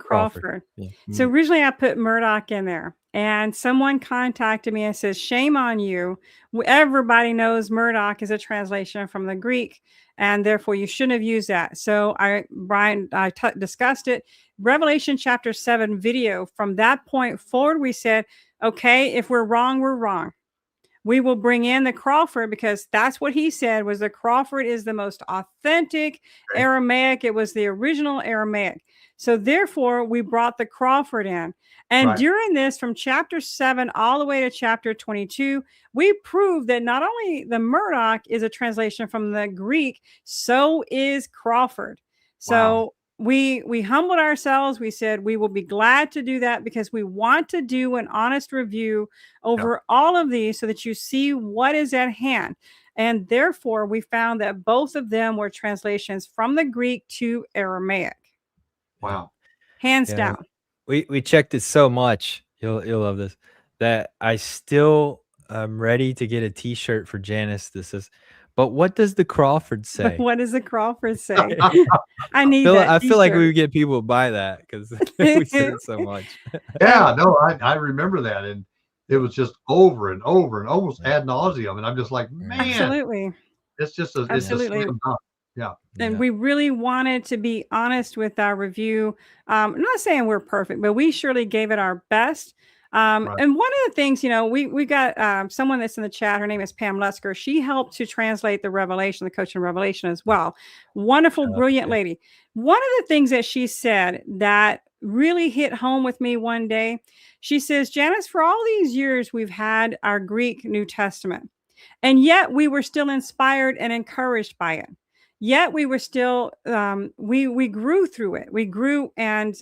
Crawford. Yeah. So originally I put Murdoch in there, and someone contacted me and says, shame on you. Everybody knows Murdoch is a translation from the Greek, and therefore you shouldn't have used that. So Bryan discussed it. Revelation chapter 7 video. From that point forward, we said, okay, if we're wrong, we're wrong. We will bring in the Crawford, because that's what he said was the Crawford is the most authentic Aramaic. It was the original Aramaic. So therefore, we brought the Crawford in. And during this, from chapter 7 all the way to chapter 22, we proved that not only the Murdoch is a translation from the Greek, so is Crawford. So we humbled ourselves. We said we will be glad to do that because we want to do an honest review over all of these so that you see what is at hand. And therefore, we found that both of them were translations from the Greek to Aramaic. Wow. Hands down. We checked it so much. You'll love this, that I still I'm ready to get a T-shirt for Janice. This is, but what does the Crawford But say? what does the Crawford say? I need that I feel like we T-shirt. would get people to buy that because we said it so much. Yeah, no, I remember that, and it was just over and over and almost ad nauseum, and I'm just like, man, Absolutely. it's a Absolutely. slam dunk. Yeah. And Yeah. we really wanted to be honest with our review. I'm not saying we're perfect, but we surely gave it our best. Right. And one of the things, we got someone that's in the chat. Her name is Pam Lusker. She helped to translate the Revelation, the Cochin Revelation as well. Wonderful, Shout out to brilliant Pam. lady. One of the things that she said that really hit home with me one day, she says, Janice, for all these years, we've had our Greek New Testament, and yet we were still inspired and encouraged by it. Yet we were still, we grew through it. We grew and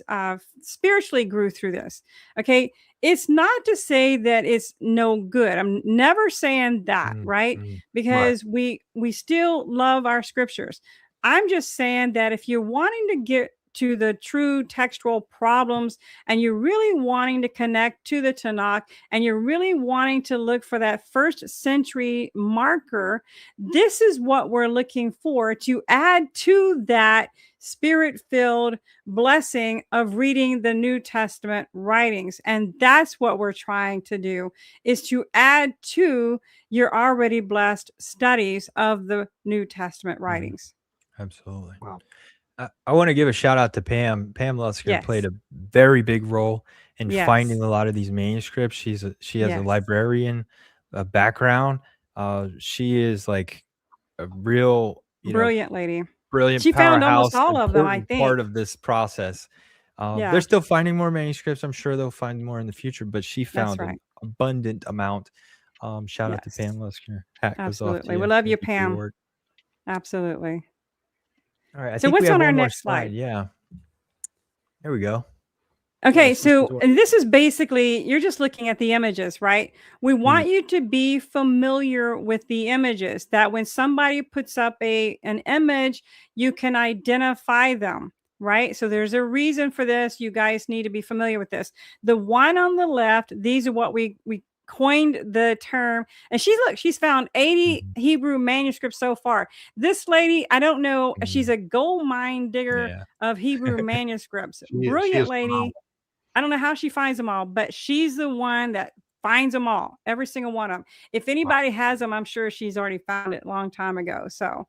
spiritually grew through this. Okay. It's not to say that it's no good. I'm never saying that, right? Mm-hmm. Because we still love our scriptures. I'm just saying that if you're wanting to get to the true textual problems and you're really wanting to connect to the Tanakh and you're really wanting to look for that first century marker, this is what we're looking for to add to that spirit-filled blessing of reading the New Testament writings. And that's what we're trying to do, is to add to your already blessed studies of the New Testament writings. Absolutely. Wow. I want to give a shout out to Pam. Pam Lusker Yes. played a very big role in Yes. finding a lot of these manuscripts. She has Yes. a librarian background. She is like a real, Brilliant lady. brilliant She found almost powerhouse, all of them, I important part think. of this process. Yeah. They're still finding more manuscripts. I'm sure they'll find more in the future, but she found right. an abundant amount. Shout out to Yes. Pam Lusker. Hat goes off to Absolutely. you. We love you, Thank for your Pam. work. Absolutely. All right. I So think we what's have on our one more next slide? Yeah. There we go. Okay, Yes, this is so what- and this is basically, you're just looking at the images, right? We want you to be familiar with the images, that when somebody puts up an image, you can identify them, right? So there's a reason for this. You guys need to be familiar with this. The one on the left, these are what we coined the term. And she's found 80 Hebrew manuscripts so far. This lady, I don't know, she's a gold mine digger of Hebrew manuscripts. Brilliant lady. Phenomenal. I don't know how she finds them all, but she's the one that finds them all, every single one of them. If anybody has them, I'm sure she's already found it a long time ago. So,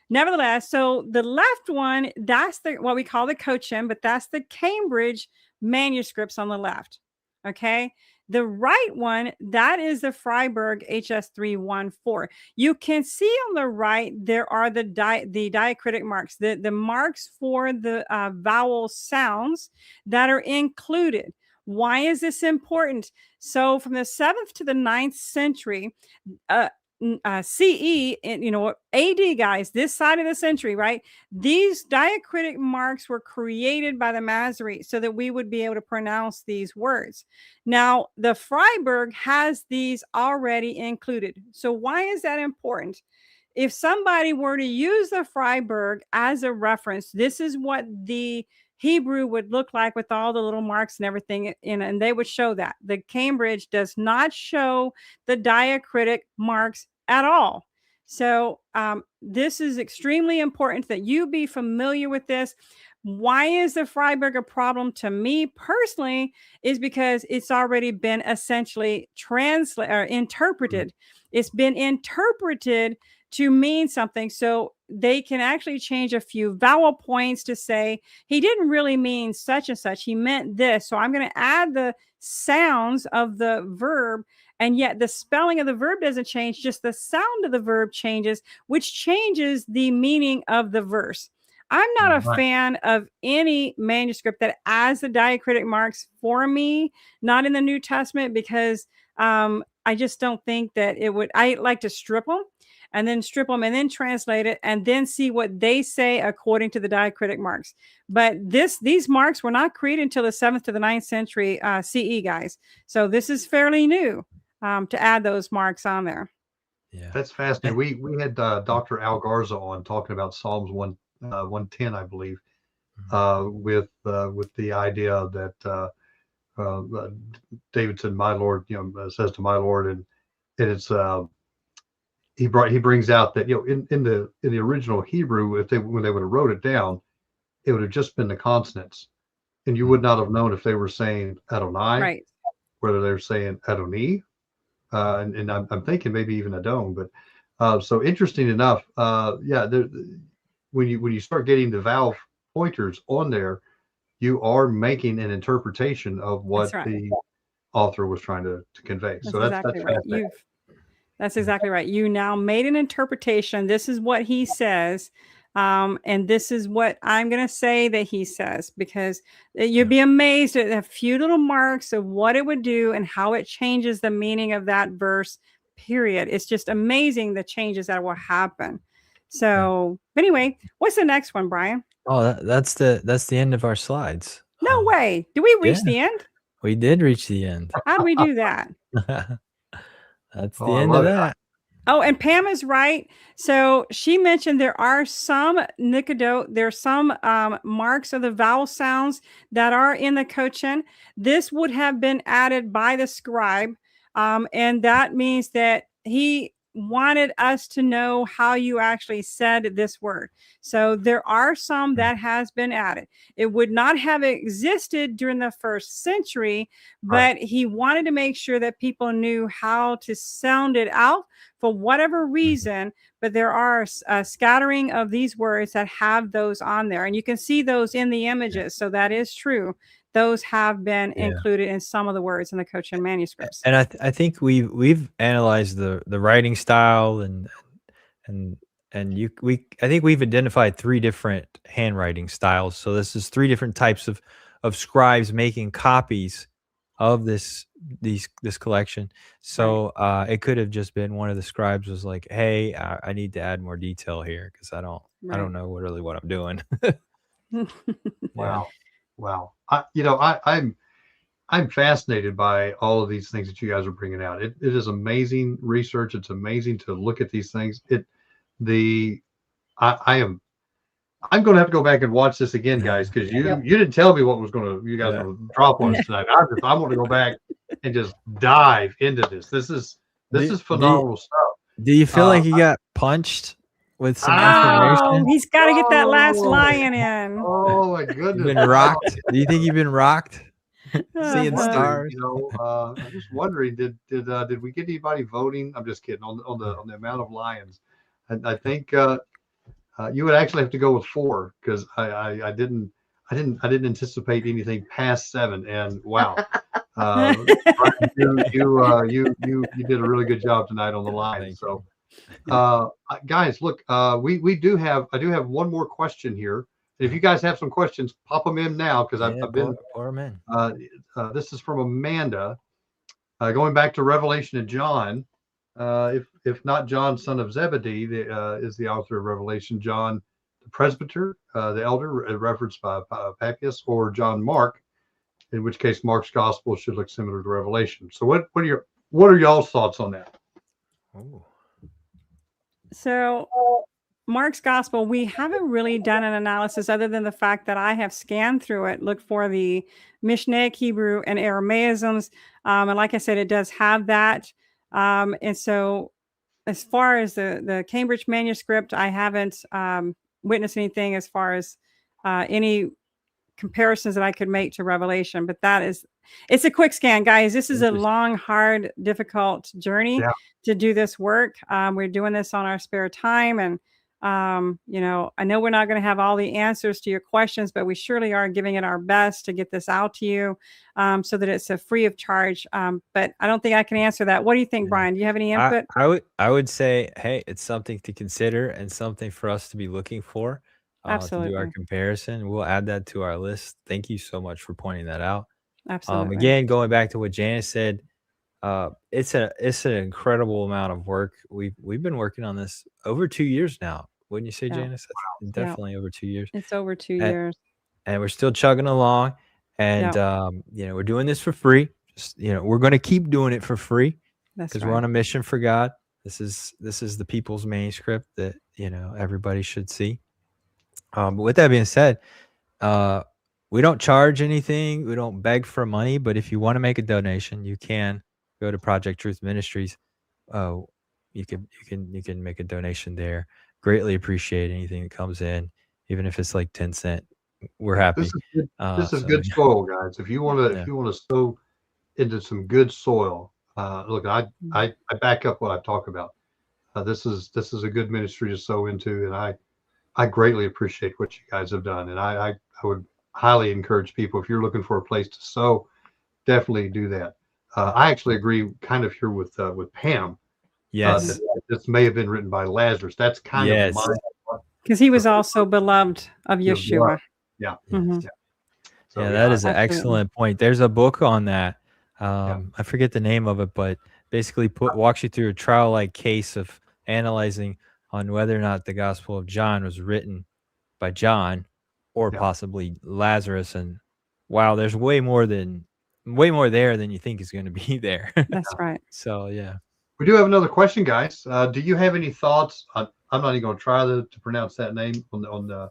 nevertheless, so the left one, that's what we call the Cochin, but that's the Cambridge manuscripts on the left. Okay. The right one, that is the Freiburg HS314. You can see on the right, there are the diacritic marks, the marks for the vowel sounds that are included. Why is this important? So from the 7th to the 9th century, CE, AD, guys, this side of the century, right? These diacritic marks were created by the Masoretes so that we would be able to pronounce these words. Now, the Freiburg has these already included. So why is that important? If somebody were to use the Freiburg as a reference, this is what the Hebrew would look like with all the little marks and everything in it, and they would show that. The Cambridge does not show the diacritic marks at all. So this is extremely important that you be familiar with this. Why is the Freiburg a problem to me personally is because it's already been essentially translated or interpreted. It's been interpreted to mean something. So they can actually change a few vowel points to say, he didn't really mean such and such. He meant this. So I'm going to add the sounds of the verb. And yet the spelling of the verb doesn't change. Just the sound of the verb changes, which changes the meaning of the verse. I'm not a fan of any manuscript that adds the diacritic marks for me, not in the New Testament, because I just don't think that it would. I like to strip them and then translate it and then see what they say according to the diacritic marks. But these marks were not created until the 7th to the 9th century CE, guys. So this is fairly new to add those marks on there. Yeah, that's fascinating. We had Dr. Al Garza on talking about Psalms 110, I believe, with the idea that David said, "My Lord," says to my Lord, and it's he brings out that in the original Hebrew, when they would have wrote it down, it would have just been the consonants, and you would not have known if they were saying Adonai, Right. whether they're saying Adoni, and I'm thinking maybe even Adon, but so interesting enough, when you start getting the vowel pointers on there, you are making an interpretation of That's what right. the author was trying to convey. That's So that's exactly right. fascinating. That's exactly right. You now made an interpretation. This is what he says. And this is what I'm going to say that he says, because you'd be amazed at a few little marks of what it would do and how it changes the meaning of that verse, period. It's just amazing the changes that will happen. So anyway, what's the next one, Brian? Oh, that's the end of our slides. No way. Did we reach the end? We did reach the end. How did we do that? That's Oh, the I end love of it. that. Oh, and Pam is right. So she mentioned there are some there's some marks of the vowel sounds that are in the Cochin. This would have been added by the scribe. And that means that he wanted us to know how you actually said this word. So there are some that has been added. It would not have existed during the first century, but he wanted to make sure that people knew how to sound it out for whatever reason. But there are a scattering of these words that have those on there, and you can see those in the images. So that is true. Those have been included in some of the words in the Cochin manuscripts. And I think we've analyzed the writing style and I think we've identified 3 different handwriting styles. So this is 3 different types of scribes making copies of this collection. So it could have just been one of the scribes was like, "Hey, I need to add more detail here because I don't know what I'm doing." Wow. I'm fascinated by all of these things that you guys are bringing out. It is amazing research. It's amazing to look at these things. I'm going to have to go back and watch this again, guys, because you didn't tell me what you guys were going to drop on us tonight. I want to go back and just dive into this. This is phenomenal stuff. Do you feel like you got punched with some Oh, information? he's got to get that last lion in. Oh my goodness! You've been rocked. Do you think you've been rocked? Seeing wondering, stars. I'm just wondering, did we get anybody voting? I'm just kidding on the amount of lions. I think you would actually have to go with 4 because I didn't anticipate anything past 7. And wow, Bryan, you did a really good job tonight on the line. So, guys, look, I do have one more question here. If you guys have some questions, pop them in now because I've been. Pour 'em in. This is from Amanda, going back to Revelation and John. If not John, son of Zebedee, is the author of Revelation. John, the presbyter, the elder, referenced by Papias, or John Mark, in which case Mark's gospel should look similar to Revelation. So, what are y'all's thoughts on that? Ooh. So Mark's gospel, we haven't really done an analysis other than the fact that I have scanned through it, looked for the Mishnaic Hebrew and Aramaisms. And like I said, it does have that. And so as far as the Cambridge manuscript, I haven't witnessed anything as far as any comparisons that I could make to Revelation, but it's a quick scan, guys. This is a long, hard, difficult journey to do this work. We're doing this on our spare time, and I know we're not going to have all the answers to your questions, but we surely are giving it our best to get this out to you so that it's a free of charge. But I don't think I can answer that. What do you think, Brian? Do you have any input? I would say, hey, it's something to consider and something for us to be looking for. Absolutely. To do our comparison. We'll add that to our list. Thank you so much for pointing that out. Absolutely. Again, going back to what Janice said, it's an incredible amount of work. We've been working on this over 2 years now. Wouldn't you say, Janice? That's definitely over 2 years. It's over 2 years. And we're still chugging along. And we're doing this for free. Just, we're going to keep doing it for free because we're on a mission for God. This is the people's manuscript that everybody should see. But with that being said, we don't charge anything. We don't beg for money, but if you want to make a donation, you can go to Project Truth Ministries. Oh, you can make a donation there. Greatly appreciate anything that comes in, even if it's like 10 cent. We're This happy. is good. This is So good yeah, soil, guys. If you want to, yeah. sow into some good soil, look, I Mm. I back up what I talk about. This is a good ministry to sow into, and I greatly appreciate what you guys have done, and I would highly encourage people, if you're looking for a place to sow, definitely do that. I actually agree kind of here with Pam, Mhm. Yes, that this may have been written by Lazarus. That's kind of my yes, Because he was also beloved of yeah, Yeshua. yeah. Hmm. yes. So Yeah, yeah, that is an Absolutely. excellent point. There's a book on that. yeah, I forget the name of it, but basically walks you through a trial like case of analyzing on whether or not the Gospel of John was written by John or yeah. possibly Lazarus. And wow, there's way more there than you think is going to be there. That's right. So yeah. We do have another question, guys. Do you have any thoughts? I'm not even going to try to pronounce that name on the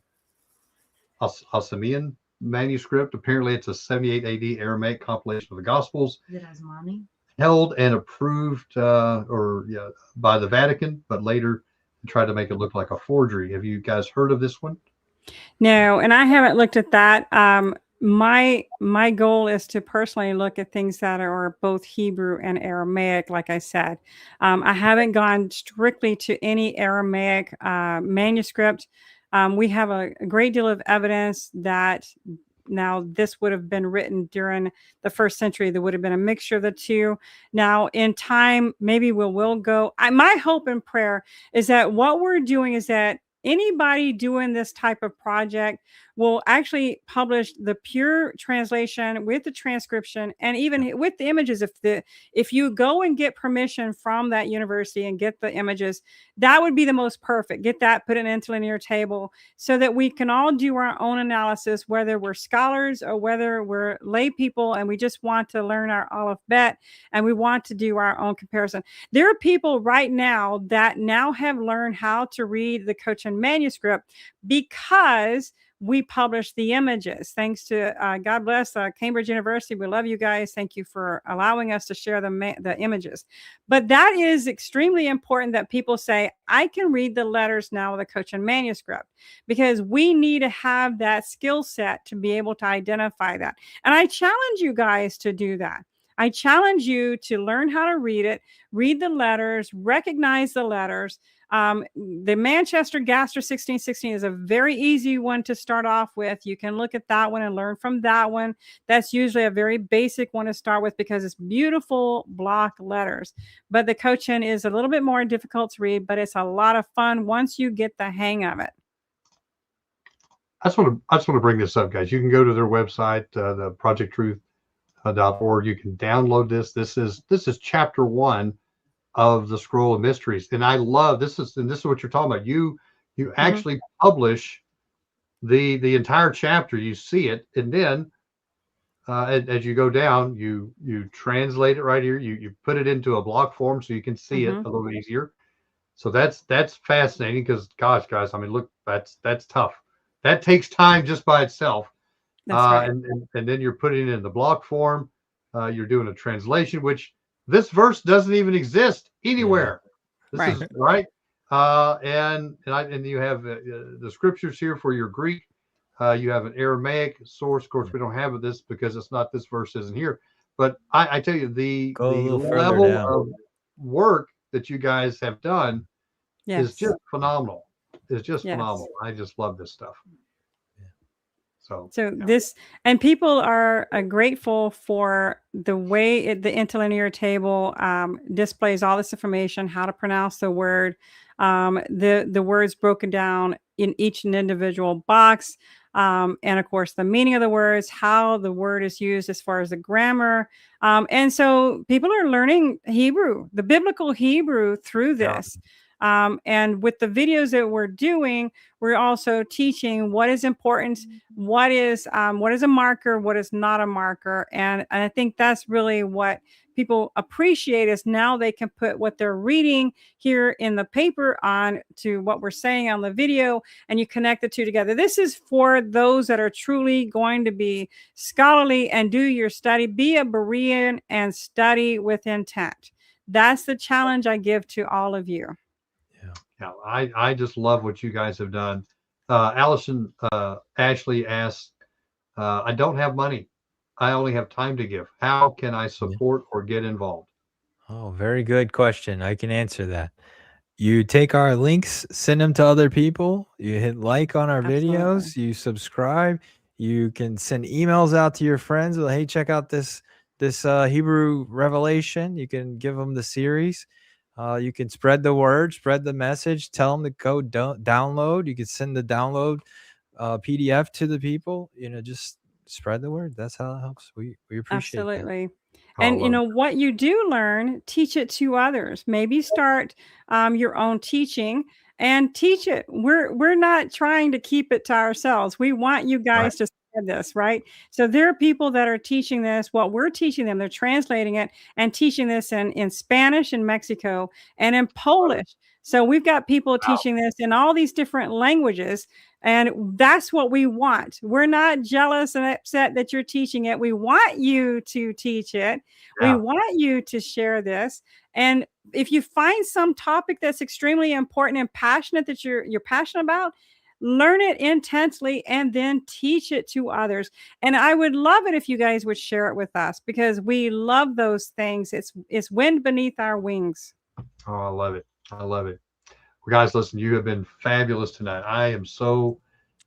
Asamian manuscript. Apparently, it's a 78 AD Aramaic compilation of the Gospels, Is it Asmani? held and approved by the Vatican, but later tried to make it look like a forgery. Have you guys heard of this one? No, and I haven't looked at that. My goal is to personally look at things that are both Hebrew and Aramaic. Like I said, I haven't gone strictly to any Aramaic manuscript. We have a great deal of evidence that now this would have been written during the first century. There would have been a mixture of the two. Now, in time, maybe we'll go. My hope and prayer is that what we're doing is that anybody doing this type of project will actually publish the pure translation with the transcription and even with the images. If you go and get permission from that university and get the images, that would be the most perfect. Get that, put it in an interlinear table so that we can all do our own analysis, whether we're scholars or whether we're lay people and we just want to learn our alphabet and we want to do our own comparison. There are people right now that now have learned how to read the Cochin manuscript because we published the images. Thanks to God bless Cambridge University. We love you guys. Thank you for allowing us to share the images. But that is extremely important that people say, I can read the letters now with a Cochin manuscript, because we need to have that skill set to be able to identify that. And I challenge you guys to do that. I challenge you to learn how to read it, read the letters, recognize the letters. The Manchester Gaster 1616 is a very easy one to start off with. You can look at that one and learn from that one. That's usually a very basic one to start with because it's beautiful block letters. But the Cochin is a little bit more difficult to read, but it's a lot of fun once you get the hang of it. I just want to bring this up, guys. You can go to their website, the projecttruth.org. You can download this. This is chapter 1 of the Scroll of Mysteries, and I love this is what you're talking about. You actually publish the entire chapter. You see it, and then as you go down, you translate it right here. You put it into a block form so you can see it a little bit easier. So that's fascinating because, gosh, guys, I mean, look, that's tough. That takes time just by itself. That's right. And then you're putting it in the block form. You're doing a translation, which this verse doesn't even exist anywhere. This Right. is right. And you have the scriptures here for your Greek. You have an Aramaic source. Of course, we don't have this because it's not, this verse isn't here. But I tell you, the Go a little further level down. of work that you guys have done is Yes. just phenomenal. It's just Yes. phenomenal. I just love this stuff. So this, and people are grateful for the way the interlinear table displays all this information, how to pronounce the word, the words broken down in each individual box, and of course the meaning of the words, how the word is used as far as the grammar. And so people are learning Hebrew, the biblical Hebrew, through this. And with the videos that we're doing, we're also teaching what is important, what is a marker, what is not a marker. And I think that's really what people appreciate is now they can put what they're reading here in the paper on to what we're saying on the video, and you connect the two together. This is for those that are truly going to be scholarly and do your study. Be a Berean and study with intent. That's the challenge I give to all of you. Yeah, I just love what you guys have done. Allison Ashley asks, I don't have money. I only have time to give. How can I support or get involved? Oh, very good question. I can answer that. You take our links, send them to other people. You hit like on our videos. You subscribe. You can send emails out to your friends. Hey, check out this Hebrew Revelation. You can give them the series. You can spread the word, spread the message. Tell them to go download. You can send the download PDF to the people. Just spread the word. That's how it helps. We appreciate Absolutely. that. And what you do learn, teach it to others. Maybe start your own teaching and teach it. We're not trying to keep it to ourselves. We want you guys to spread this, right? So there are people that are teaching this. What we're teaching them, they're translating it and teaching this in Spanish in Mexico and in Polish. So we've got people teaching this in all these different languages. And that's what we want. We're not jealous and upset that you're teaching it. We want you to teach it. We want you to share this. And if you find some topic that's extremely important and passionate that you're passionate about, learn it intensely and then teach it to others. And I would love it if you guys would share it with us, because we love those things. It's wind beneath our wings. Oh, I love it. I love it. Well, guys, listen, you have been fabulous tonight. I'm so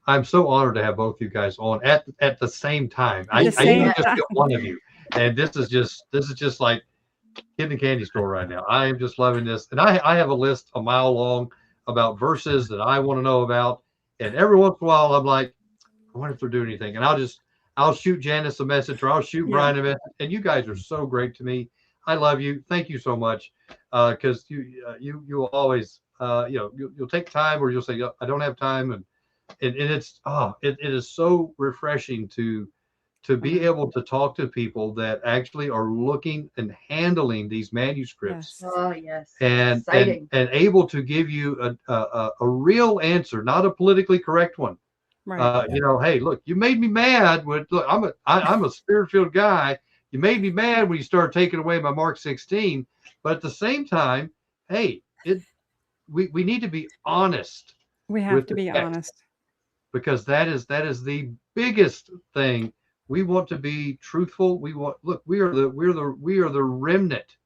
honored to have both you guys on at the same time. I usually just get one of you, and this is just like in the candy store right now. I am just loving this, and I have a list a mile long about verses that I want to know about, and every once in a while I'm like, I wonder if they're doing anything, and I'll shoot Janice a message, or I'll shoot Bryan a message, and you guys are so great to me. I love you. Thank you so much, because you will always you'll take time, or you'll say I don't have time, and it is so refreshing to be able to talk to people that actually are looking and handling these manuscripts. Oh yes, and able to give you a real answer, not a politically correct one. Right. Hey, look, you made me mad. Look, I'm a spirit-filled guy. You made me mad when you started taking away my Mark 16. But at the same time, hey, we need to be honest. We have to be honest, because that is the biggest thing. We want to be truthful. We are the remnant,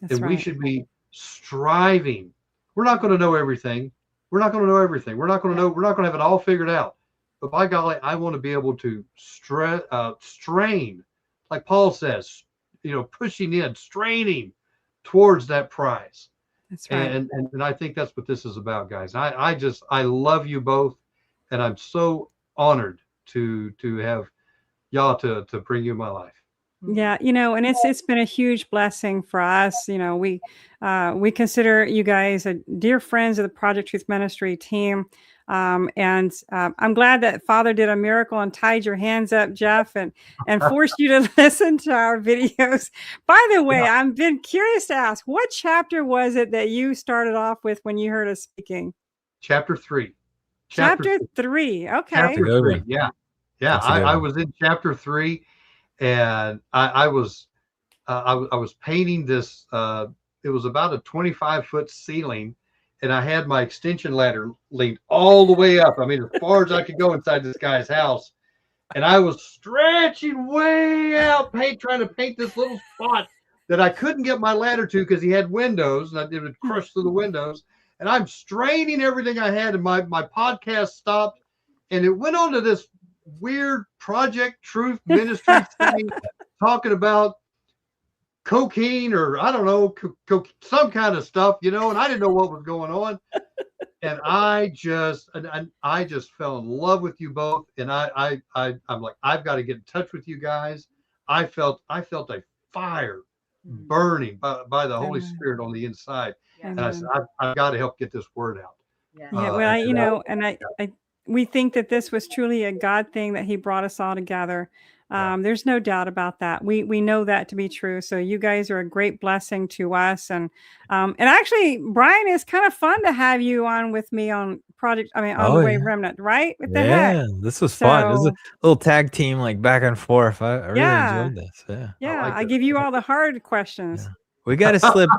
That's and right. we should be striving. We're not going to know everything. We're not going to have it all figured out. But by golly, I want to be able to strain, like Paul says, pushing in, straining towards that prize. That's right. And I think that's what this is about, guys. I love you both, and I'm so honored to have y'all to bring you in my life. Yeah, and it's been a huge blessing for us. We consider you guys dear friends of the Project Truth Ministry team. And I'm glad that Father did a miracle and tied your hands up, Jeff, and forced you to listen to our videos. By the way, I've been curious to ask, what chapter was it that you started off with when you heard us speaking? Chapter 3. Chapter 3. Okay. Chapter 3. Yeah. I was in chapter 3, and I was painting this. It was about a 25-foot ceiling, and I had my extension ladder leaned all the way up. I mean, as far as I could go inside this guy's house. And I was stretching way out, trying to paint this little spot that I couldn't get my ladder to because he had windows, and it would crush through the windows. And I'm straining everything I had, and my podcast stopped, and it went on to this weird Project Truth Ministries thing, talking about cocaine, or I don't know, some kind of stuff, and I didn't know what was going on. And I just fell in love with you both. And I'm like, I've got to get in touch with you guys. I felt a fire burning by the Holy Spirit on the inside. And I said, I've got to help get this word out. Well, we think that this was truly a God thing, that he brought us all together. Yeah. There's no doubt about that. We know that to be true. So you guys are a great blessing to us. And actually, Bryan, it's kind of fun to have you on with me on on the Oh Way yeah. Remnant, right? What the heck? Yeah, this was fun. It was a So little tag team, like back and forth. I really yeah, enjoyed this. Yeah. yeah. like I it. give you all the hard Yeah. questions. We gotta slip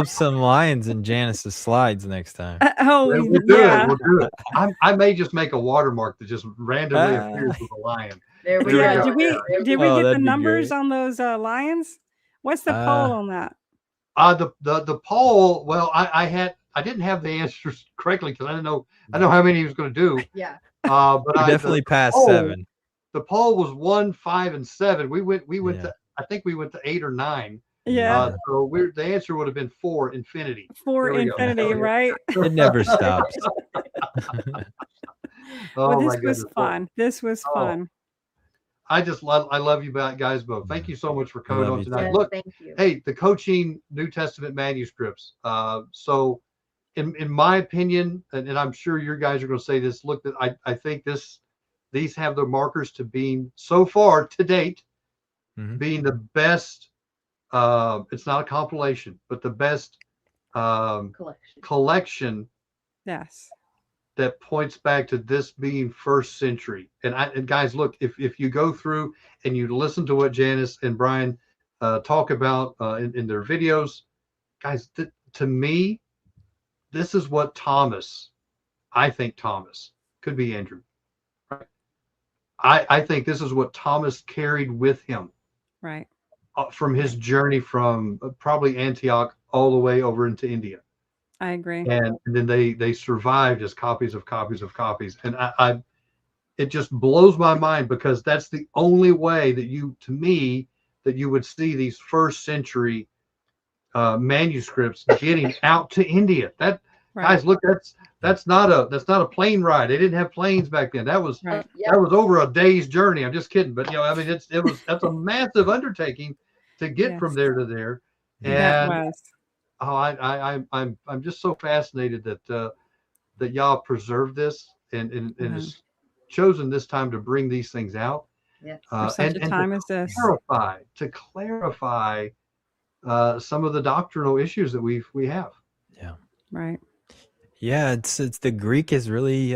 some lines in Janice's slides next time. Oh, Yeah, we'll do yeah. it. We'll do it. I may just make a watermark that just randomly appears Ah. with a lion. There we There we Yeah, go. go. did we Oh, get the that'd be numbers great. on those lions? What's the poll Uh, on that? The poll. Well, I didn't have the answers correctly because I didn't know how many he was going to do. Yeah. But we definitely passed poll, 7. The poll was 1, 5, and 7. We went Yeah. to, I think we went to 8 or 9. Yeah, So the answer would have been 4, infinity. for There we go. infinity, right? It never stops. Well, Oh this my was goodness. fun. This was Oh, fun. I love you guys both. Thank you so much for coming love on you tonight. Yes, Look, thank you. hey, the Cochin New Testament manuscripts. So in my opinion, and I'm sure your guys are going to say this, look, that I think these have the markers to being so far to date Mhm. being the best. It's not a compilation, but the best collection Yes. that points back to this being first century. And guys, look, if you go through and you listen to what Janice and Bryan talk about in their videos, guys, to me, this is what I think Thomas, could be Andrew, right? I think this is what Thomas carried with him Right. from his journey from probably Antioch all the way over into India. I agree. And then they survived as copies of copies of copies. And it just blows my mind because that's the only way that you would see these first century manuscripts getting out to India. That Right. guys, look, that's not a plane ride. They didn't have planes back then. That was Right. Yeah. that was over a day's journey. I'm just kidding, but I mean, that's a massive undertaking to get from Yes. there to there. That And was. I'm just so fascinated that y'all preserved this and Mhm. has chosen this time to bring these things out. Yes. For such a And time as this. to clarify some of the doctrinal issues that we have. Yeah. Right. Yeah, it's the Greek is really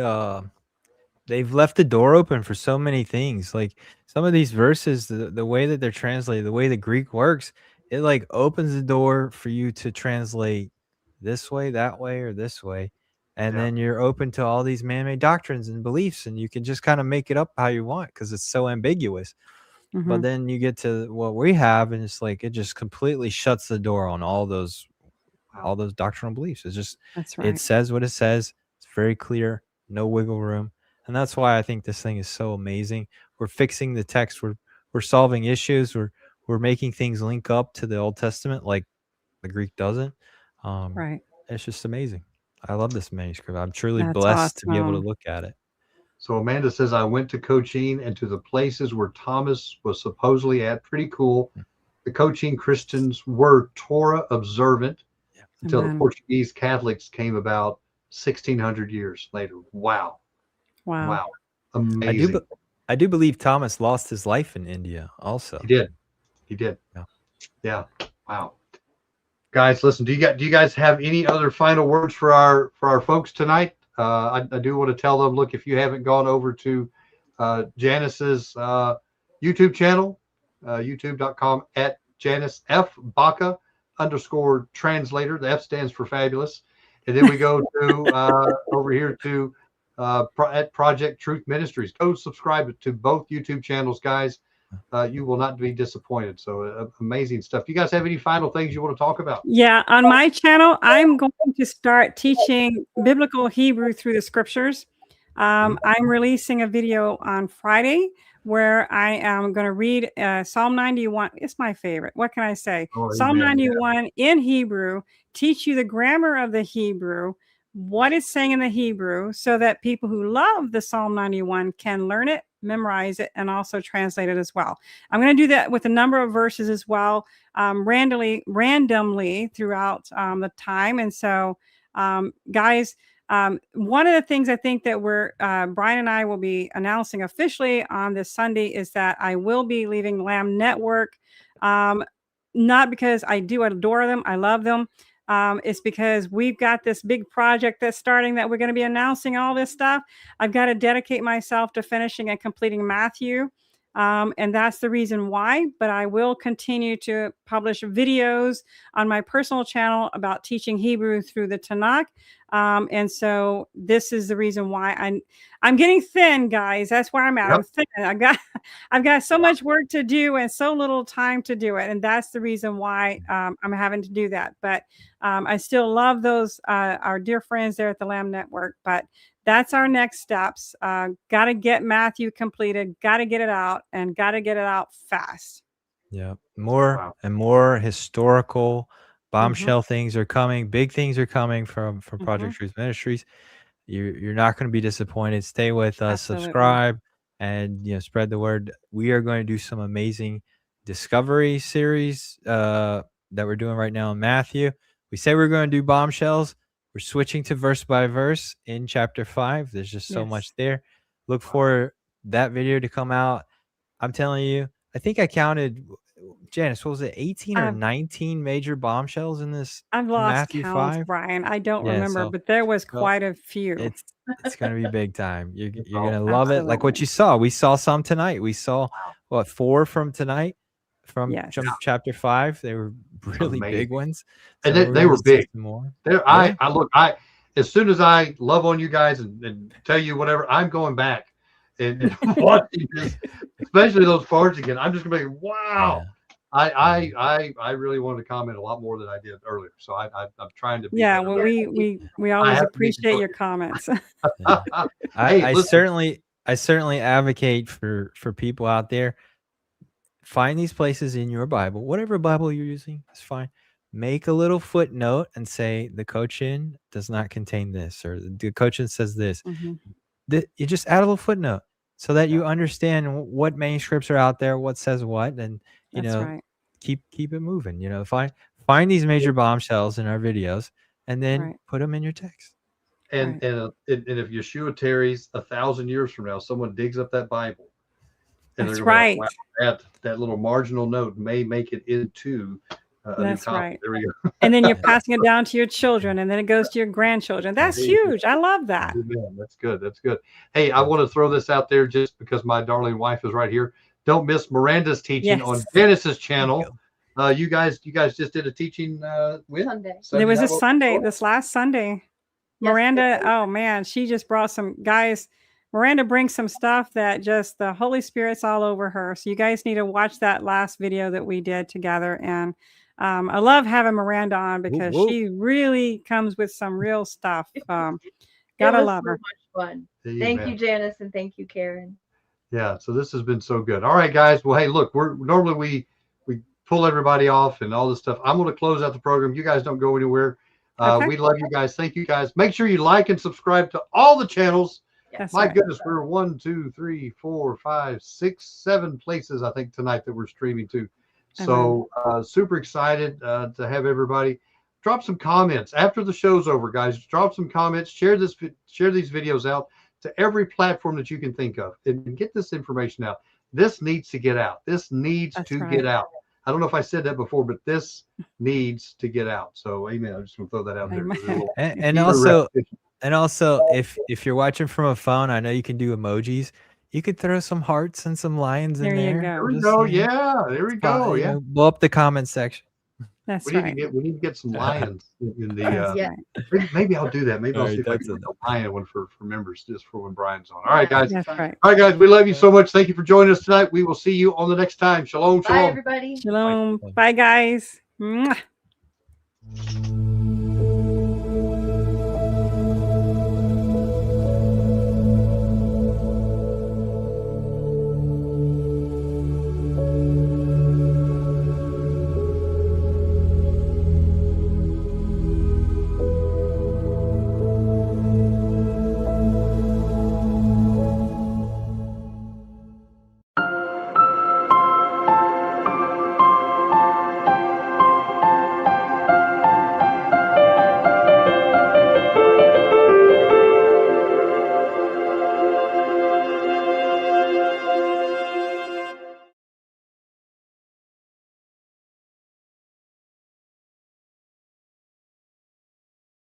they've left the door open for so many things. Like some of these verses, the way that they're translated, the way the Greek works, it like opens the door for you to translate this way, that way, or this way. And Yeah. then you're open to all these man-made doctrines and beliefs, and you can just kind of make it up how you want because it's so ambiguous. But Mhm. then you get to what we have, and it's like it just completely shuts the door on all those doctrinal beliefs. It's just That's it right. says what it says. It's very clear, no wiggle room. And that's why I think this thing is so amazing. We're fixing the text. We're solving issues. We're making things link up to the Old Testament like the Greek doesn't. Right. It's just amazing. I love this manuscript. I'm truly That's blessed to be able to awesome. look at it. So Amanda says, I went to Cochin and to the places where Thomas was supposedly at. Pretty cool. The Cochin Christians were Torah observant until the Amen. Portuguese Catholics came about 1600 years later. Wow. Wow. Wow. Amazing. I do believe Thomas lost his life in India also. He did. Yeah. Yeah. Wow. Guys, listen, do you guys have any other final words for our folks tonight? I do want to tell them, look, if you haven't gone over to Janice's YouTube channel, youtube.com at Janice F Baca _translator. The F stands for fabulous. And then we go to over here to at Project Truth Ministries. Go subscribe to both YouTube channels, guys. You will not be disappointed. So amazing stuff. Do you guys have any final things you want to talk about? Yeah, on my channel, I'm going to start teaching biblical Hebrew through the scriptures. I'm releasing a video on Friday where I am going to read Psalm 91. It's my favorite. What can I say? Oh, Psalm amen. 91 in Hebrew, teach you the grammar of the Hebrew, what it's saying in the Hebrew, so that people who love the Psalm 91 can learn it, memorize it, and also translate it as well. I'm going to do that with a number of verses as well, randomly throughout the time. And so, guys, One of the things I think that Bryan and I will be announcing officially on this Sunday is that I will be leaving Lamb Network. Not because I do adore them. I love them. It's because we've got this big project that's starting that we're going to be announcing all this stuff. I've got to dedicate myself to finishing and completing Matthew. And that's the reason why, but I will continue to publish videos on my personal channel about teaching Hebrew through the Tanakh. And so this is the reason why I'm getting thin, guys. That's where I'm at. Yep. I'm thin. I've got so much work to do and so little time to do it. And that's the reason why I'm having to do that. But I still love those, our dear friends there at the Lamb Network, but that's our next steps. Got to get Matthew completed, got to get it out, and got to get it out fast. Yeah. More and more historical bombshell things are coming. Big things are coming from Project Truth Ministries. You're not going to be disappointed. Stay with us, subscribe, and spread the word. We are going to do some amazing discovery series that we're doing right now in Matthew. We say we're going to do bombshells. We're switching to verse by verse in chapter 5. There's just so much there. Look for that video to come out. I'm telling you, I think I counted, Janice, what was it, 18 or 19 major bombshells in this I've lost Matthew count, 5? Bryan. I don't remember, but there was quite a few. It's going to be big time. You're going to love it. Like what you saw. We saw some tonight. We saw, 4 from tonight from chapter 5. They were really big ones. So and they were big. More. I look, as soon as I love on you guys and tell you whatever, I'm going back and watching this, especially those parts again. I'm just gonna be wow. Yeah. I really wanted to comment a lot more than I did earlier, so I'm trying to be well, we always appreciate your comments. I certainly advocate for people out there. Find these places in your Bible, whatever Bible you're using, that's fine. Make a little footnote and say the Cochin does not contain this, or the Cochin says this. You just add a little footnote so that you understand what manuscripts are out there, what says what, and keep it moving. Find these major bombshells in our videos, and then put them in your text. And if Yeshua tarries 1,000 years from now, someone digs up that Bible. And that's right. Wow, that little marginal note may make it into that's right. There we go. And then you're passing it down to your children, and then it goes to your grandchildren. That's huge. I love that. Amen. That's good. That's good. Hey, I want to throw this out there just because my darling wife is right here. Don't miss Miranda's teaching on Janice's channel. You guys just did a teaching Sunday. It was this last Sunday. Miranda, oh man, she just brought some guys. Miranda brings some stuff that just the Holy Spirit's all over her. So you guys need to watch that last video that we did together. And I love having Miranda on because she really comes with some real stuff. Gotta love her. Much fun. Thank you, Janice, and thank you, Karen. Yeah, so this has been so good. All right, guys. Well, hey, look, normally we pull everybody off and all this stuff. I'm going to close out the program. You guys don't go anywhere. We love you guys. Thank you, guys. Make sure you like and subscribe to all the channels. My goodness, we're 1, 2, 3, 4, 5, 6, 7 places I think tonight that we're streaming to. So super excited to have everybody. Drop some comments after the show's over, guys. Drop some comments. Share these videos out to every platform that you can think of and get this information out. This needs to get out. This needs to get out. I don't know if I said that before, but this needs to get out. So, amen. I'm just going to throw that out there. And also, if you're watching from a phone, I know you can do emojis. You could throw some hearts and some lions in there. There we go. Yeah, there we go. Yeah, blow up the comment section. That's we need to get some lions in the. Maybe I'll do that. Maybe I'll see if I can get a lion one for members, just for when Brian's on. All right, guys. That's right. All right, guys. We love you so much. Thank you for joining us tonight. We will see you on the next time. Shalom, shalom. Bye, everybody. Shalom. Bye guys. Mwah.